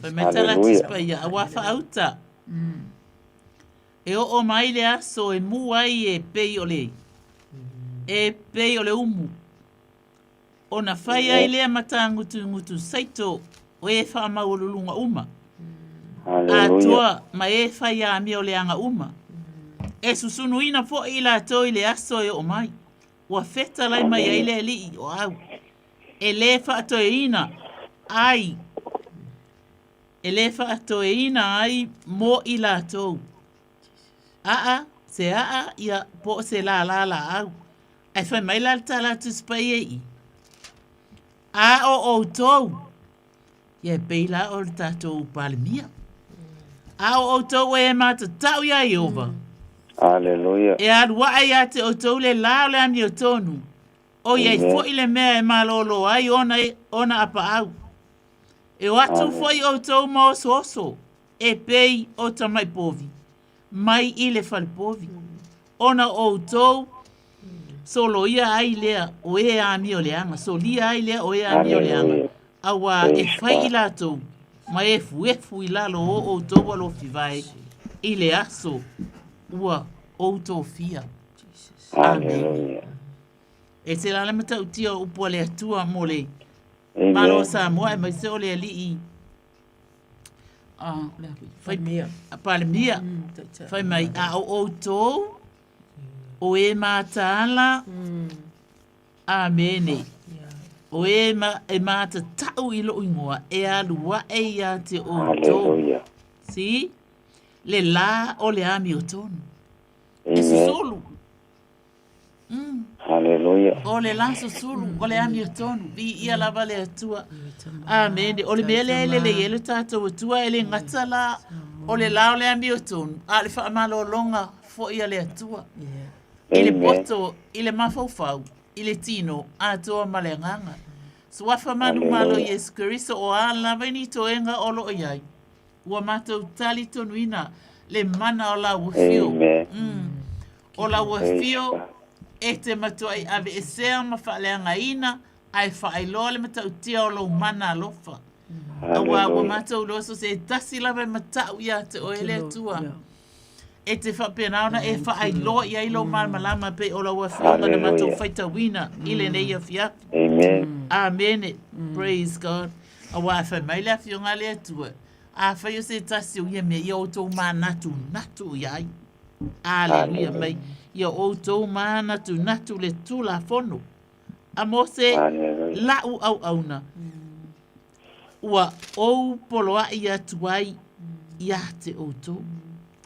S19: Pai metala tispa ia awafa auta. E o mai le aso e muai e pei o le. E pei o le umu. O na whai ai lea ngutu saito o e wha maululunga uma. A toa ma e whai a mi o le anga uma. E susunu ina fo i la toi le aso e o mai. Ua feta lai mai ai le li o au. E le whaatoe ina ai. E le whaatoe ina ai mo i la tau. Se ia po se la au. Ai whai mai la tala tu spai ei. A o tau. Ia peila o le tatou palemia. A o tau e mata tau ia i ova.
S21: Aleluia.
S19: E alua ai ate o tau le la o le ami o tonu. O iei fo i le mea e malolo ai ona apa au. E watu fo i o tau mo soso. e pei o tamai povi. Mai i le fale povi. Ona o tau, solo ia ai lea o e a mi o leanga. So lia ai lea o e a mi o leanga. Awa e fai i la tau. Ma e fu i lalo o tau alo fivai. I le aso. Ua o tau fia. Amen. E se la mata utia upo le atua mo le. Malo Samoa e mai se o le ali i. Fai mia. Pale mia. Fai mai a o tau. O e mātala. Amene. O e mata tau i lo ingoa. E alua e ia te o tau. Si? Le la o le ami o tonu. E susulu.
S21: Hallelujah.
S19: O le la susulu. O le ami o tonu. Vi ia lava le atua. Amene. O le mele ele le yele tātou atua ele ngatala. O le la o le ami o tonu. A le wha amalo longa fo ia le atua. I le poto, i le mafaufau, i le tino, a toa malenganga. Suafa manu malo Yesu Keriso o a lava ni toenga olo o iai. Ua matou tali tonuina le mana o la uafio. O la uafio e te matuai ave e sea mawhaaleanga ina ai whaailoa le matau tia o lo mana alofa. Awa ua matou loso se tasi lava matau ia te oele atua. E te whapenaona e whaailoa ia ilo malama pe o la uafionga na matou whaita wina ile nei a fiafi.
S21: Amen.
S19: Amen. Praise God. Awa a whai mai le afionga le atua. A whai o se tasi o ia me ia o tau maa natu iai. Aleluia mai. Ia o tau maa natu le tula fono. A mo se lau au auna. Ua ou poloa ia tuai ia te o tau.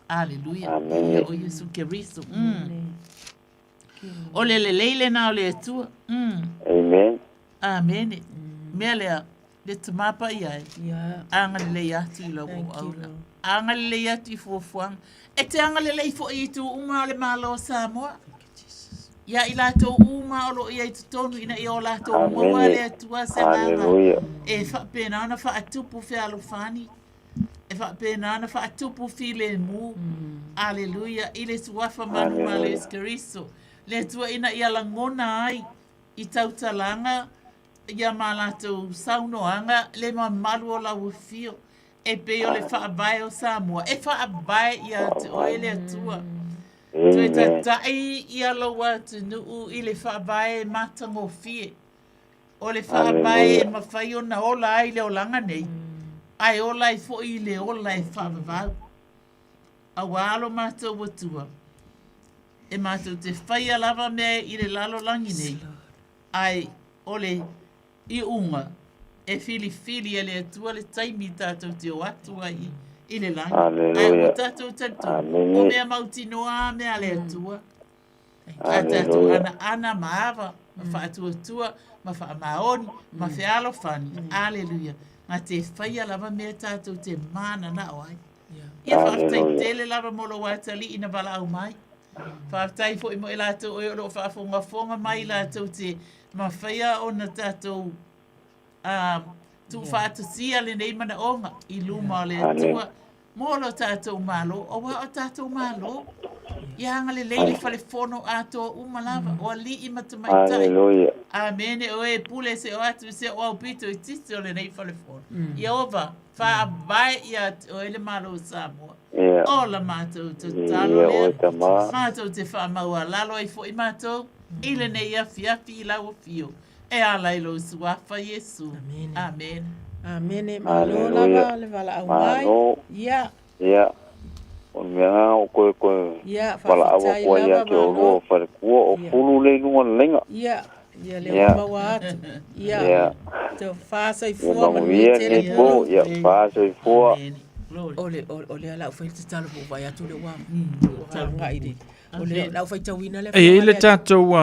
S19: Aleluia. Ia o Yesu Keriso. O le leile na o le atua.
S21: Amen.
S19: Amen. Mea lea, le tamapa iai. Anga le lei atu i lau auna. Anga le lei atu i fuafuanga. E te anga le lei fo i tu uma o le malo Samoa. Ia i lato uma o lo ia i tutonu ina i o lato uma le atua se nganga. E whapena ana wha atupu fe alufani. E whapena ana wha atupu fi le mu. Aleluia. I le suafa manu ma le Keriso. Le tua ina i alangona ai. I tautalanga. Ia malato saunoanga. Le mamalu o la ufio. E pe o le whaabai o Samoa. E whaabai ia te oele atua. Tue tatai ia loa te nuu i le whaabai matango fie. O le whaabai e mawhai o na ola ai le olanga nei. Ai ola i fo i le ola e whaavavau. A walo mātou watua. E mātou te whaia lava mea i le lalo langi nei. Ai ole i unga. E fili e le atua le taimi tātou te o atua i le langi. Ai o tātou tātou. O mea mautinoa mea le atua. A tātou ana maava. Ma whaatua tua. Ma wha maoni. Ma whialo fani. Aleluia. Ngā te whaia lava mea tātou te mana na o ai. Ia whaatai tele lava molo watali ina wala au mai. Whaatai fo i mo i lātou oi o lo whaafonga mai lātou te mawhaia o na tātou tu whaatusia le nei mana onga i luma o le atua. Molo tātou malo, o wa o tātou malo. Ia hanga le leile whale fono ato umalava o li i matamaitai. Amene o e pule se o atu se o au pito i tisi o le nei whale fono. Ia ova, wha vai ia o ele malo Samoa. O la mātou te talo lea. Mātou te wha maua lalo i fo i mātou. I le nei afiafi i lau fio. E ala i lo suafa Yesu. Amen.
S18: Amene, malo lava le vala au mai. Ia.
S21: Ia. O mea o koe wala awa kua ia ke o roa whare kua o fulu le nua lenga.
S18: Ia. Ia le maua atu. Ia. Te whaasa i fua manui tele pulu.
S21: Ia, whaasa i fua.
S18: Ole ala ufai te talo po vai atu le wama. Tanga iri. Ole la ufai tawina le.
S9: E le tātou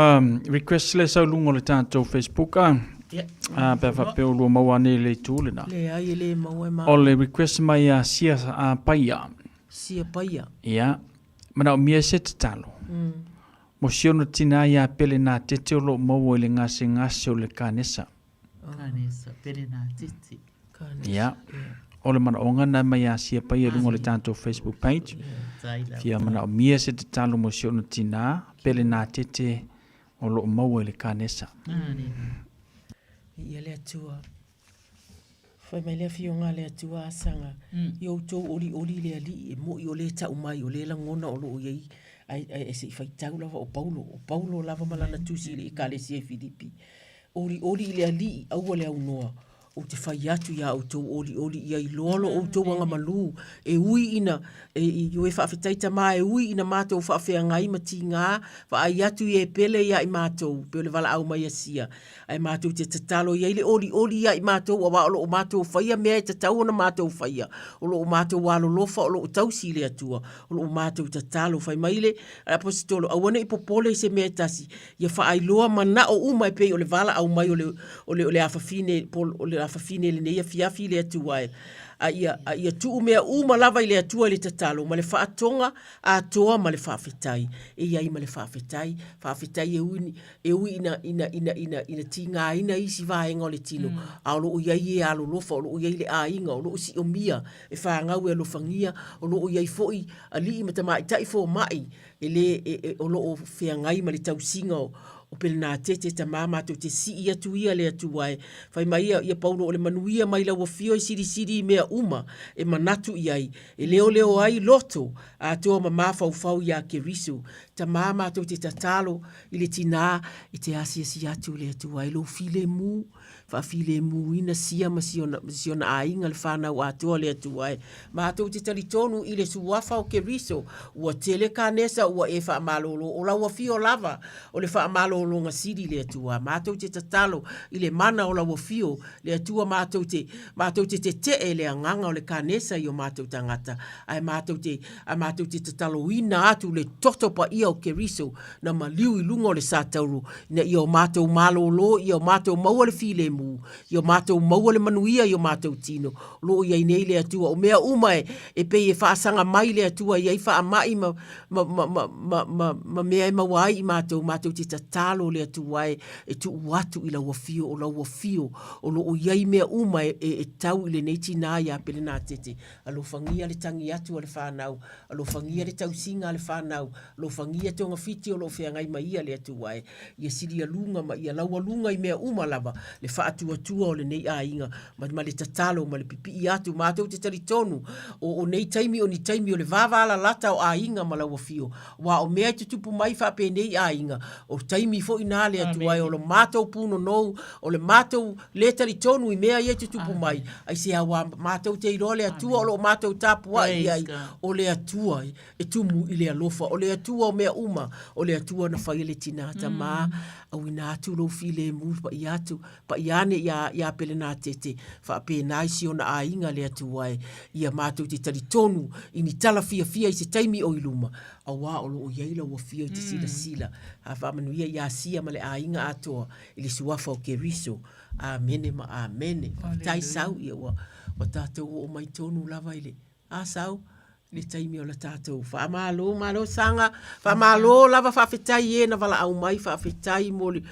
S9: request le sau lungo le tātou Facebook a. Pe whapeo lua maua ne le tūle na.
S18: Le ai le maua ma.
S9: O le request mai a sia a paia.
S18: Sia paia.
S9: Ia. Mana o mia se te talo. Mo siono tina ia pele nā tete o lo maua le ngase o le kanesa.
S19: Kanesa, pele nā tete.
S9: Ia. o le mana o ngana mai a sia pai e lungo le tātou Facebook page. Fia mana o mia se te talo mo si ona tina, pele nā tete o lo maua le kānesa.
S18: Ia le atua. Fai mai le fionga le atua asanga. Yo tau ori le ali e mo i o le tau mai o le langona o lo iei. Ai se fai tau lava o Paulo lava malana tusi le ka le sia Filipi. Ori le ali au le au noa. O te whai atu ia o tau ori ia i lolo o tau anga malu. E ui ina, i ue whaafetaita mā, e ui ina mātou whaafea ngai mati ngā, whaai atu i e pele ia i mātou, pele wala au mai asia. Ai mātou te tatalo ia i le ori ia i mātou, a wa o mātou whaia mea e tatau ona mātou whaia. O lo o mātou walo lofa, o lo o tausi le atua, o lo o mātou tatalo. Whai maile, apostolo, awane i popole i se mea tasi, ia whaai loa mana o umai pei o le wala au mai o le afafine, o le afafine le neia fiafi le atua e. A ia tu mea uma lava i le atua le tatalo, ma le whaatonga a toa ma le whaafetai. E ia i ma le whaafetai e ui ina tinga ina isi vaenga o le tino. A olo o iai e alo lofa, olo o iai le a inga, olo o si o mia, e whaangau e alofangia, olo o iai foi a li i matamai tai fo mai, e le olo o whiangai ma le tausinga o pele nā tete ta mātou te si ia tu ia le atu ai. Whai mai ia Paulo o le manuia mai lau wafio i siri mea uma e manatu iai. E leo ai loto a toa ma mawhau ia ke riso. Ta mātou te tatalo i le tina i te asi atu le atu ai. Lo file mu, file mu ina sia ma siona a inga le whanau a toa le atu ai. Mātou te taritonu i le suwafa o ke riso. Ua tele kānesa ua e wha malolo. O lau wafio lava o le wha malolo longa siri le atua. Mātou te tatalo i le mana o la wafio le atua mātou te le anganga o le kānesa i o mātou tangata. Ai mātou te tatalo ina atu le totopa ia o keriso na maliu i lunga o le sātauru. Na i o mātou malolo, i o mātou maua le file mu, i o mātou maua le manuia i o mātou tino. Lo i ai nei le atua. O mea umae e pei e whaasanga mai le atua i ai wha amai ma mea e mawai i mātou te tatalo le atu wai e tu watu i la wafio o lo o iai mea uma e tau i le neiti nā ia pele nā tete a lo fangia le tangi atu a le whanau a lo fangia le tausinga a le whanau lo fangia tonga fiti o lo whiangai mai ia le atu wai ia siri a lunga ma ia laua lunga i mea uma lava le whaatu atua o le nei a inga ma le tatalo ma le pipi i atu mātou te taritonu o nei taimi o ni taimi o le vavala lata o a inga ma la wafio wa o mea te tupu mai whape nei a inga o taimi fo ina le atu ai o le mātou puno nou, o le mātou le taritonu i mea ia te tupu mai. Ai se awa mātou te iro le atua o le mātou tapua i ai o le atua e tumu i le alofa, o le atua o mea uma, o le atua na whai le tinata mā, au ina atu lo file mu pa i atu, pa i ane ia pele nā tete, wha pe nai si ona a inga le atua ai, ia mātou te taritonu, i ni tala fia i se taimi o iluma. Awa o lo o yeila wa fio te sila. A whamanuia ia sia ma le a inga atoa i le suafa o ke riso. Amene ma amene. Tai sau ia wa tātou o mai tonu lava ile. A sau, le taimi o la tātou. Malo sanga, malo lava whawhetai e na wala au mai whawhetai mole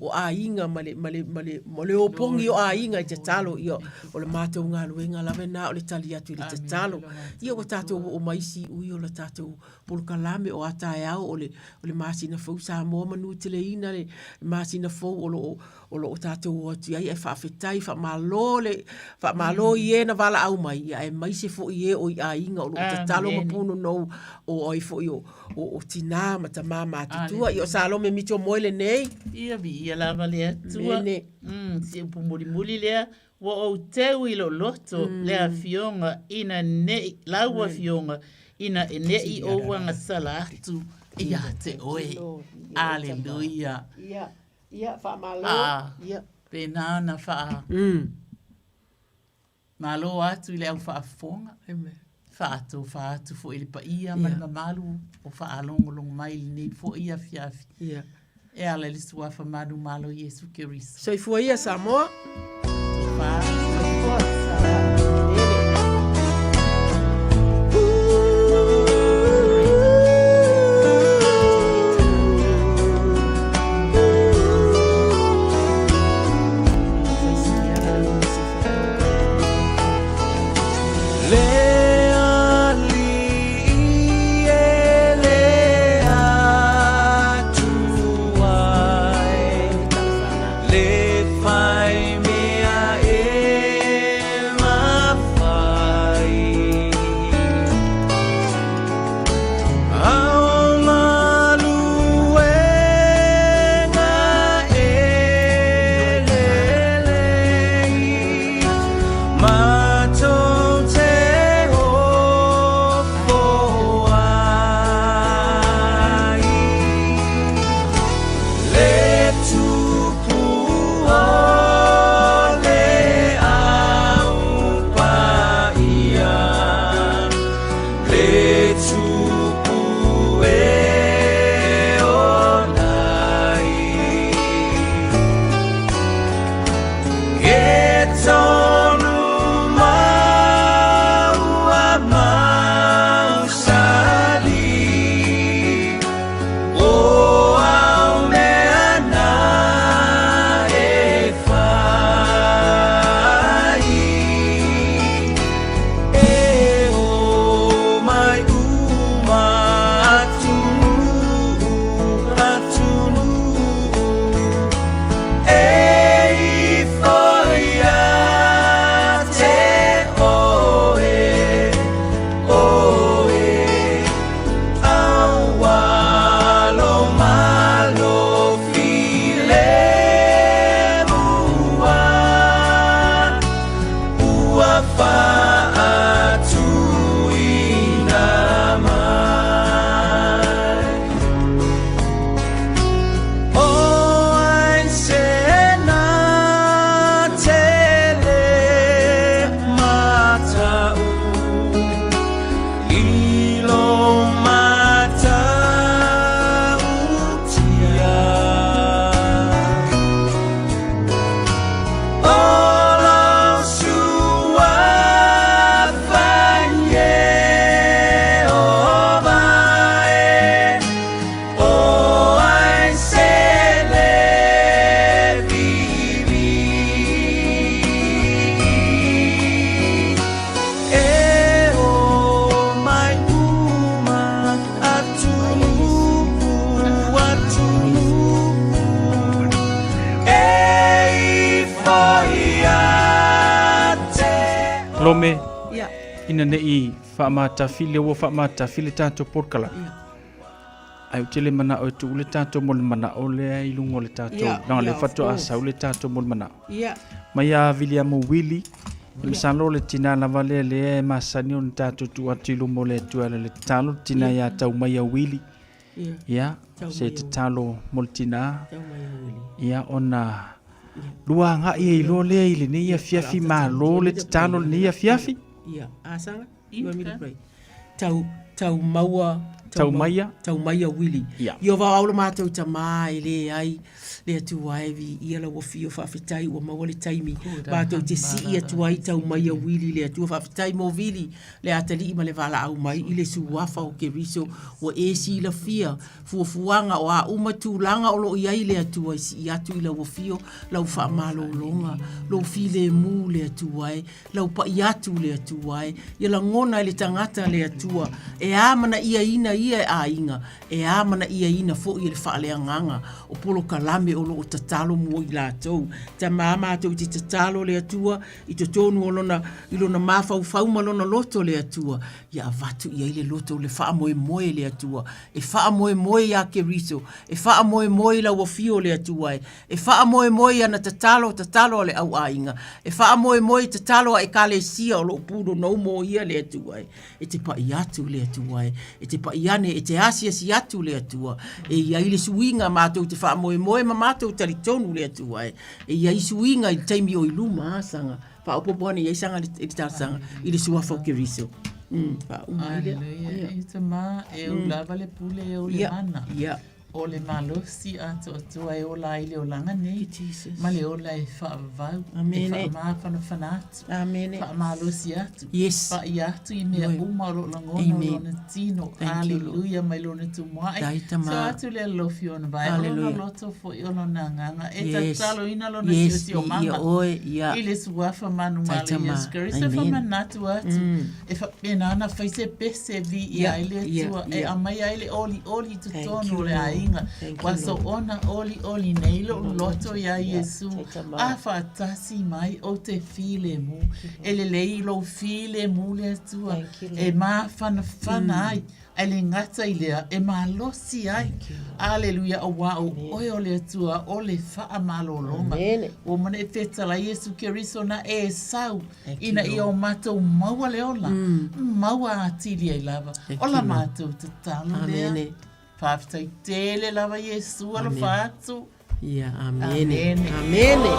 S18: o a inga mole o pongi o a inga i te talo i o le mātou ngā luenga lava nā o le tali atu i le te talo. Ia o tātou o maisi ui o la tātou polokalame o atae au o le māsina fau Samoa manu te le ina le māsina fau o lo tātou o atu ai e whawhetai whamalo i e na wala au mai ia e mai se fo i e o i a inga o lo ta talo mapuno no o ai fo i o tina ma ta mama tutua i o salome mito moile nei
S19: ia vi ia lava le atua si upu muli lea wa o teu i lo loto lea fionga ina nei laua fionga ina e nei o wanga sala atu ia te oe aleluia
S18: ia whamalo ia
S19: pena na wha malo atu i le au whaafonga. Whaatu fo ili pa ia mana malu o whaalongolong mai ni fo ia fiafi. E ala li sua whamadu malo Yesu Keriso.
S18: So i fua ia Samoa?
S9: Lome ina nei whaamata file o whaamata file tātou porkala. Ai utele mana o tu le tātou mol mana o le ai lungo le tātou. Nanga le whato asa o le tātou mol mana. Mai a William Willi. Msalo le tina la vale le masani on tātou tu atilu mo le tuala le talo tina ya tau mai a Willi. Ya, se te talo mol tina. Ya ona lua nga i lo le ile ni ia fiafi ma lo le talo ni ia fiafi.
S18: Ia, asanga, iwa mira prai. Tau maua, tau maia Willi. Io va aula mātou ta mai le ai, le atu aivi, ia la wafio whawhitai ua maua le taimi. Mātou te si atu ai tau maia Willi, le atu whawhitai mo Willi, le atali ima le vala au mai, ile su wafa o ke riso, wa e si la fia, fuafuanga o a umatu langa o lo iai le atu ai, si atu ila wafio, lau wha malo longa, lo fi le mu le atu ai, lau pa i atu le atu ai, ia la ngona le tangata le atua, e amana ia ina ia a inga, e amana ia ina fo i le whaale anganga, o polo kalame o lo o tatalo mo i la tau. Ta mama tau ti tatalo le atua, i to tonu o lona, i lona mafau fauma lona loto le atua, ia avatu ia ile loto le wha moe moe le atua, e wha moe moe ia ke riso, e wha moe moe la wafio le atua, e wha moe moe ana tatalo le au a inga, e wha moe moe tatalo e kale sia o lo puro no mo ia le atua, e te pa i atu le atua, e te pa iane, e te asia si atu le atua, e ia ile suinga mātou te wha moe moe ma mātou tali tonu le atua, e ia i suinga i taimi o iluma asanga, pa opopoane ia sanga i tāsanga, i le suafa o ke riso.
S19: Aleluia, e te mā, e o lava le pule e o le mana. O le malosi atua e o la ile o langa nei, ma le o la e whaavau, e wha whanatu, wha malosi atu, wha i atu i mea uma o langona o lona tino, aleluia, mai lona tu mai, so atu le alofi o na vai, o lona loto fo i o lona nganga, e tatalo ina lona tiosi o manga, i le suafa manu male Yesu Christ, e wha manatu atu, e wha penana whaise pese vi i aile atua, e amai aile oli tutonu le ai, waso ona oli nei lo loto ya Yesu a fatasi mai o te file mu ele lei lo file mu le tua e ma fana ai ele ngata ilea e ma losi ai aleluia o wa o le tua o le fa amalo longa o mane e fetala Yesu Keriso na e sau ina i o mato maua le ola maua atili ai lava ola mato te talo lea Faftai tele lava Yesu alo fatu.
S18: Ia, amene. Amene.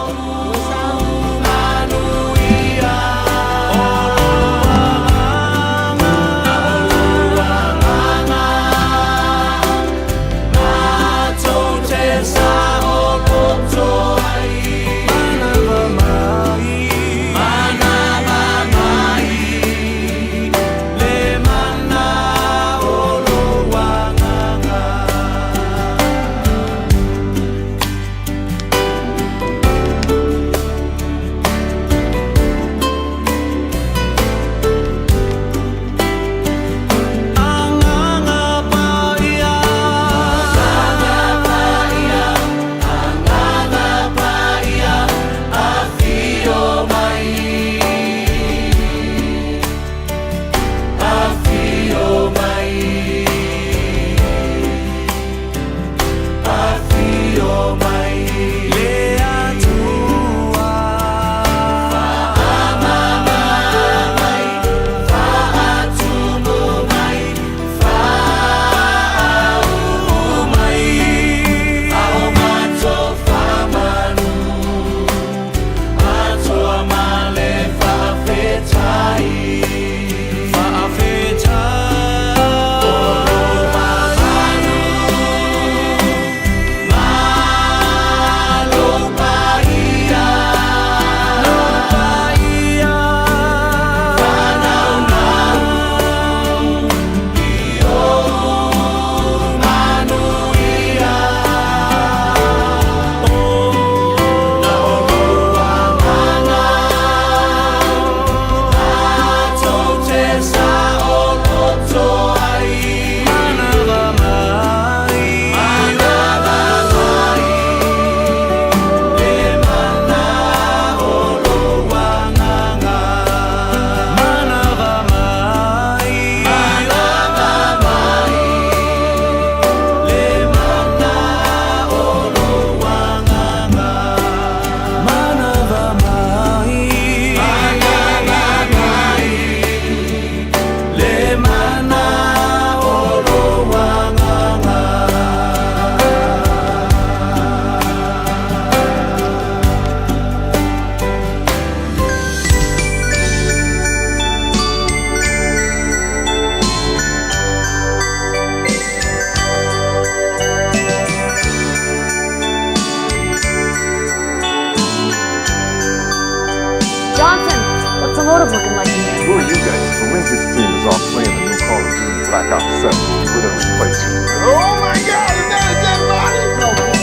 S6: looking like me.
S7: Who are you guys? The Forensics team is off playing the new Call of Duty Black Ops 7. We're gonna replace you. Oh my God, is that a dead body?
S6: No, man.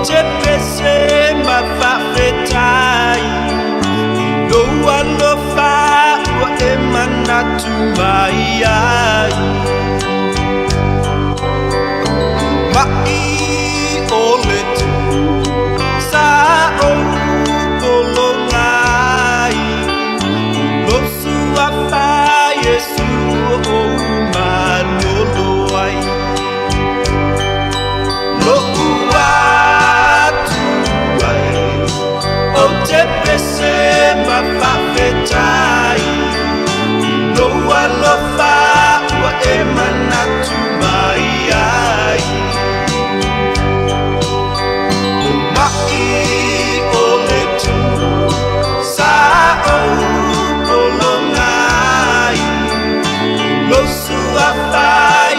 S17: Te pese ma fa fetai no alo fa wa emana tu mai ai mai ole tu sa o kolongai no su fa yesu o manolo ai no te pese ma fa fetai no alo fa wa emana tu mai ai mai ole tu sa o kolongai no su fa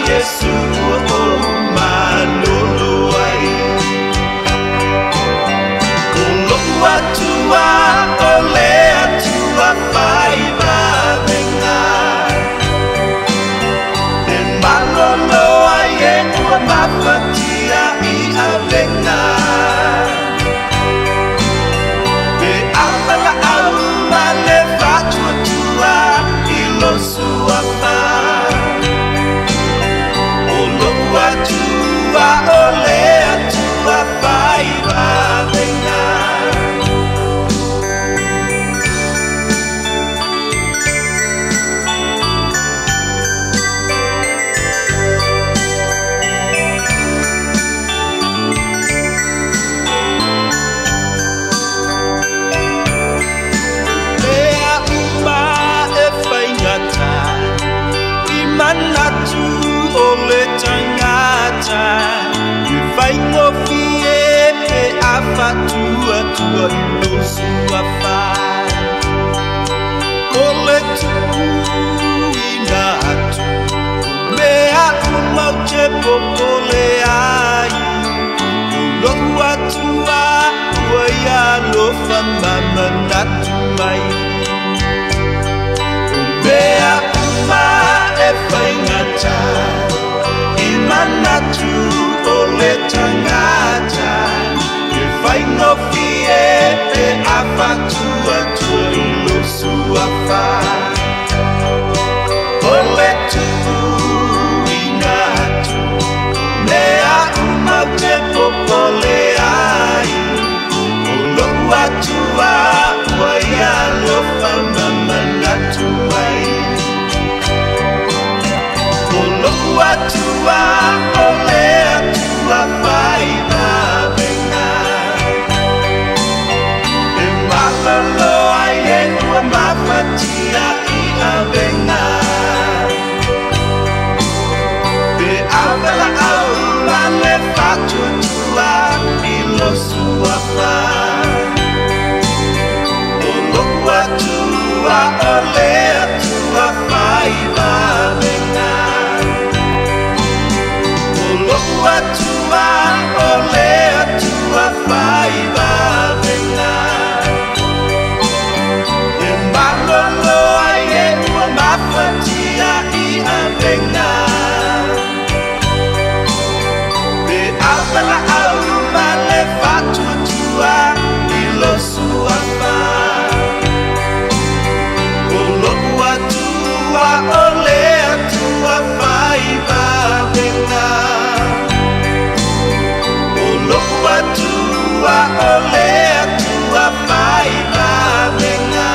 S17: yesu o manolo ai tua ole tua faiva venga e malolo ai tua mafatia I avenga e amala alma le faccio tua I lo sua fa olo tua ole tua faiva venga manatu ole tangata vai ngofie pe afatu atua no suafa ole tu inatu me akuma che popole ai no atua ya lo famba manatu mai me akuma Fengata Imanatu ole tangata If I no fear Afatu atu ilo suafa Ole tu inatu Mea umate popole ai Olo atua Waya lo fama manatu ai Tua ole tua faiva venga e malalo ai tua mafatia I avenga e avela aula le faccio tua I lo sua fa tua ole tua faiva venga tua ole tua faiva venga e malolo ai tua mafatia I avenga e avela auma le faccio tua I lo sua fa tua ole tua faiva venga tua ole tua faiva venga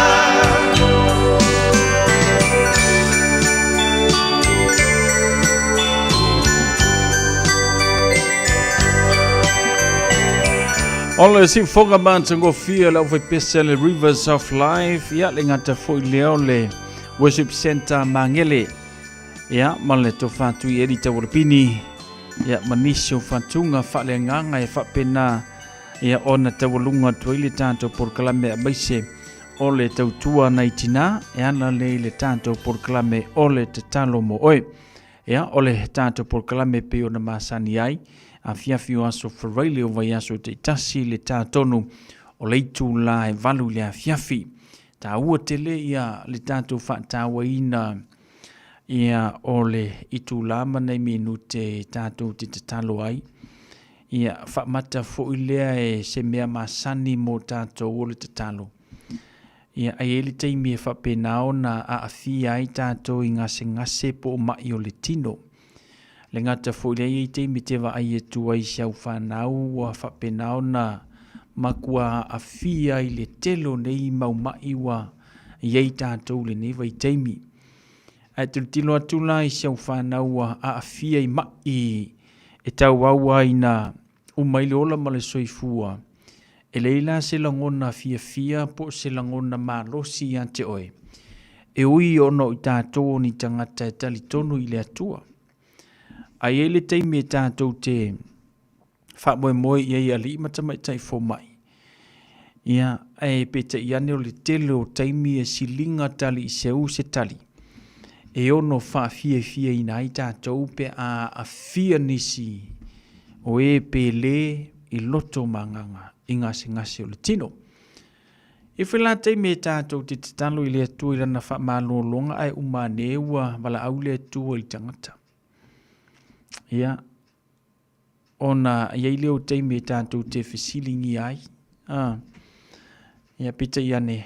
S9: Ole si fonga manta go fia la vai pesele Rivers of Life ya le ngata foi leole Worship Center Mangele ya male to fatu edita worpini ya manisho fatunga falenganga e fapena ya ona te walunga toile tanto por kalame abaise o le tautua nei tina e ana le tātou porklame o le te talo mo oe. Ea, o le tātou porklame pe o na masani ai, a fiafio aso wharaile o vai aso te tasi le tātonu o le itu la e valu le a fiafi. Tā ua tele ia le tātou whaatawa ina ia o le itu la manai minu te tātou te talo ai. Ia whaamata fo ilea e se mea masani mo tātou o le te talo. Ia ai ele teimi e whapenao na a awhia ai tātou I ngase po o mai o le tino. Le ngata fo ilea I teimi te wa ai e tua I siau whanau wa whapenao na makua a awhia I le telo nei mau mai wa iei tātou le newa I teimi. Ai tilo atula I siau whanau wa a awhia I mai e tau aua ina umaile ola ma le soifua. E leila se langona fia po se langona malosi ante oe. E ui ono I tātou ni tangata e tali tonu I le atua. Ai ele teimi e tātou te whamoe moe I ei ali matamai tai fo mai. Ia e peta I ane o le tele o teimi e silinga tali I seu se tali. E ono wha fia I nai tātou pe a fia nisi o e pe le I loto manganga. Ngase o le tino. E whela teimi e tātou te talo I le atua I lana wha malolonga ai umaneua wala au le atua I tangata. Ia, ona iei leo teimi e tātou te whesilingi ai. Ia pita I ane,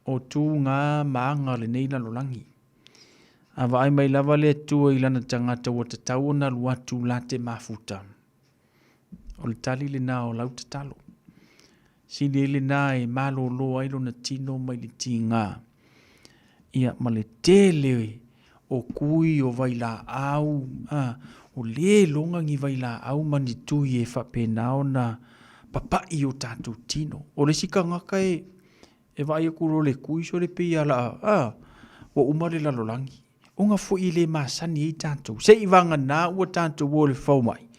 S9: o tū ngā maanga le neila lolangi. Awa ai mai lava le atua I lana tangata o te tauna luatu la te mafuta. O le tali le nā o lau te talo. Sili ele nā e malo lo ailo na tino mai le ti ngā. Ia ma le tele o kui o vaila au. O le longa ngi vaila au mani tui e whapenao na papai o tātou tino. O le sika ngaka e vai e kuro le kui so le pei ala. O umare la lolangi. O ngā fo I le masani I tātou. Se I vanga nā ua tātou o le whau mai.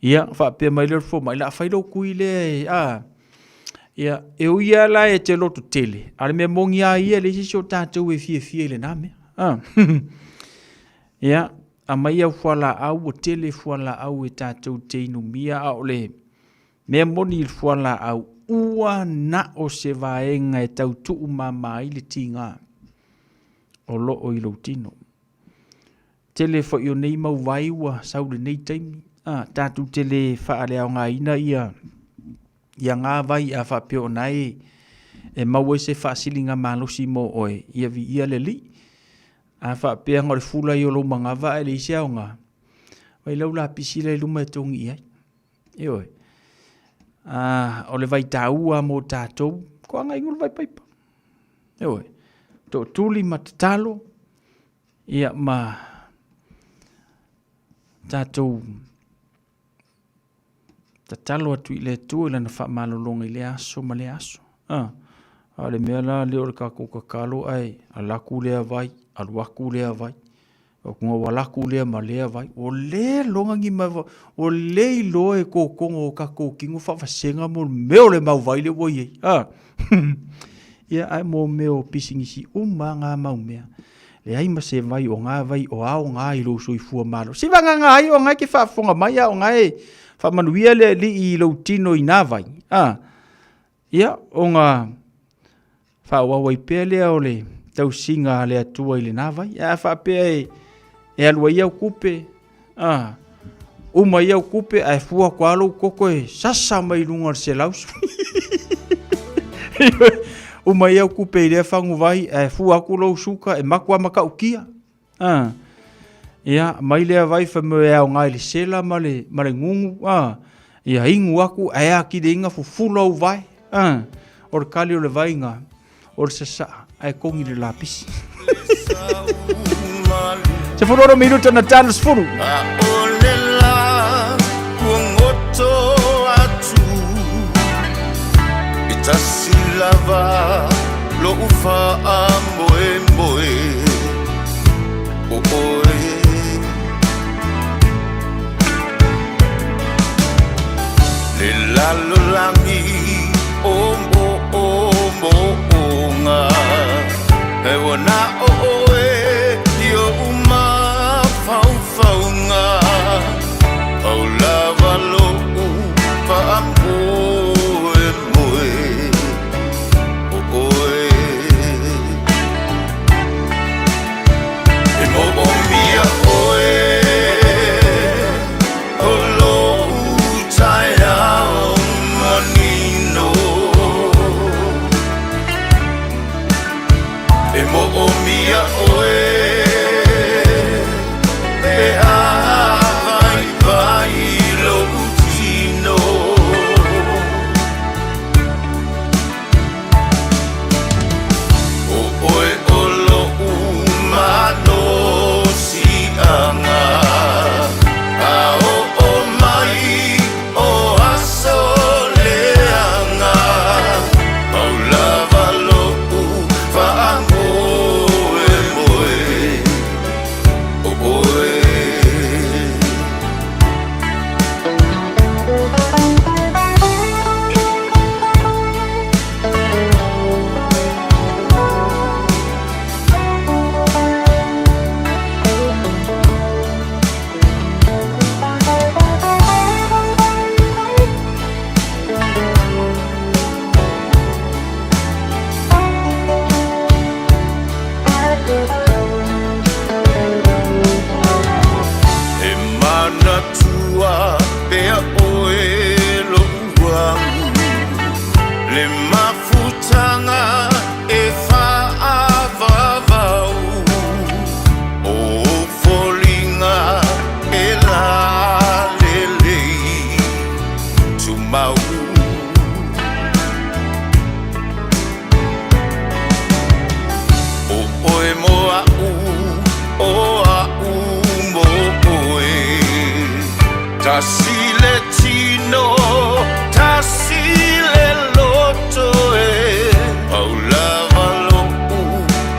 S9: Ia whapea mai le whau mai. La whailo kui le Ia, e uia la e te loto tele. Ale mea mongi a ia le si o tātou e fia le nā mea. Ia, a mai au whala au o tele whala au e tātou te inumia a ole. Mea moni il whala au ua na o se vaenga e tau tuu mama I le tinga. O lo o ilo tino. Tele fo io nei mau vaiwa sau le nei taimi. Tātou tele whaare au ngā ina ia. Ia ngā vai a whapeo nai e mau e se whaasilinga malosi mo oe. Ia vi ia le li. A whapea ngore fula I o lo mangava e le isi au ngā. Wai lau la pisila I luma e tongi iai. E oe. O le vai tāua mo tātou. Ko anga ingul vai paipa. E oe. Tō tūli matatalo. Ia ma tātou talo atu I le tua I lana wha malolonga I le aso ma le aso. A le mea la leo le kako kakalo ai, a laku lea vai, a luaku lea vai, o kunga walaku lea ma lea vai, o le longa ngi mai vai, o le ilo e kokongo o kako kingo whawhasenga mo meo le mau vai le woi ei. Ia ai mo meo pisingisi umanga mau mea. Le ai ma se vai o ngā vai o ao ngā ilo soi fua malo. Si vanga ngā ai o ngā ki whafonga mai a o ngā e whamanuia le li I lau tino I nā vai. Ia, o ngā whawawai pēr lea o le tau singa le atua I le nā vai. Ia, whapea e alua iau kupe. Uma iau kupe, ai fua kwa alau koko e sasa mai runga se lausu. Uma iau kupe I lea whangu vai, ai fua aku lau suka e makua maka ukia. Ia, mai lea vai whamue au ngai le sela ma le ngungu. Ia, ingu aku, ai aki de inga fufula au vai. O le kali o le vai ngā. O le sasa, ai kongi le lapisi. Se furoro minuta na talos furu.
S17: O le la, kuangoto atu. Ita silava, lo ufa a moe moe. O oe. Le lalo langi, o mo o mo o Tasile tino, tasile loto Paula valo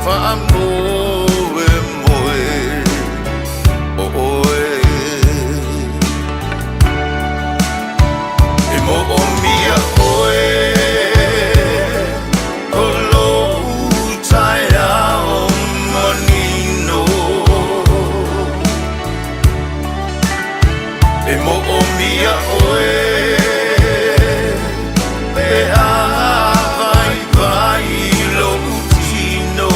S17: fa moe moe oe E mo o mia oe Olo utaia o manino E mo o mia oe Pe a vai vai lo utino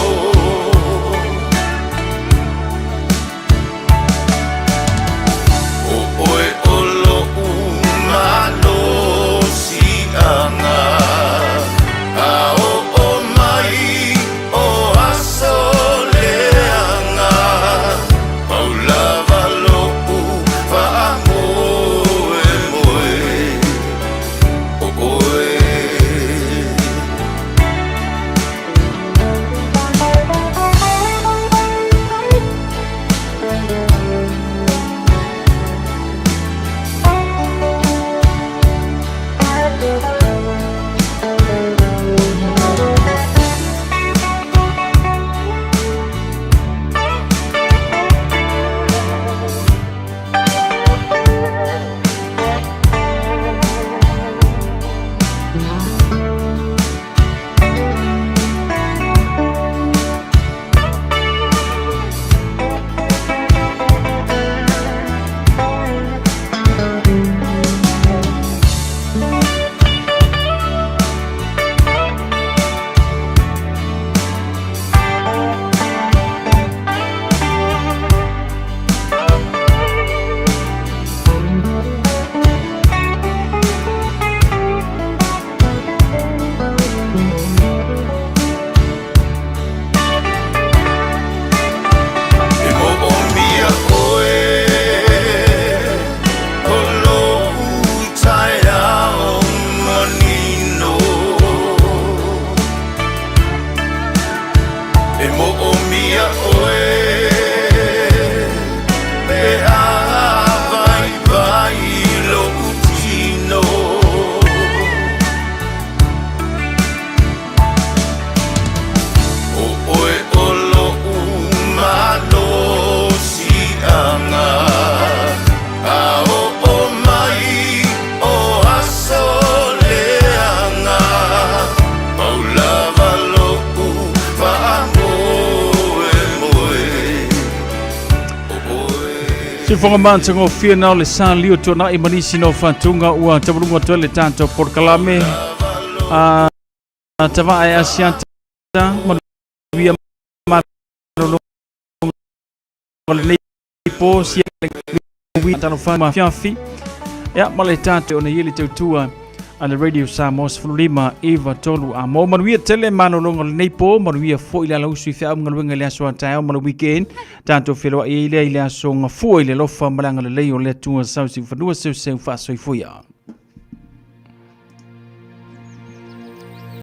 S17: O oe o lo umano si anga A o mai o asoleanga Paula valo fa moe moe O oe E mo o mia oe O lo utaia o manino E mo o mia oe Pe a vai vai lo utino O oe o lo umano si anga A o mai o asoleanga Paula valo fa moe moe
S9: Si fonga mansa ngo fiana o le sa liu tona I manisi no whantunga ua tamarunga toa le tanto por kalame a tava ai asianta manuia manolo le nei po si wi tano fa fiafi ya male tanto ona yeli tautua ana radio Samoa fulima Eva tolu a mo manuia tele manolo le nei po manuia fo ile la usu fa ngalwenga le aso ta mo weekend tanto felo ile aso nga fo ile lofa malanga le leo le tua sausi fanua se fa so fuya